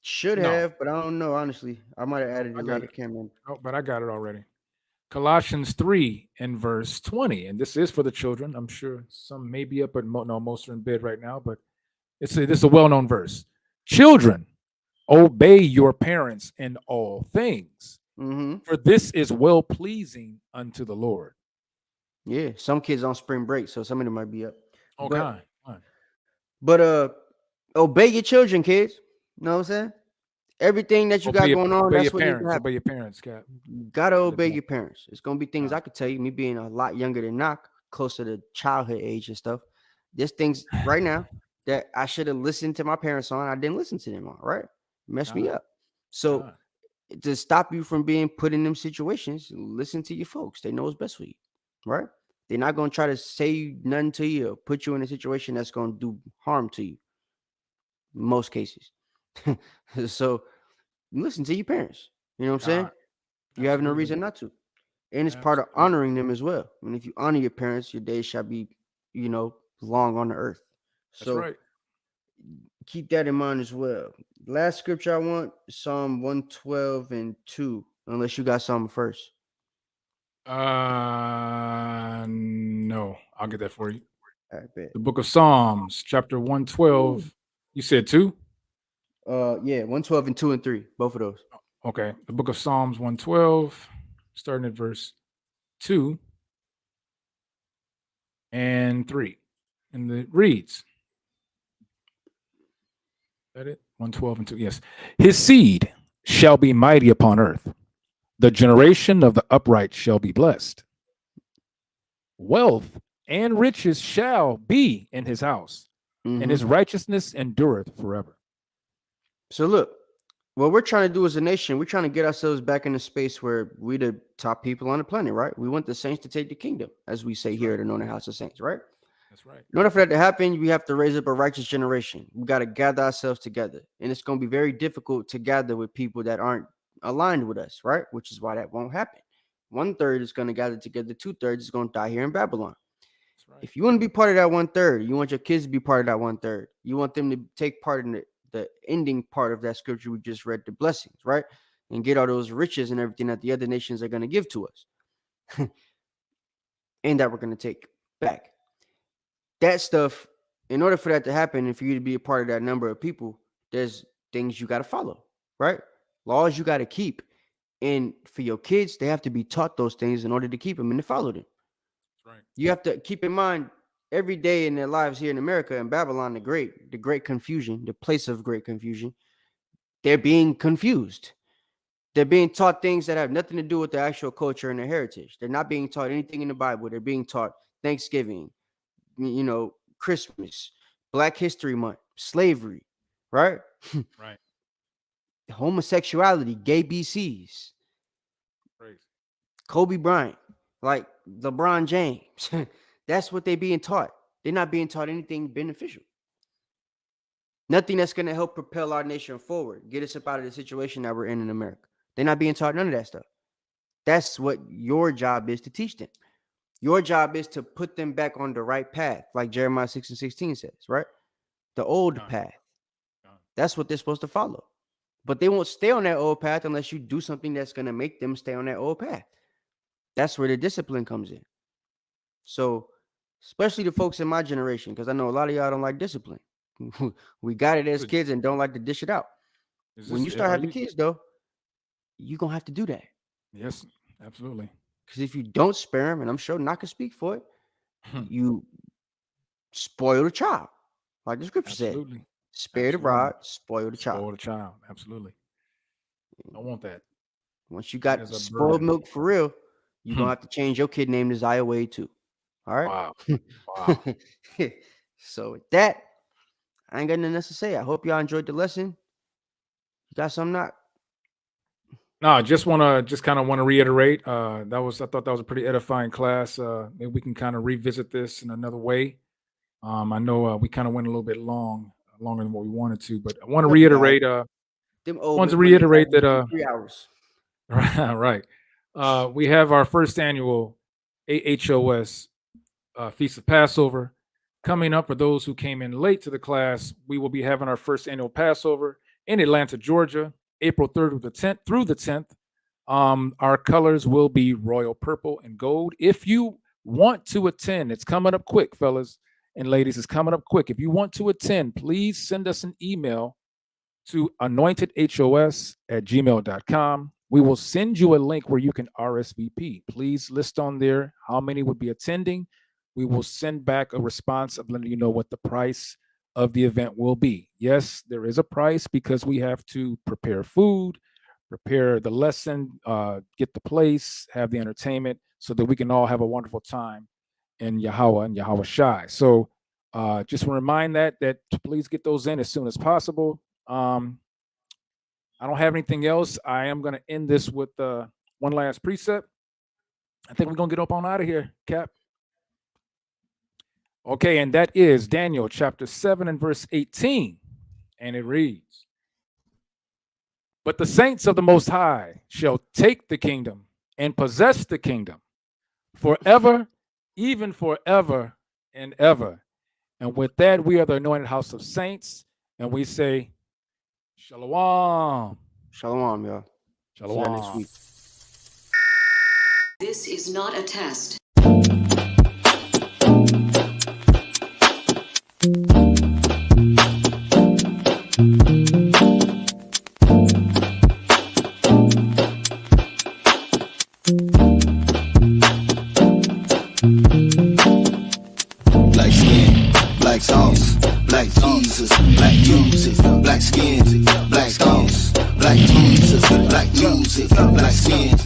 should No. have, but I don't know. Honestly, I might have added I it got late. I it. can't remember. Oh, but I got it already. Colossians 3 and verse 20, and this is for the children. I'm sure some may be up, but most are in bed right now. But this is a well-known verse. Children, obey your parents in all things, for this is well pleasing unto the Lord. Yeah, some kids on spring break, so some of them might be up. Okay. But obey your children, kids. You know what I'm saying? Everything that you got going on, obey that's your what needs to parents. happen. Obey your parents, Cap. You gotta obey your parents. It's gonna be things I could tell you. Me being a lot younger than Knock, closer to childhood age and stuff. There's things right now that I should have listened to my parents on. I didn't listen to them on. Right? Messed me up. So to stop you from being put in them situations, listen to your folks. They know what's best for you. Right? They're not gonna try to say nothing to you or put you in a situation that's gonna do harm to you. In most cases. So listen to your parents. You know what I'm saying? You have no reason not to. And it's part of honoring them as well. And if you honor your parents, your days shall be, long on the earth. That's right. Keep that in mind as well. Last scripture I want, Psalm 112 and 2, unless you got something first. No, I'll get that for you. I bet. The book of Psalms, chapter 112. You said 2? Yeah, 112 and 2 and 3, both of those. Okay. The book of Psalms 112, starting at verse 2 and 3. And it reads. Is that it? 112 and 2. Yes. His seed shall be mighty upon earth. The generation of the upright shall be blessed. Wealth and riches shall be in his house, and his righteousness endureth forever. So look, what we're trying to do as a nation, we're trying to get ourselves back in a space where we're the top people on the planet, right? We want the saints to take the kingdom, as we say here at Anointed House of Saints, right? That's right. In order for that to happen, we have to raise up a righteous generation. We got to gather ourselves together. And it's going to be very difficult to gather with people that aren't aligned with us, right? Which is why that won't happen. 1/3 is going to gather together. 2/3 is going to die here in Babylon. Right. If you want to be part of that 1/3, you want your kids to be part of that 1/3. You want them to take part in the ending part of that scripture we just read, the blessings, right? And get all those riches and everything that the other nations are going to give to us. And that we're going to take back. That stuff, in order for that to happen, and for you to be a part of that number of people, there's things you got to follow, right? Laws you got to keep. And for your kids, they have to be taught those things in order to keep them and to follow them. Right. You have to keep in mind every day in their lives here in America and Babylon, the great confusion, the place of great confusion, they're being confused. They're being taught things that have nothing to do with their actual culture and their heritage. They're not being taught anything in the Bible. They're being taught Thanksgiving, Christmas, Black History Month, slavery, right? Right. Homosexuality, gay BCs, Crazy. Kobe Bryant, like LeBron James. That's what they're being taught. They're not being taught anything beneficial. Nothing that's going to help propel our nation forward, get us up out of the situation that we're in America. They're not being taught none of that stuff. That's what your job is, to teach them. Your job is to put them back on the right path, like Jeremiah 6:16 says, right? The old path. That's what they're supposed to follow. But they won't stay on that old path unless you do something that's going to make them stay on that old path. That's where the discipline comes in. So, especially the folks in my generation, because I know a lot of y'all don't like discipline. We got it as kids and don't like to dish it out. When you start having kids, though, you're going to have to do that. Yes, absolutely. Because if you don't spare them, and I'm sure Knock can speak for it, you spoil the child. Like the scripture said. Spare the rod, spoil the child. Spoil the child. Absolutely. Don't want that. Once you got spoiled milk for real, you're going to have to change your kid name to Zaya Wade too. All right? Wow. So with that, I ain't got nothing else to say. I hope y'all enjoyed the lesson. You got something, Knock? No, I just want to reiterate. I thought that was a pretty edifying class. Maybe we can kind of revisit this in another way. I know we kind of went a little bit longer than what we wanted to, but I want to reiterate. that 3 hours. Right. We have our first annual AHOS Feast of Passover coming up. For those who came in late to the class, we will be having our first annual Passover in Atlanta, Georgia, April 3rd through the 10th. Our colors will be royal purple and gold. If you want to attend, it's coming up quick, fellas and ladies. It's coming up quick. If you want to attend, please send us an email to anointedhos@gmail.com. We will send you a link where you can RSVP. Please list on there how many would be attending. We will send back a response of letting you know what the price of the event will be. Yes, there is a price because we have to prepare food, prepare the lesson, get the place, have the entertainment, so that we can all have a wonderful time in Yahweh and Yahweh Shai. So just want to remind that to please get those in as soon as possible. I don't have anything else. I am going to end this with one last precept. I think we're going to get up on out of here, Cap. Okay, and that is Daniel chapter 7 and verse 18. And it reads, "But the saints of the Most High shall take the kingdom and possess the kingdom forever, even forever and ever." And with that, we are the Anointed House of Saints. And we say, Shalom. Shalom, y'all. Shalom. See y'all next week. This is not a test. Black skin, black sauce, black Jesus, black music, black skin, black sauce, black Jesus, black music, black skin.